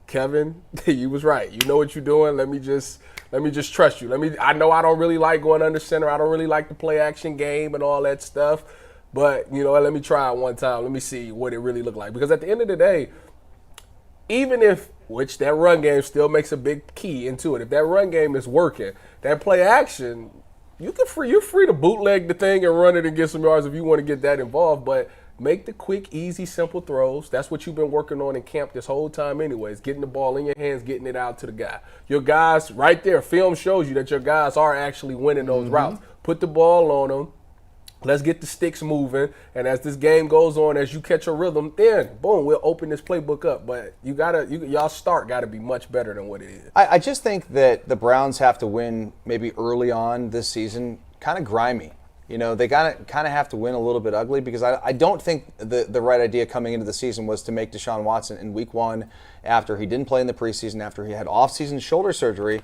Kevin, you was right. You know what you're doing. Let me just trust you. I know I don't really like going under center. I don't really like the play action game and all that stuff. But, you know, let me try it one time. Let me see what it really looked like. Because at the end of the day, even if, which that run game still makes a big key into it, if that run game is working, that play action, you're free to bootleg the thing and run it and get some yards if you want to get that involved. But make the quick, easy, simple throws. That's what you've been working on in camp this whole time anyways, getting the ball in your hands, getting it out to the guy. Your guys, right there, film shows you that your guys are actually winning those routes. Put the ball on them. Let's get the sticks moving, and as this game goes on, as you catch a rhythm, then boom, we'll open this playbook up. But y'all start got to be much better than what it is. I just think that the Browns have to win maybe early on this season, kind of grimy. You know, they kind of have to win a little bit ugly, because I don't think the right idea coming into the season was to make Deshaun Watson in week 1 after he didn't play in the preseason, after he had off-season shoulder surgery,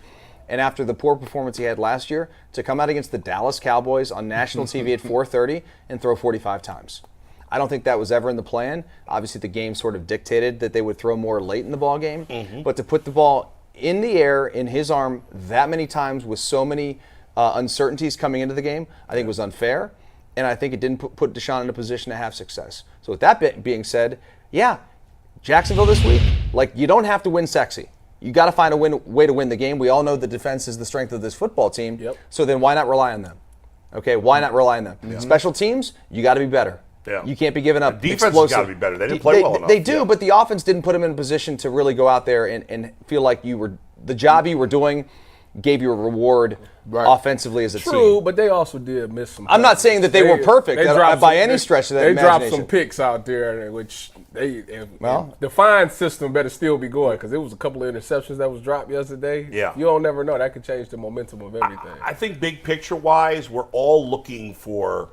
and after the poor performance he had last year, to come out against the Dallas Cowboys on national TV at 4:30 and throw 45 times. I don't think that was ever in the plan. Obviously, the game sort of dictated that they would throw more late in the ball game. But to put the ball in the air in his arm that many times with so many uncertainties coming into the game, I think was unfair. And I think it didn't put Deshaun in a position to have success. So with that being said, yeah, Jacksonville this week, like, you don't have to win sexy. You got to find a way to win the game. We all know the defense is the strength of this football team. So then why not rely on them? Okay, why not rely on them? Special teams, you got to be better. You can't be giving up the defense has got to be better. They didn't play well enough. They do, but the offense didn't put them in a position to really go out there and feel like the job you were doing gave you a reward offensively as a team. True, but they also did miss some. I'm not saying that they were perfect by any stretch of that imagination. They dropped some picks out there, which the fine system better still be going, because it was a couple of interceptions that was dropped yesterday. Yeah. You don't never know. That could change the momentum of everything. I think big picture-wise, we're all looking for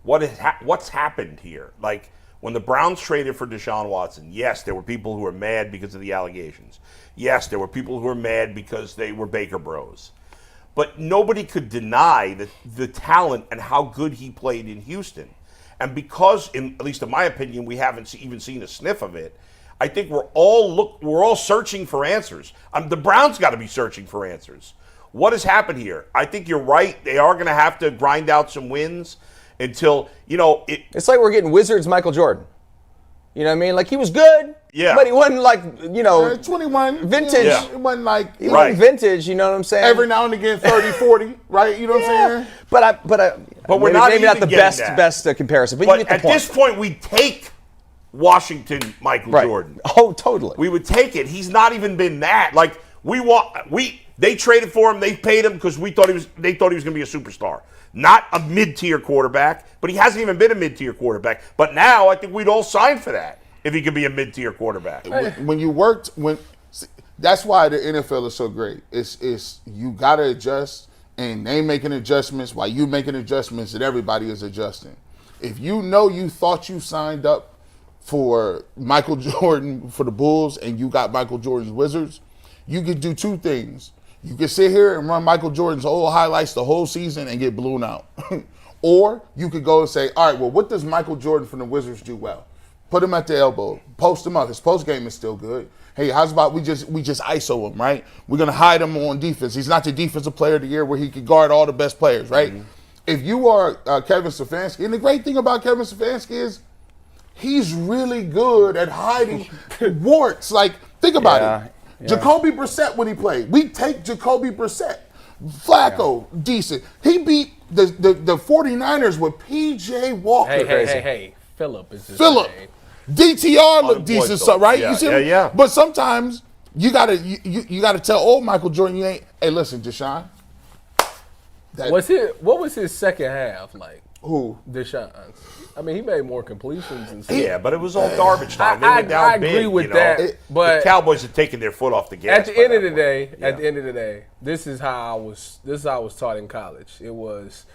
what's happened here. Like, when the Browns traded for Deshaun Watson, yes, there were people who were mad because of the allegations. Yes, there were people who were mad because they were Baker Bros. But nobody could deny the talent and how good he played in Houston. And because, at least in my opinion, we haven't even seen a sniff of it, I think we're all searching for answers. The Browns got to be searching for answers. What has happened here? I think you're right. They are going to have to grind out some wins until, it's like we're getting Wizards Michael Jordan. You know what I mean? Like, he was good, but he wasn't like, 21. Vintage. Yeah. It wasn't like, he wasn't vintage, you know what I'm saying? Every now and again, 30, 40, right? You know what I'm saying? But we're maybe not the best comparison, but you get the at point. this point, we take Washington Michael Jordan. Oh, totally. We would take it. He's not even been that. Like, they traded for him, they paid him because they thought he was going to be a superstar. Not a mid-tier quarterback, but he hasn't even been a mid-tier quarterback. But now I think we'd all sign for that if he could be a mid-tier quarterback. That's why the NFL is so great. It's you got to adjust, and they making adjustments while you making adjustments, and everybody is adjusting. If you thought you signed up for Michael Jordan for the Bulls and you got Michael Jordan's Wizards, you could do 2 things. You could sit here and run Michael Jordan's whole highlights the whole season and get blown out. Or you could go and say, all right, well, what does Michael Jordan from the Wizards do well? Put him at the elbow. Post him up. His post game is still good. Hey, how's about we just ISO him, right? We're going to hide him on defense. He's not the defensive player of the year where he could guard all the best players, right? If you are Kevin Stefanski, and the great thing about Kevin Stefanski is he's really good at hiding warts. Like, think about it. Yeah. Jacoby Brissett when he played. We take Jacoby Brissett. Flacco, decent. He beat the 49ers with P.J. Walker. Hey. Phillip is his name. DTR looked decent, right? Yeah, you see But sometimes you gotta tell old Michael Jordan, you ain't. Hey, listen, Deshaun. What was his second half like? Who? Deshaun. I mean, he made more completions and stuff. Yeah, but it was all garbage time. They went down I agree with that. But the Cowboys had taken their foot off the gas. At the end of the day, this is how I was taught in college. It was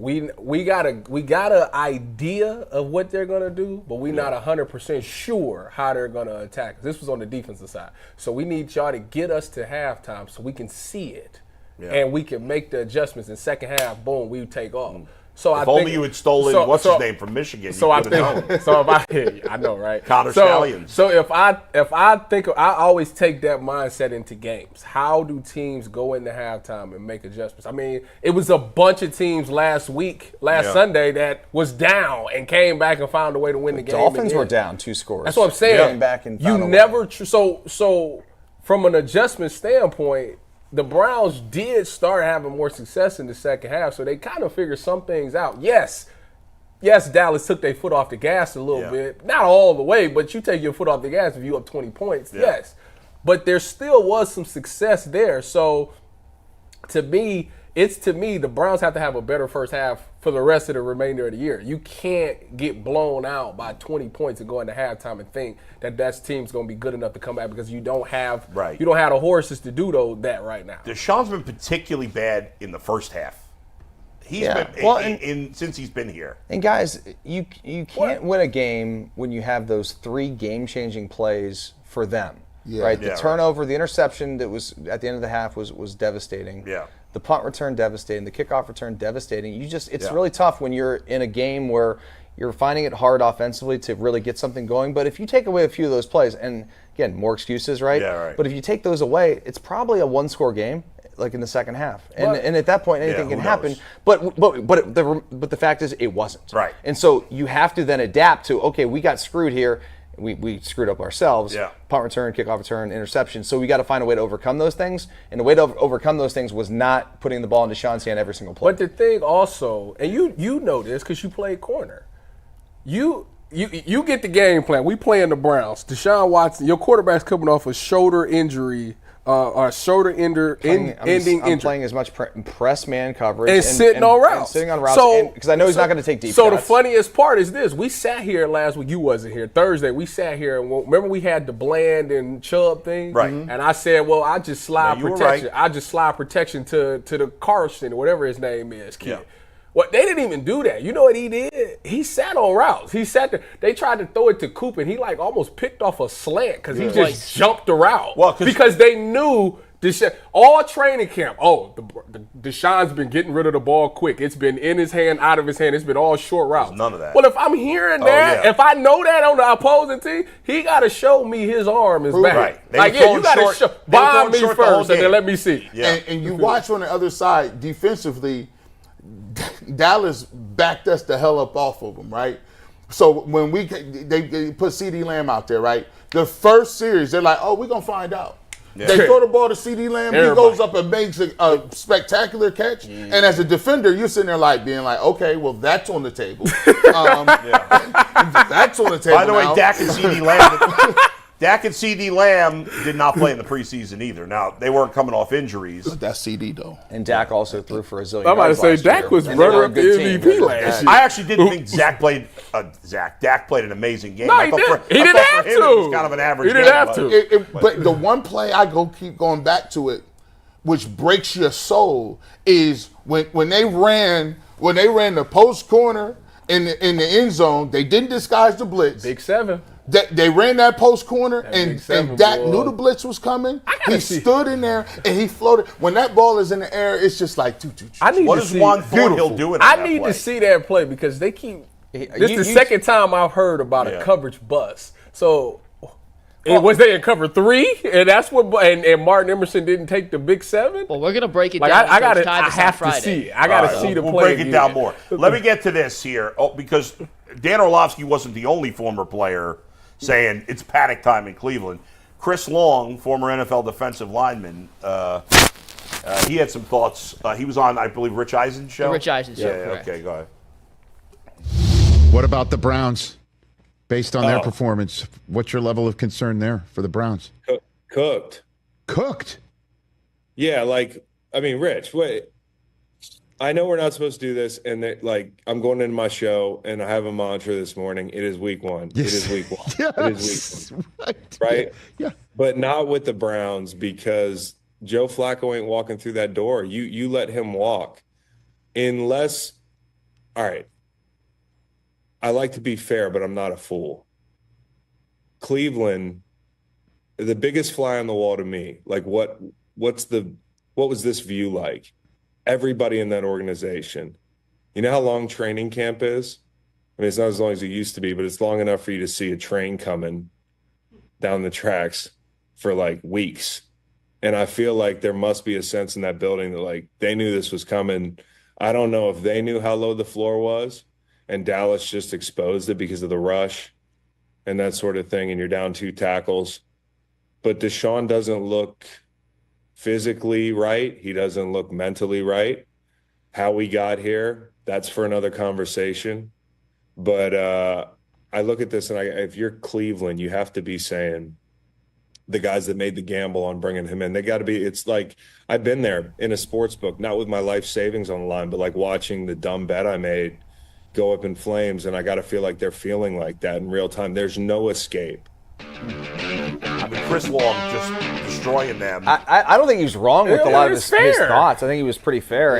we got a idea of what they're gonna do, but we're not 100% sure how they're gonna attack us. This was on the defensive side, so we need y'all to get us to halftime so we can see it, and we can make the adjustments. In second half, boom, we take off. So if only you had stolen what's his name from Michigan. So I know, right? Connor Stallions. So if I think I always take that mindset into games. How do teams go into halftime and make adjustments? I mean, it was a bunch of teams last Sunday that was down and came back and found a way to win the game. Dolphins were down 2 scores. That's what I'm saying. Came back and you never so from an adjustment standpoint, the Browns did start having more success in the second half, so they kind of figured some things out. Yes, Dallas took their foot off the gas a little bit. Not all the way, but you take your foot off the gas if you up 20 points, yes. But there still was some success there. So to me, the Browns have to have a better first half for the rest of the remainder of the year. You can't get blown out by 20 points and go into halftime and think that team's going to be good enough to come back because you don't have the horses to do that right now. Deshaun's been particularly bad in the first half. He's been since he's been here. And guys, you can't win a game when you have those 3 game-changing plays for them. Right? The turnover, the interception that was at the end of the half was devastating. Yeah. The punt return, devastating. The kickoff return, devastating. It's really tough when you're in a game where you're finding it hard offensively to really get something going. But if you take away a few of those plays, and again, more excuses, right? Yeah, right. But if you take those away, it's probably a 1-score game, like in the second half. And at that point, anything can happen. But the fact is, it wasn't. Right. And so you have to then adapt to, okay, we got screwed here. We screwed up ourselves. Yeah. Punt return, kickoff return, interception. So we got to find a way to overcome those things. And the way to overcome those things was not putting the ball into Deshaun's hand every single play. But the thing also, and you know this because you played corner, you get the game plan. We playing the Browns. Deshaun Watson, your quarterback's coming off a shoulder injury. Ending injury. I'm playing as much press man coverage and sitting on routes. Sitting on routes because I know he's not going to take deep shots. The funniest part is this. We sat here last week. You wasn't here. Thursday, we sat here. And remember we had the Bland and Chubb thing? Right. And I said, well, I just slide protection. Right. I just slide protection to the Carson or whatever his name is, kid. Yeah. Well, they didn't even do that. You know what he did? He sat on routes. He sat there. They tried to throw it to Coop, and he almost picked off a slant because he just jumped the route. Well, because they knew all training camp. Deshaun's been getting rid of the ball quick. It's been in his hand, out of his hand. It's been all short routes. None of that. Well, if I'm hearing that, if I know that on the opposing team, he got to show me his arm is back. Right. You got to bomb me first, and then let me see. Yeah. And you watch on the other side defensively. Dallas backed us the hell up off of them, right? So when they put CD Lamb out there, right? The first series, they're like, oh, we're going to find out. Yeah. They throw the ball to CD Lamb, he goes up and makes a spectacular catch. And as a defender, you're sitting there being like, okay, well, that's on the table. That's on the table. By the way, Dak and CD Lamb did not play in the preseason either. Now, they weren't coming off injuries. But that's CD, though. And Dak also threw for a zillion. I'm about to say, Dak was runner-up the MVP last year. I actually didn't think Dak played an amazing game. No, he didn't. He didn't have to. It was kind of an average game. He didn't have to. But the one play keep going back to it, which breaks your soul, is when they ran the post corner in the end zone, they didn't disguise the blitz. Big 7. They ran that post corner, and Dak knew the blitz was coming. He stood in there, and he floated. When that ball is in the air, it's just like, what is Juan Thornhill doing? I need to see that play because they keep. This is the second time I've heard about a coverage bust. So, was they in cover 3? And that's what. And Martin Emerson didn't take the big 7. Well, we're gonna break it down. I have to see it. I got to see the play. We'll break it down more. Let me get to this here, because Dan Orlovsky wasn't the only former player saying it's panic time in Cleveland. Chris Long, former NFL defensive lineman, he had some thoughts. He was on, I believe, Rich Eisen's show. The Rich Eisen show. Yeah, okay, go ahead. What about the Browns? Based on their performance, what's your level of concern there for the Browns? Cooked. Yeah, Rich, wait. I know we're not supposed to do this, and I'm going into my show, and I have a mantra this morning. It is week 1. Yes. It is week 1. Yes. It is week 1. Right? Yeah. But not with the Browns, because Joe Flacco ain't walking through that door. You let him walk. Unless all right, I like to be fair, but I'm not a fool. Cleveland, the biggest fly on the wall to me, like what was this view like? Everybody in that organization. You know how long training camp is? I mean, it's not as long as it used to be, but it's long enough for you to see a train coming down the tracks for like weeks. And I feel like there must be a sense in that building that like they knew this was coming. I don't know if they knew how low the floor was and Dallas just exposed it because of the rush and that sort of thing. And you're down 2 tackles, but Deshaun doesn't look physically right. He doesn't look mentally right. How we got here, that's for another conversation. But I look at this and if you're Cleveland, you have to be saying, the guys that made the gamble on bringing him in, they got to be, it's like, I've been there in a sports book, not with my life savings on the line, but like watching the dumb bet I made go up in flames. And I got to feel like they're feeling like that in real time. There's no escape. I mean, Chris Long just destroying them. I don't think he was wrong with a lot of his thoughts. I think he was pretty fair.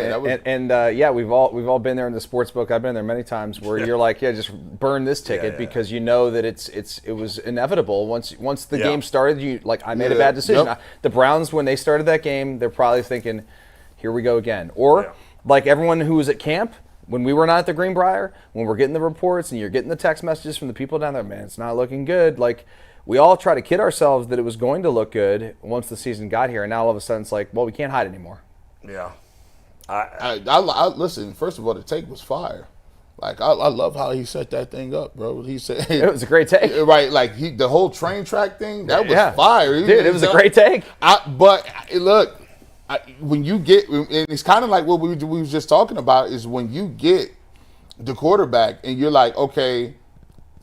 Yeah, we've all been there in the sports book. I've been there many times where you're like, just burn this ticket because you know that it was inevitable. Once the game started, I made a bad decision. Yep. The Browns, when they started that game, they're probably thinking, here we go again. Or like everyone who was at camp, when we were not at the Greenbrier, when we're getting the reports and you're getting the text messages from the people down there, man, it's not looking good. Like, we all try to kid ourselves that it was going to look good once the season got here, and now all of a sudden it's like, well, we can't hide anymore. Yeah. I listen. First of all, the take was fire. Like I love how he set that thing up, bro. He said it was a great take, right? Like the whole train track thing that was fire, dude. It was a great take. But look, when you get, and it's kind of like what we were just talking about, is when you get the quarterback and you're like, okay,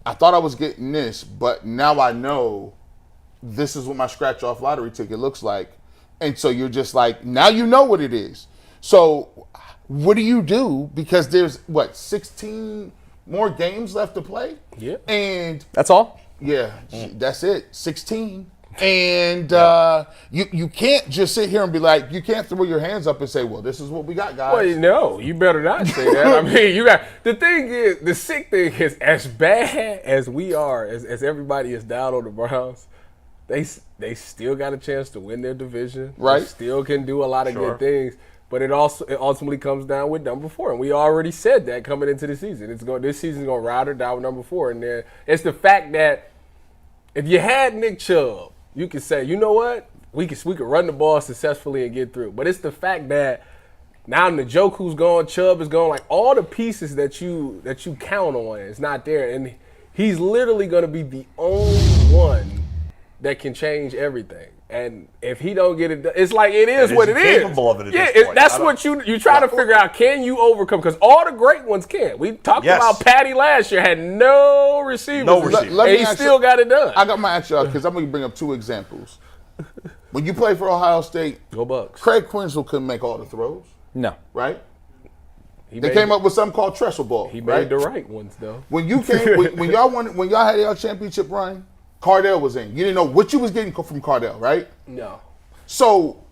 I thought I was getting this, but now I know this is what my scratch-off lottery ticket looks like. And so you're just like, now you know what it is. So what do you do? Because there's, 16 more games left to play? Yeah. And that's all? Yeah, that's it, 16. And you can't just sit here and be like, you can't throw your hands up and say, well, this is what we got, guys. Well, no, you better not say that. I mean, the thing is, the sick thing is, as bad as we are, as everybody is down on the Browns, they still got a chance to win their division. Right. They still can do a lot of good things. But it ultimately comes down with number 4. And we already said that coming into the season. This season's going to ride or die with number 4. And then it's the fact that if you had Nick Chubb, you could say, you know what, we could run the ball successfully and get through. But it's the fact that now Njoku's gone, Chubb is gone, like all the pieces that you count on is not there, and he's literally going to be the only one that can change everything. And if he don't get it done, it's like it is what it is. Capable of it at this point. That's what you try to figure out. Can you overcome? Because all the great ones can. We talked about Patty last year, had no receivers. And he still got it done. I got my answer because I'm going to bring up 2 examples. When you play for Ohio State, go Bucks. Craig Krenzel couldn't make all the throws. No. Right? They came up with something called trestle ball. He made the right ones, though. When you came, when y'all had your championship run, Cardell was in. You didn't know what you was getting from Cardell, right? No. So,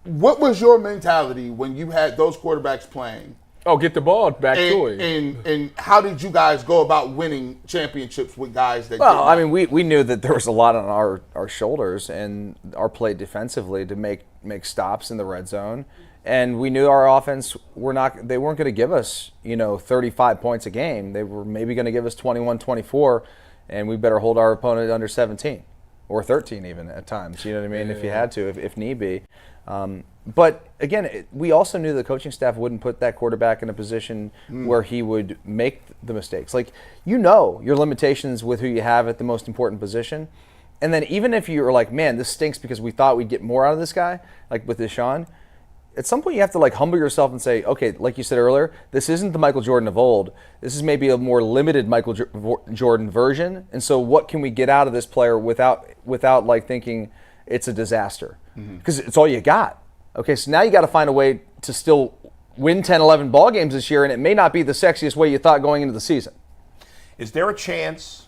what was your mentality when you had those quarterbacks playing? Oh, get the ball back to him. And how did you guys go about winning championships with guys that? Well, I mean, we knew that there was a lot on our shoulders and our play defensively to make stops in the red zone, and we knew our offense they weren't going to give us 35 points a game. They were maybe going to give us 21, 24. And we better hold our opponent under 17 or 13 even at times, you know what I mean, if you had to, if need be. But, again, we also knew the coaching staff wouldn't put that quarterback in a position where he would make the mistakes. Like, your limitations with who you have at the most important position. And then even if you're like, man, this stinks because we thought we'd get more out of this guy, like with Deshaun, at some point you have to humble yourself and say, okay, like you said earlier, this isn't the Michael Jordan of old. This is maybe a more limited Michael Jordan version. And so what can we get out of this player without thinking it's a disaster? Because it's all you got. Okay, so now you got to find a way to still win 10, 11 ball games this year, and it may not be the sexiest way you thought going into the season. Is there a chance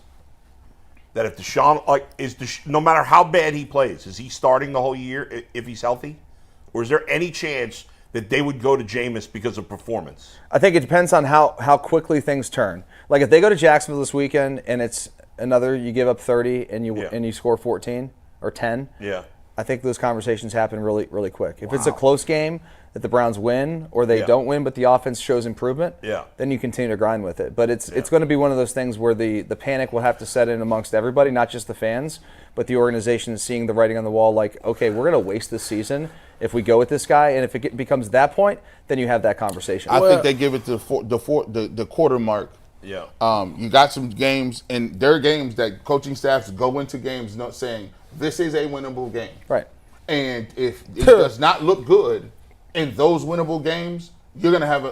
that if Deshaun, no matter how bad he plays, is he starting the whole year if he's healthy? Or is there any chance that they would go to Jameis because of performance? I think it depends on how quickly things turn. Like if they go to Jacksonville this weekend and it's another, you give up 30 and you score 14 or 10. Yeah. I think those conversations happen really, really quick. If it's a close game that the Browns win or they don't win, but the offense shows improvement, then you continue to grind with it. But it's going to be one of those things where the panic will have to set in amongst everybody, not just the fans, but the organization seeing the writing on the wall like, okay, we're going to waste this season if we go with this guy. And if it becomes that point, then you have that conversation. I think they give it to the quarter mark. Yeah. You got some games, and there are games that coaching staffs go into games not saying, this is a winnable game. Right. And if it does not look good in those winnable games, you're gonna have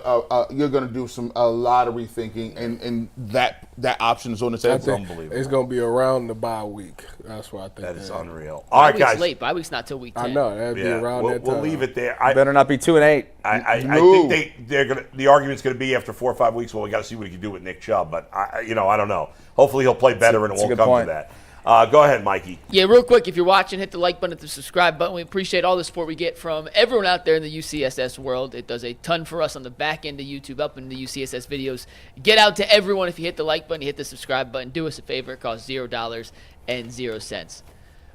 you're gonna do a lot of rethinking, and that option is on the table. That's unbelievable. It's gonna be around the bye week. That's what I think. That is unreal. All right, guys. Late. Bye week's not till week 10. I know that'd be around that time. We'll leave it there. Better not be 2-8. I think they're gonna. The argument's gonna be after 4 or 5 weeks. Well, we got to see what he can do with Nick Chubb, but I don't know. Hopefully, he'll play better, and it won't come to that. Go ahead, Mikey. Yeah, real quick, if you're watching, hit the like button, hit the subscribe button. We appreciate all the support we get from everyone out there in the UCSS world. It does a ton for us on the back end of YouTube, up in the UCSS videos. Get out to everyone. If you hit the like button, you hit the subscribe button. Do us a favor. It costs $0.00.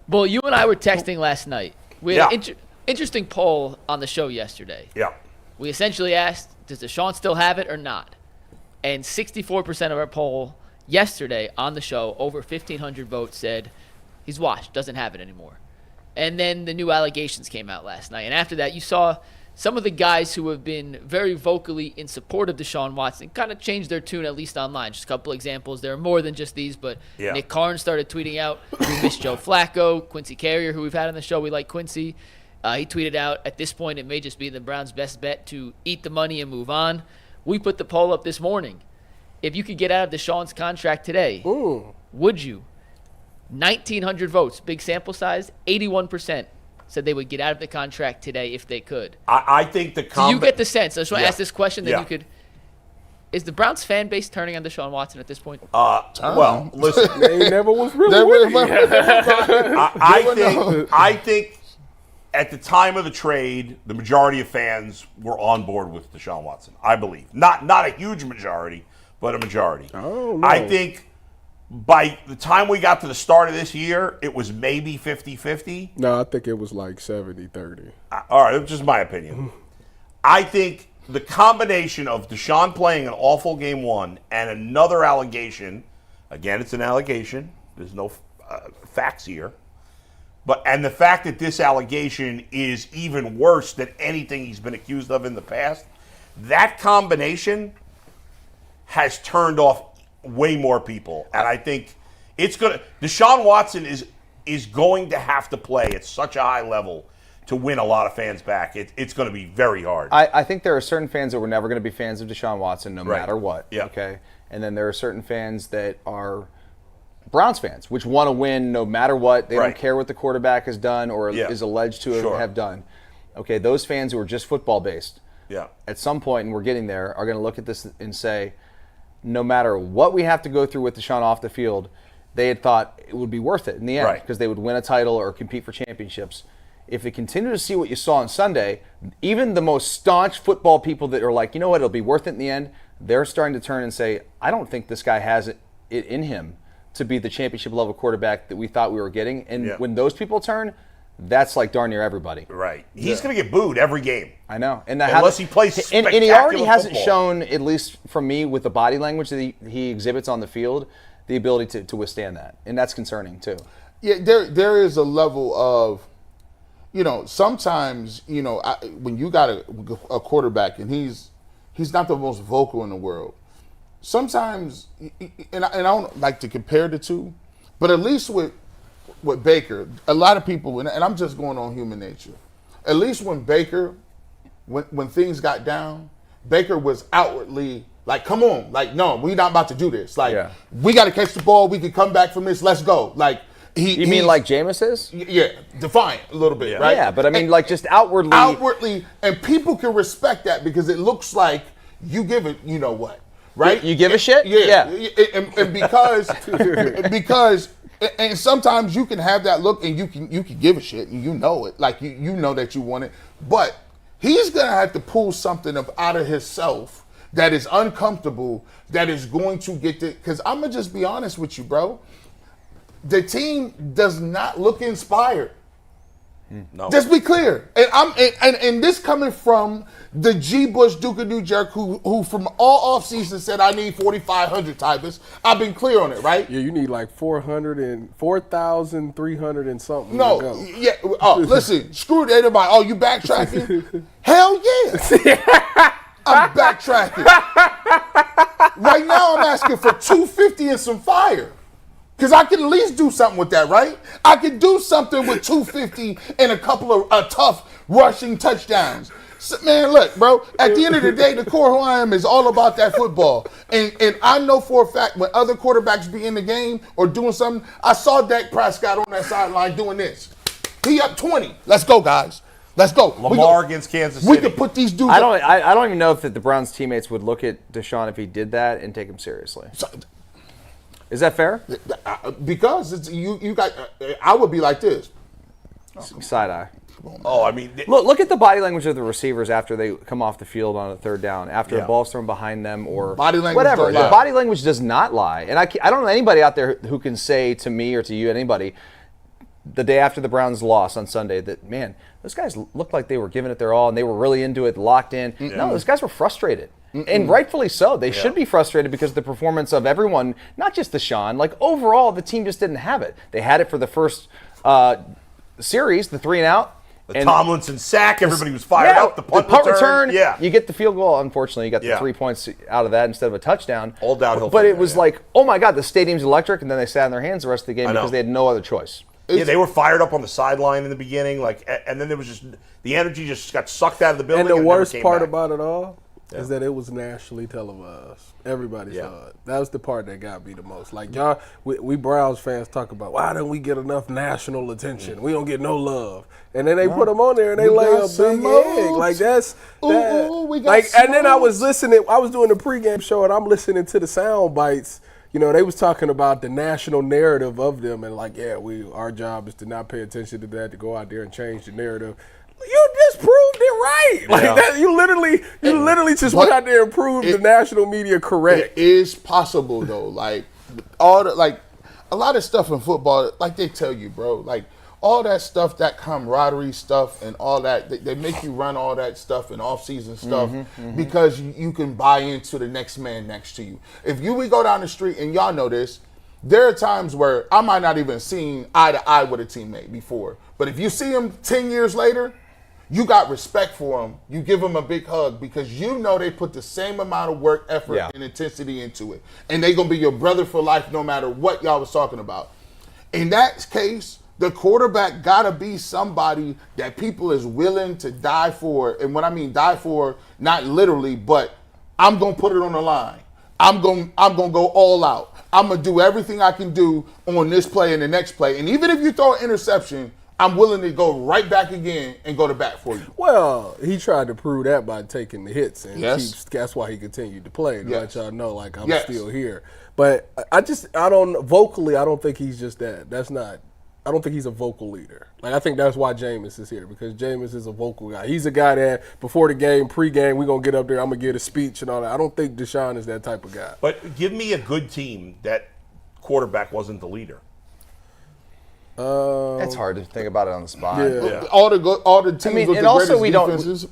Bull, you and I were texting last night. We had an interesting poll on the show yesterday. Yeah. We essentially asked, does Deshaun still have it or not? And 64% of our poll yesterday on the show, over 1,500 votes, said he's washed, doesn't have it anymore. And then the new allegations came out last night. And after that, you saw some of the guys who have been very vocally in support of Deshaun Watson kind of change their tune, at least online. Just a couple examples. There are more than just these, but Nick Carnes started tweeting out, we miss Joe Flacco. Quincy Carrier, who we've had on the show, we like Quincy. He tweeted out, at this point, it may just be the Browns' best bet to eat the money and move on. We put the poll up this morning. If you could get out of Deshaun's contract today, would you? 1,900 votes, big sample size, 81% said they would get out of the contract today if they could. I think the Do you get the sense? I just want to ask this question that you could. Is the Browns fan base turning on Deshaun Watson at this point? Well, listen. They never was really winning. I think at the time of the trade, the majority of fans were on board with Deshaun Watson, I believe. Not a huge majority, but a majority. Oh, no. I think by the time we got to the start of this year, it was maybe 50-50. No, I think it was like 70-30. All right, that's just my opinion. I think the combination of Deshaun playing an awful game one and another allegation, again, it's an allegation. There's no facts here. And the fact that this allegation is even worse than anything he's been accused of in the past, that combination has turned off way more people. And I think Deshaun Watson is going to have to play at such a high level to win a lot of fans back. It's going to be very hard. I think there are certain fans that were never going to be fans of Deshaun Watson no matter what. Yeah. Okay. And then there are certain fans that are Browns fans, which want to win no matter what. They don't care what the quarterback has done or is alleged to have done. Okay, those fans who are just football based, at some point, and we're getting there, are going to look at this and say, no matter what we have to go through with Deshaun off the field, they had thought it would be worth it in the end because they would win a title or compete for championships. If they continue to see what you saw on Sunday, even the most staunch football people that are like, you know what, it'll be worth it in the end, they're starting to turn and say, I don't think this guy has it in him to be the championship level quarterback that we thought we were getting. And when those people turn, that's like darn near everybody. Right. He's going to get booed every game. I know. And unless he plays spectacular and he already hasn't football. shown, at least from me, with the body language that he exhibits on the field, the ability to withstand that. And that's concerning, too. Yeah, there is a level of, sometimes, when you got a quarterback and he's not the most vocal in the world, sometimes, and I don't like to compare the two, but at least with Baker, a lot of people, and I'm just going on human nature, at least when Baker, when things got down, Baker was outwardly like, come on, like, no, we're not about to do this. Like, we got to catch the ball. We can come back from this. Let's go. Like, You mean like Jameis is? Yeah, defiant a little bit, right? Yeah, but I mean, like just outwardly. Outwardly, and people can respect that because it looks like you give it, you know what, right? You give a shit? Yeah. And because and sometimes you can have that look and you can give a shit and you know it, like you know that you want it, but He's going to have to pull something up out of himself that is uncomfortable, that is going to get the – because I'm going to just be honest with you, bro. The team does not look inspired. No. Just be clear. And this coming from the G. Bush, Duke of New York, who from all offseason said, I need 4,500 typers. I've been clear on it, right? Yeah, you need like 4,300 and something. No, to go. yeah. Oh, listen, screw it. Everybody, oh, you backtracking? Hell yeah. I'm backtracking. Right now, I'm asking for 250 and some fire. Because I can at least do something with that, right? I can do something with 250 and a couple of tough rushing touchdowns. So, man, look, bro, at the end of the day, the core who I am is all about that football. And I know for a fact when other quarterbacks be in the game or doing something, I saw Dak Prescott on that sideline doing this. He up 20. Let's go, guys. Let's go. Lamar against Kansas City. We could put these dudes I don't even know if the Browns teammates would look at Deshaun if he did that and take him seriously. Is that fair? Because it's, you got. I would be like this. Side eye. Oh, I mean, look at the body language of the receivers after they come off the field on a third down, after a ball's thrown behind them or body language whatever. don't lie. The body language does not lie, and I don't know anybody out there who can say to me or to you, anybody, the day after the Browns lost on Sunday, that man, those guys looked like they were giving it their all and they were really into it, locked in. No, those guys were frustrated. And rightfully so. They should be frustrated because of the performance of everyone, not just Deshaun. Like, overall, the team just didn't have it. They had it for the first series, the 3-and-out. The Tomlinson sack, everybody was fired up. The punt return. Yeah. You get the field goal. Unfortunately, you got the 3 points out of that instead of a touchdown. All downhill. But it was like, oh, my God, the stadium's electric. And then they sat on their hands the rest of the game because they had no other choice. Yeah, they were fired up on the sideline in the beginning, and then there was just the energy just got sucked out of the building. And the worst part back. about it all is that it was nationally televised. Everybody saw it. That was the part that got me the most. Like, y'all, we Browns fans talk about, why don't we get enough national attention? We don't get no love. And then they put them on there and they lay a big egg. Like, that's that. And then I was listening. I was doing the pregame show and I'm listening to the sound bites. You know, they was talking about the national narrative of them and like, our job is to not pay attention to that, to go out there and change the narrative. You just proved it right. Like that, you literally just went out there and proved the national media correct. It is possible though. Like a lot of stuff in football, like they tell you, bro, like all that stuff, that camaraderie stuff and all that, they make you run all that stuff and off-season stuff because you can buy into the next man next to you. If we go down the street, and y'all know this, there are times where I might not even seen eye to eye with a teammate before. But if you see him 10 years later, you got respect for him. You give him a big hug because you know they put the same amount of work, effort, and intensity into it. And they going to be your brother for life no matter what y'all was talking about. In that case, the quarterback got to be somebody that people is willing to die for. And when I mean die for, not literally, but I'm going to put it on the line. I'm going to go all out. I'm going to do everything I can do on this play and the next play. And even if you throw an interception, I'm willing to go right back again and go to bat for you. Well, he tried to prove that by taking the hits, and that's why he continued to play, to let y'all know, like, I'm still here. But I don't think he's just that. I don't think he's a vocal leader. Like, I think that's why Jameis is here, because Jameis is a vocal guy. He's a guy that before the game, pre-game, we're going to get up there, I'm going to get a speech and all that. I don't think Deshaun is that type of guy. But give me a good team that quarterback wasn't the leader. It's hard to think about it on the spot. Yeah. All the teams with the also greatest defenses.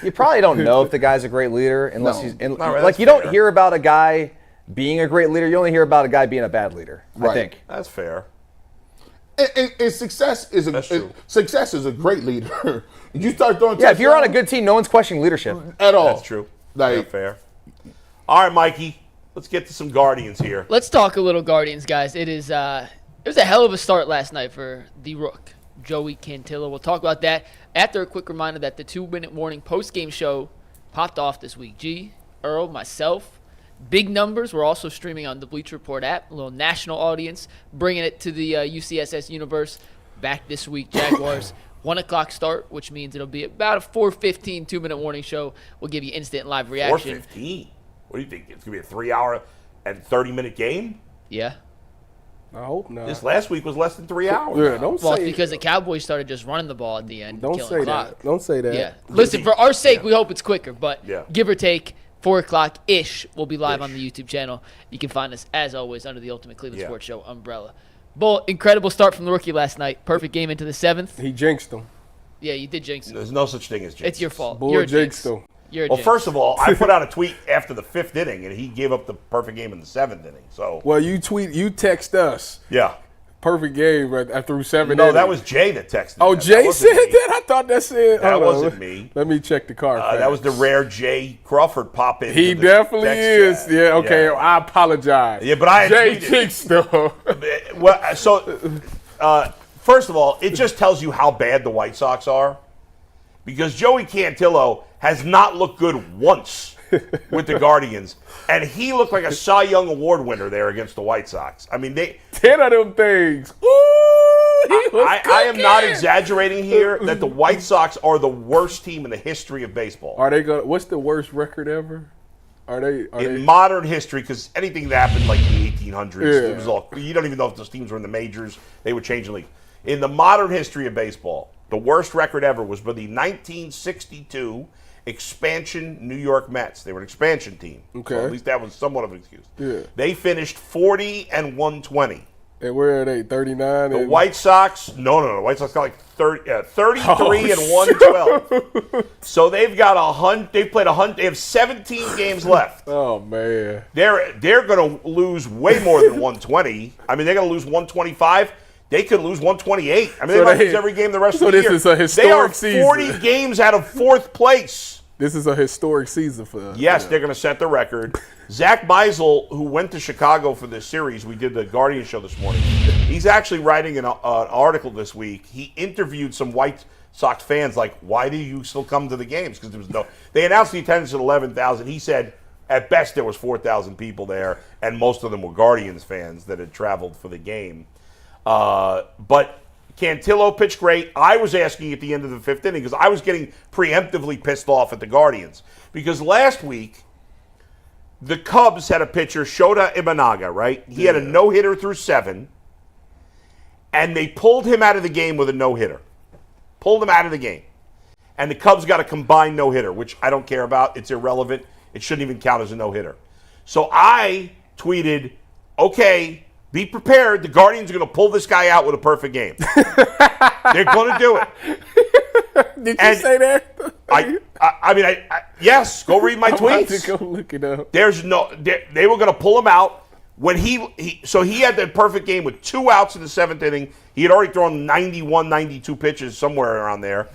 You probably don't know if the guy's a great leader unless he's like you don't hear about a guy being a great leader. You only hear about a guy being a bad leader. I think that's fair. And success is a great leader. You start throwing. Yeah, if you're on a good team, no one's questioning leadership at all. That's true. Like fair. All right, Mikey. Let's get to some Guardians here. Let's talk a little Guardians, guys. It was a hell of a start last night for the Rook, Joey Cantillo. We'll talk about that after a quick reminder that the 2-minute warning post-game show popped off this week. G, Earl, myself, big numbers. We're also streaming on the Bleacher Report app, a little national audience, bringing it to the UCSS universe back this week. Jaguars, 1 o'clock start, which means it'll be about a 4:15 2-minute warning show. We'll give you instant live reaction. 4:15? What do you think? It's going to be a 3-hour and 30-minute game? Yeah. I hope not. This last week was less than 3 hours. Yeah, don't Well, say it's because the Cowboys started just running the ball at the end. Don't killing say clock. that. Don't say that. Yeah. Listen, for our sake, we hope it's quicker, but Yeah. give or take, 4 o'clock-ish, we'll be live on the YouTube channel. You can find us, as always, under the Ultimate Cleveland Sports Show umbrella. Bull, incredible start from the rookie last night. Perfect game into the 7th. He jinxed him. Yeah, you did jinx him. There's no such thing as jinx. It's your fault. Bull You're a jinxed jinx. him. You're a Well, jinx. first of all, I put out a tweet after the 5th inning, and he gave up the perfect game in the 7th inning. So Well, you text us. yeah. Perfect game right through 7 No, innings. that was Jay that texted. Oh, that. Jay That wasn't said me. that? I thought that said. That hold on. wasn't me. Let me check the card. That was the rare Jay Crawford pop in. He to the definitely text is. chat. Yeah, okay. Yeah. I apologize. Yeah, but I had Jay tweeted. jinxed though. Well, so first of all, it just tells you how bad the White Sox are, because Joey Cantillo has not looked good once with the Guardians, and he looked like a Cy Young Award winner there against the White Sox. I mean, 10 of them things. Ooh, he was I am not cooking. exaggerating here that the White Sox are the worst team in the history of baseball. Are they going? What's the worst record ever? Are they? In modern history, because anything that happened like the 1800s, Yeah. it was all, you don't even know if those teams were in the majors. They would change the league. In the modern history of baseball, the worst record ever was by the 1962 expansion New York Mets. They were an expansion team. Okay. So at least that was somewhat of an excuse. Yeah. They finished 40 and 120. And where are they? 39. The and White Sox, no. The White Sox got like 33 Oh, and 112. So they've got 100. They've played 100. They have 17 games left. Oh man. They're going to lose way more than 120. I mean, they're going to lose 125. They could lose 128. I mean, So they might they- lose every game the rest so of the this year. is a They are historic season. 40 games out of 4th place. This is a historic season for us. Yes, they're going to set the record. Zach Meisel, who went to Chicago for this series, we did the Guardian show this morning. He's actually writing an article this week. He interviewed some White Sox fans, like, why do you still come to the games? Because there was no. They announced the attendance at 11,000. He said, at best, there was 4,000 people there, and most of them were Guardians fans that had traveled for the game. But Cantillo pitched great. I was asking at the end of the 5th inning because I was getting preemptively pissed off at the Guardians. Because last week, the Cubs had a pitcher, Shota Imanaga, right? He had a no-hitter through 7, and they pulled him out of the game with a no-hitter. Pulled him out of the game. And the Cubs got a combined no-hitter, which I don't care about. It's irrelevant. It shouldn't even count as a no-hitter. So I tweeted, okay, be prepared. The Guardians are going to pull this guy out with a perfect game. They're going to do it. Did you say that? I mean, yes. Go read my I'm about tweets. to go look it up. There's no. They were going to pull him out when he had the perfect game with 2 outs in the 7th inning. He had already thrown 91, 92 pitches somewhere around there.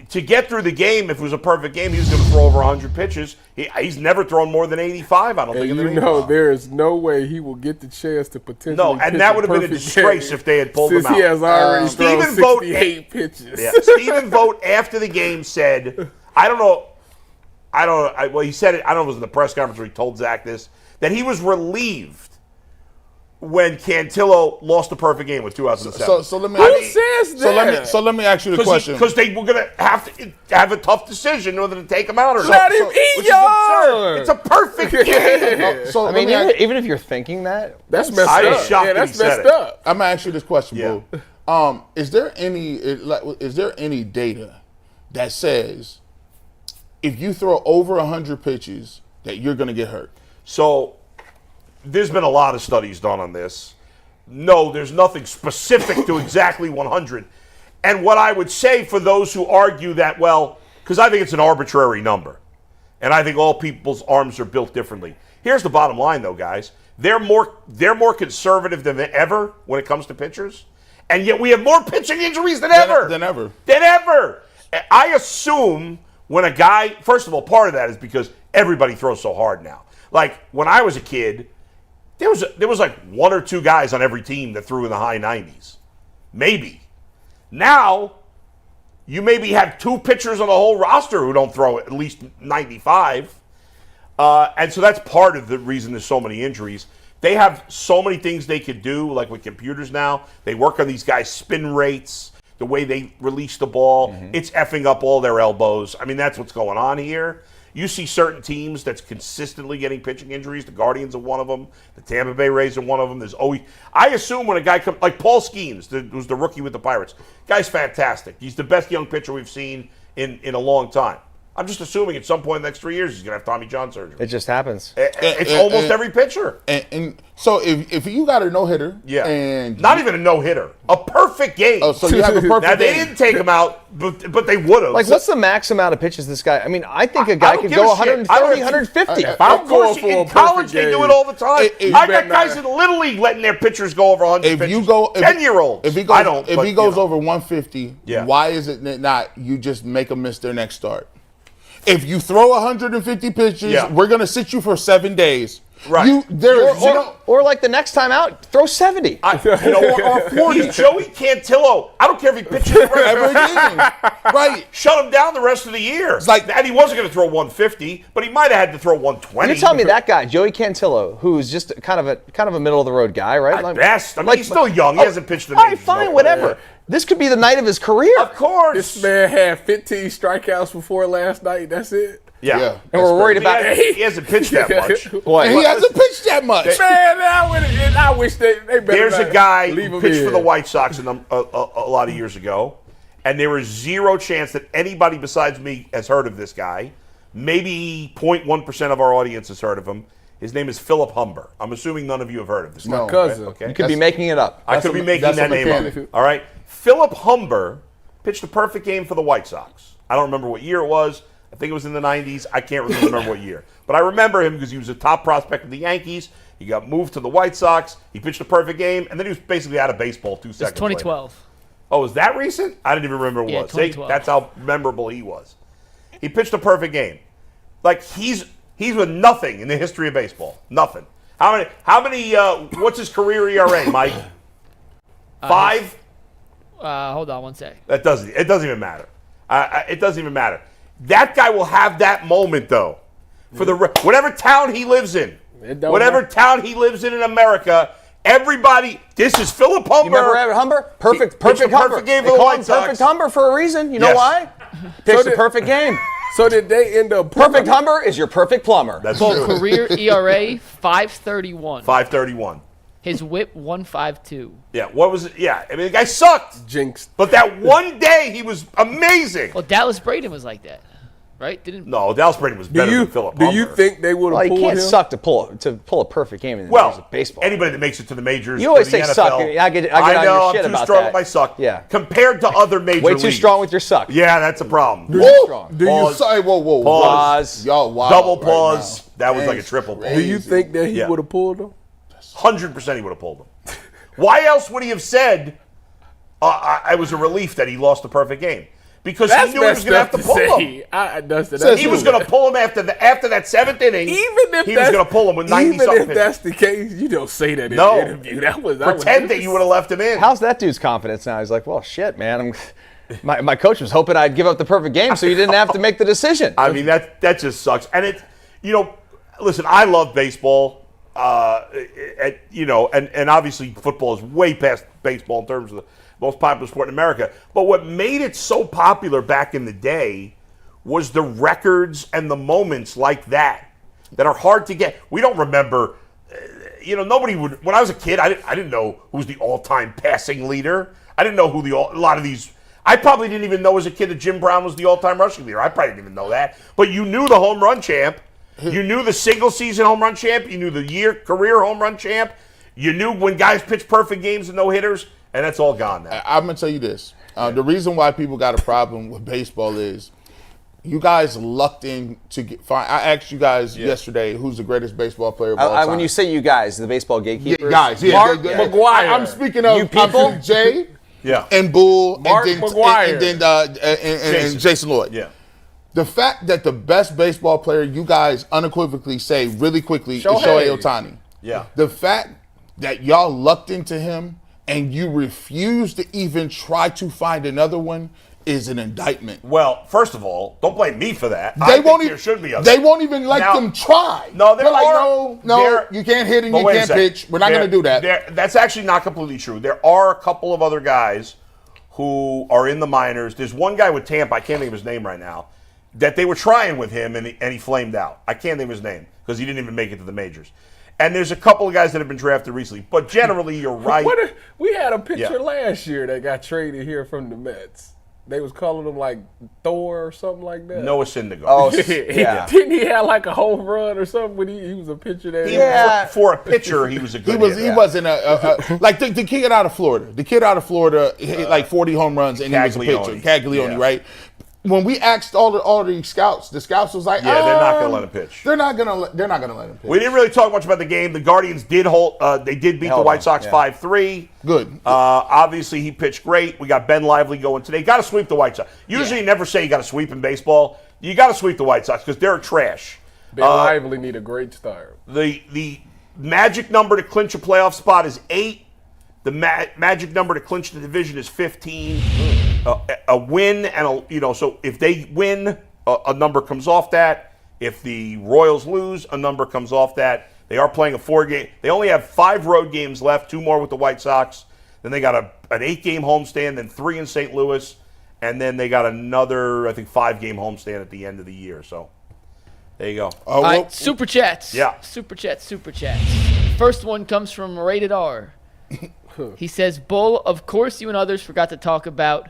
To get through the game, if it was a perfect game, he was going to throw over 100 pitches. He's never thrown more than 85, I don't think. And in the you know, baseball. there is no way he will get the chance to potentially. No, and pitch that a would have been a perfect disgrace game if they had pulled him since out. he has already thrown Stephen Vogt- 68 pitches. Yeah, Stephen Vogt after the game said, I don't know. Well, he said it. I don't know if it was in the press conference where he told Zach this, that he was relieved when Cantillo lost the perfect game with 2 outs in the 7th. So let me. Who says that? So let me ask you the question. Because they were going to have to have a tough decision whether to take him out or not. Let him eat Which is absurd. It's a perfect game. So I mean, let me even if you're thinking that, That's messed I was up. shocked Yeah, that he that's said messed it. up. I'm gonna ask you this question, Yeah. Boo. Is there any data that says if you throw over 100 pitches that you're gonna get hurt? So there's been a lot of studies done on this. No, there's nothing specific to exactly 100. And what I would say for those who argue that, well, because I think it's an arbitrary number, and I think all people's arms are built differently. Here's the bottom line, though, guys. They're more conservative than ever when it comes to pitchers, and yet we have more pitching injuries than ever. Than ever. Than ever. I assume when a guy, first of all, part of that is because everybody throws so hard now. Like when I was a kid, there was like 1 or 2 guys on every team that threw in the high 90s. Maybe. Now, you maybe have 2 pitchers on the whole roster who don't throw at least 95. And so that's part of the reason there's so many injuries. They have so many things they could do, like with computers now. They work on these guys' spin rates, the way they release the ball. It's effing up all their elbows. I mean, that's what's going on here. You see certain teams that's consistently getting pitching injuries. The Guardians are one of them. The Tampa Bay Rays are one of them. There's always. I assume when a guy comes, like Paul Skeens, who's the rookie with the Pirates, guy's fantastic. He's the best young pitcher we've seen in a long time. I'm just assuming at some point in the next 3 years he's going to have Tommy John surgery. It just happens. It's almost every pitcher. And so if you got a no-hitter, and not even a no-hitter, a perfect game. Oh, so you have a perfect now, they game. didn't take him out, but they would have. Like, what's the max amount of pitches this guy? I mean, I think a guy could go 130, 150. Of course, in college they do it all the time. I got guys in Little League letting their pitchers go over 100 pitches. 10-year-olds. If he goes over 150, why is it not you just make him miss their next start? If you throw 150 pitches, we're going to sit you for 7 days. Right. Or like the next time out, throw 70. Or 40. He's Joey Cantillo. I don't care if he pitches the rest of the game. Right. Shut him down the rest of the year. It's like, and he wasn't going to throw 150, but he might have had to throw 120. You're telling me that guy, Joey Cantillo, who's just kind of a middle of the road guy, right? At best. I mean, he's still young. He hasn't pitched the majors. All right, fine, whatever. This could be the night of his career. Of course. This man had 15 strikeouts before last night. That's it. Yeah. And we're worried about he hasn't pitched that much. He hasn't pitched that much. Man, I wish they better. There's a guy leave who him pitched in. for the White Sox a lot of years ago, and there is zero chance that anybody besides me has heard of this guy. Maybe 0.1% of our audience has heard of him. His name is Philip Humber. I'm assuming none of you have heard of this guy. My cousin. Okay? You could be making it up. I could be making that name up. All right. Philip Humber pitched a perfect game for the White Sox. I don't remember what year it was. I think it was in the 90s. I can't really remember what year. But I remember him because he was a top prospect of the Yankees. He got moved to the White Sox. He pitched a perfect game, and then he was basically out of baseball 2 seconds It's 2012. later. Oh, was that recent? I didn't even remember what it was. See, 2012. that's how memorable he was. He pitched a perfect game. Like, he's with nothing in the history of baseball. Nothing. How many what's his career ERA, Mike? 5? Hold on one sec. It doesn't even matter. It doesn't even matter. That guy will have that moment, though, for whatever town he lives in. Whatever town he lives in America, everybody. This is Philip Humber. You remember Humber? Perfect Humber. Game for the White Sox. Perfect Humber for a reason. You know why? Pitched a perfect game. So did they end up? Perfect Humber is your perfect plumber. That's Full true. career ERA 5.31. 5.31. His WHIP 1.52. Yeah. What was it? Yeah. I mean, the guy sucked. Jinxed. But that one day, he was amazing. Well, Dallas Braden was like that, right? No, Dallas Braden was better than Philip Humber. Do you think they would have Well, pulled you can't him? suck to pull a perfect game in the majors of baseball. Anybody that makes it to the majors, You always to the say NFL, suck. I get on know, your shit I'm too about strong that. with my suck. Yeah. Compared to other major Way leagues. too strong with your suck. Yeah, that's a problem. Too strong. Do you say whoa? Pause. Y'all wild Double right pause. now. That was like a That's triple pause. Do you think that he Yeah. would have pulled him? 100% he would have pulled him. Why else would he have said, I was a relief that he lost a perfect game? Because he knew he was going to have to pull him. He was going to pull him after that seventh inning. Even if he was going to pull him with 90 even something if that's the case, you don't say that in No. the interview. Pretend that you would have left him in. How's that dude's confidence now? He's like, well, shit, man. My coach was hoping I'd give up the perfect game so you didn't have to make the decision. I mean, that just sucks. And listen, I love baseball. And obviously football is way past baseball in terms of the most popular sport in America. But what made it so popular back in the day was the records and the moments like that are hard to get. We don't remember. Nobody would. When I was a kid, I didn't know who's the all-time passing leader. I didn't know who a lot of these. I probably didn't even know as a kid that Jim Brown was the all-time rushing leader. I probably didn't even know that. But you knew the home run champ. You knew the single-season home run champ. You knew the career home run champ. You knew when guys pitch perfect games and no-hitters, and that's all gone now. I'm going to tell you this. The reason why people got a problem with baseball is you guys lucked in to find. I asked you guys yesterday who's the greatest baseball player of all time. When you say you guys, the baseball gatekeepers? Guys, Mark McGwire. I'm speaking of You people? Jay Yeah. and Bull Mark and McGwire. then Jason Lloyd. Yeah. The fact that the best baseball player you guys unequivocally say really quickly is Shohei. Shohei Ohtani. Yeah. The fact that y'all lucked into him and you refuse to even try to find another one is an indictment. Well, first of all, don't blame me for that. There should be others. They won't even let them try. No, they're like, no, you can't hit and you can't pitch. We're not going to do that. That's actually not completely true. There are a couple of other guys who are in the minors. There's one guy with Tampa. I can't think of his name right now. that they were trying with him, and he flamed out. I can't think of his name because he didn't even make it to the majors. And there's a couple of guys that have been drafted recently. But generally, you're right. We had a pitcher last year that got traded here from the Mets. They was calling him like Thor or something like that. Noah Syndergaard. Oh, yeah. Didn't he have like a home run or something when he was a pitcher that? For a pitcher, he was a good hitter. He wasn't like the kid out of Florida. The kid out of Florida hit like 40 home runs and he was a pitcher. Caglione, right? When we asked all the scouts, the scouts was like, they're not going to let him pitch. They're not going to let him pitch. We didn't really talk much about the game. The Guardians did beat the White Sox 5-3. Good. Obviously, he pitched great. We got Ben Lively going today. Got to sweep the White Sox. Usually, you never say you got to sweep in baseball. You got to sweep the White Sox because they're trash. Ben Lively need a great start. The magic number to clinch a playoff spot is 8. The magic number to clinch the division is 15. A win so if they win, a number comes off that. If the Royals lose, a number comes off that. They are playing a 4-game. They only have 5 road games left, 2 more with the White Sox. Then they got an 8-game homestand, then 3 in St. Louis, and then they got another, I think, 5-game homestand at the end of the year. So there you go. All right, Super Chats. Yeah. Super Chats. First one comes from Rated R. He says, Bull, of course you and others forgot to talk about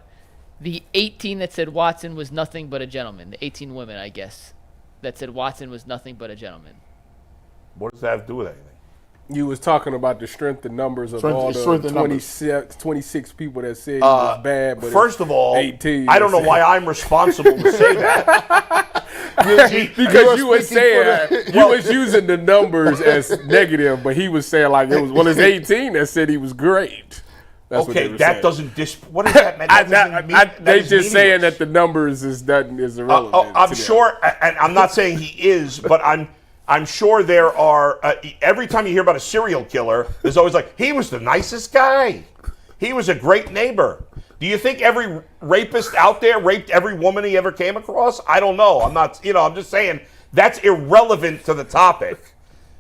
the 18 that said Watson was nothing but a gentleman. The 18 women, I guess, that said Watson was nothing but a gentleman. What does that have to do with anything? You was talking about the strength and numbers of all the 26 people that said he was bad. But first of all, 18 I don't know why I'm responsible to say that. Because you were saying you was using the numbers as negative, but he was saying like it was 18 that said he was great. That's okay, what that doesn't what does that mean? They just saying that the numbers is irrelevant. I'm sure, and I'm not saying he is, but I'm sure there are. Every time you hear about a serial killer, there's always like, he was the nicest guy. He was a great neighbor. Do you think every rapist out there raped every woman he ever came across? I don't know. I'm not. I'm just saying that's irrelevant to the topip.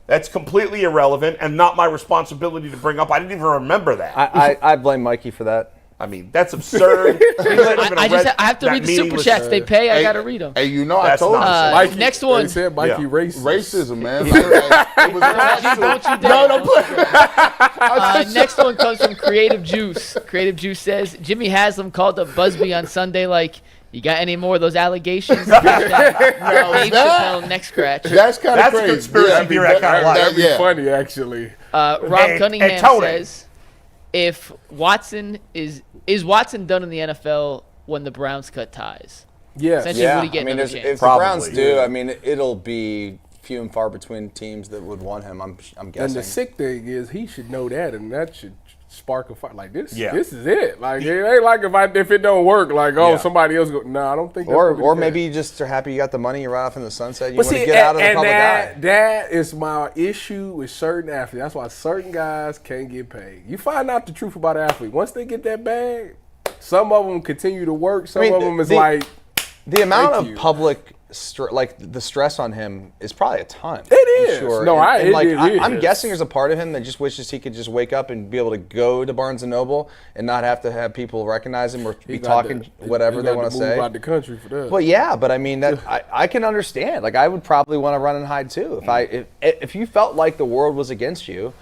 That's completely irrelevant and not my responsibility to bring up. I didn't even remember that. I blame Mikey for that. I mean, that's absurd. I have to read the super chats they pay. I got to read them. Hey, I told you. Mikey, next one. They said Mikey racism, man. Next one comes from Creative Juice. Creative Juice says, Jimmy Haslam called up Busby on Sunday like, you got any more of those allegations? Dave Chappelle neck scratch. That's kind of crazy. That's a conspiracy theory I kind of like. That'd be funny, actually. Rob Cunningham says, if Watson is Watson done in the NFL when the Browns cut ties? Yes. Essentially, would he get another if chance? the Browns do, I mean, it'll be few and far between teams that would want him. I'm guessing. And the sick thing is, he should know that, and that should spark a fire. Like this, Yeah. this is it. Like it ain't like if it don't work, like somebody else go. No, I don't think. That's or maybe you just are happy you got the money, you ride off in the sunset. You But want to see, get out of the public eye. That is my issue with certain athletes. That's why certain guys can't get paid. You find out the truth about an athlete once they get that bag. Some of them continue to work. Some of them is the amount of public. The stress on him is probably a ton. It is. Sure. No, I'm guessing there's a part of him that just wishes he could just wake up and be able to go to Barnes & Noble and not have to have people recognize him or be talking whatever they want to say. Move out the country for that. But yeah, I mean that I can understand. Like I would probably want to run and hide too if you felt like the world was against you,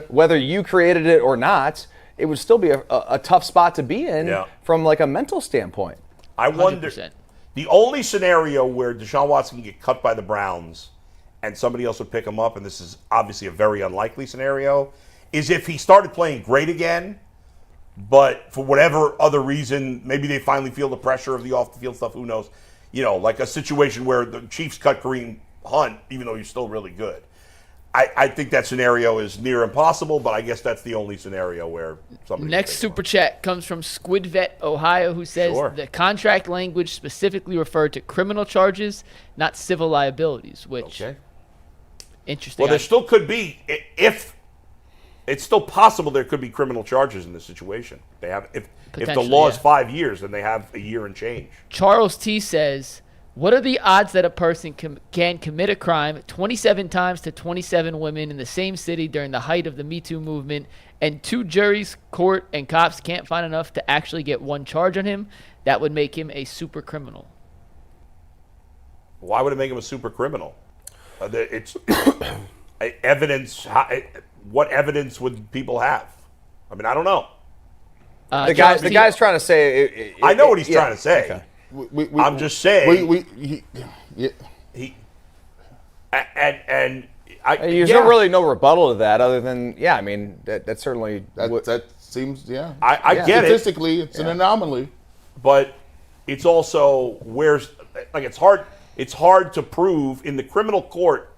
whether you created it or not, it would still be a tough spot to be in from like a mental standpoint. I wonder. 100%. The only scenario where Deshaun Watson can get cut by the Browns and somebody else would pick him up, and this is obviously a very unlikely scenario, is if he started playing great again, but for whatever other reason, maybe they finally feel the pressure of the off-the-field stuff, who knows. Like a situation where the Chiefs cut Kareem Hunt, even though he's still really good. I think that scenario is near impossible, but I guess that's the only scenario where somebody. Next super chat comes from Squidvet Ohio, who says the contract language specifically referred to criminal charges, not civil liabilities. Which interesting. Well, there still could be if it's still possible there could be criminal charges in this situation. They have if the law is 5 years, then they have a year and change. Charles T says, what are the odds that a person can commit a crime 27 times to 27 women in the same city during the height of the Me Too movement, and 2 juries, court, and cops can't find enough to actually get 1 charge on him? That would make him a super criminal. Why would it make him a super criminal? It's evidence. What evidence would people have? I mean, I don't know. The guy's trying to say. I know what he's trying to say. Okay. I'm just saying. There's really no rebuttal to that other than, I mean, that certainly. That seems, I get it. Statistically, it's an anomaly. But it's also it's hard. It's hard to prove in the criminal court.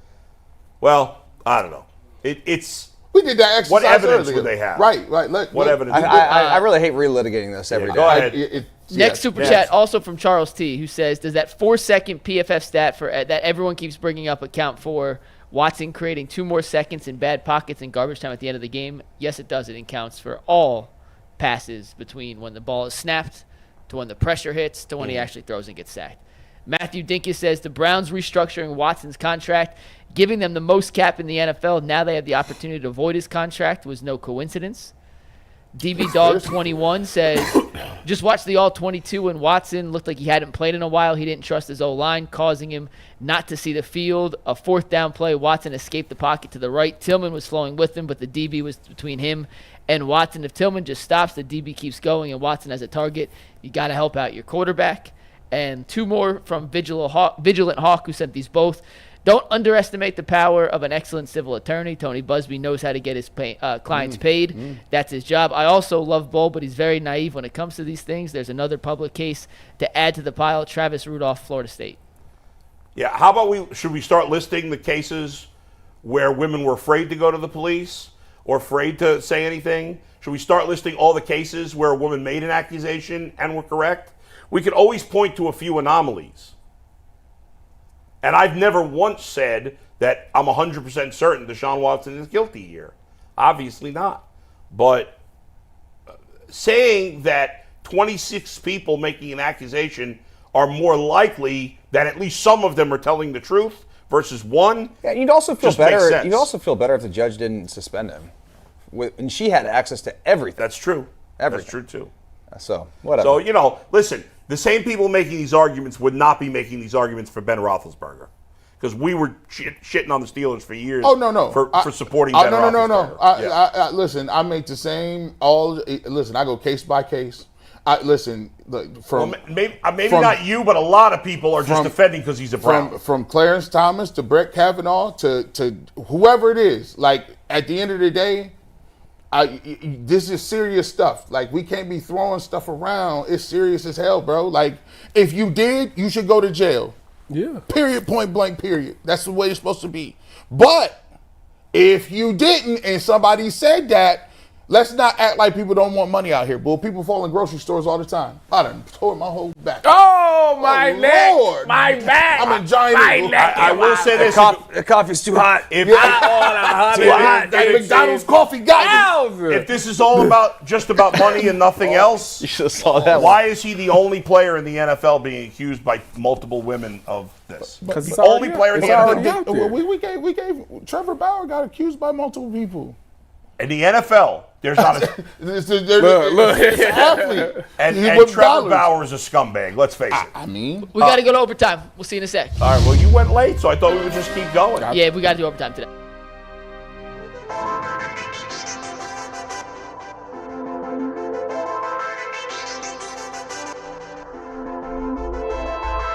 Well, I don't know. We did that exercise. What evidence earlier. would they have? Right. What evidence? I really hate relitigating this every day. Go ahead. Next super chat, also from Charles T, who says, does that 4-second PFF stat that everyone keeps bringing up account for Watson creating 2 more seconds in bad pockets and garbage time at the end of the game? Yes, it does. It counts for all passes between when the ball is snapped to when the pressure hits to when he actually throws and gets sacked. Matthew Dinkus says the Browns restructuring Watson's contract, giving them the most cap in the NFL. Now they have the opportunity to avoid his contract was no coincidence. DB Dog 21 says, just watch the All-22 and Watson looked like he hadn't played in a while. He didn't trust his O-line, causing him not to see the field. A 4th down play, Watson escaped the pocket to the right. Tillman was flowing with him, but the DB was between him and Watson. If Tillman just stops, the DB keeps going, and Watson has a target. You got to help out your quarterback. And 2 more from Vigilant Hawk, who sent these both. Don't underestimate the power of an excellent civil attorney. Tony Busby knows how to get his clients paid. That's his job. I also love Bull, but he's very naive when it comes to these things. There's another public case to add to the pile. Travis Rudolph, Florida State. Yeah, how about should we start listing the cases where women were afraid to go to the police or afraid to say anything? Should we start listing all the cases where a woman made an accusation and were correct? We could always point to a few anomalies. And I've never once said that I'm 100% certain Deshaun Watson is guilty here. Obviously not. But saying that 26 people making an accusation are more likely that at least some of them are telling the truth versus one. Yeah, you'd also feel better. You'd also feel better if the judge didn't suspend him, and she had access to everything. That's true. Everything. That's true too. So whatever. So listen. The same people making these arguments would not be making these arguments for Ben Roethlisberger. Because we were shitting on the Steelers for years. Oh, no. For supporting Ben Roethlisberger. No. I listen, I make the same. Listen, I go case by case. Maybe not you, but a lot of people are just defending because he's a Brown. From Clarence Thomas to Brett Kavanaugh to whoever it is. Like, at the end of the day, this is serious stuff. Like, we can't be throwing stuff around. It's serious as hell, bro. Like, if you did, you should go to jail. Yeah. Period, point blank, period. That's the way it's supposed to be. But if you didn't and somebody said that, let's not act like people don't want money out here, bull. People fall in grocery stores all the time. I done tore my whole back. Oh, my neck. Lord. My back. I'm a giant eagle. I will say this. The coffee's too hot. That McDonald's coffee got me. If this is all just about money and nothing else, you should have saw that. Why is he the only player in the NFL being accused by multiple women of this? Because the only player in the NFL. We gave Trevor Bauer got accused by multiple people. In the NFL, there's not a it's an athlete. and Trevor Bauer is a scumbag. Let's face it. I mean, we got to go to overtime. We'll see you in a sec. All right. Well, you went late, so I thought we would just keep going. Yeah, we got to do overtime today.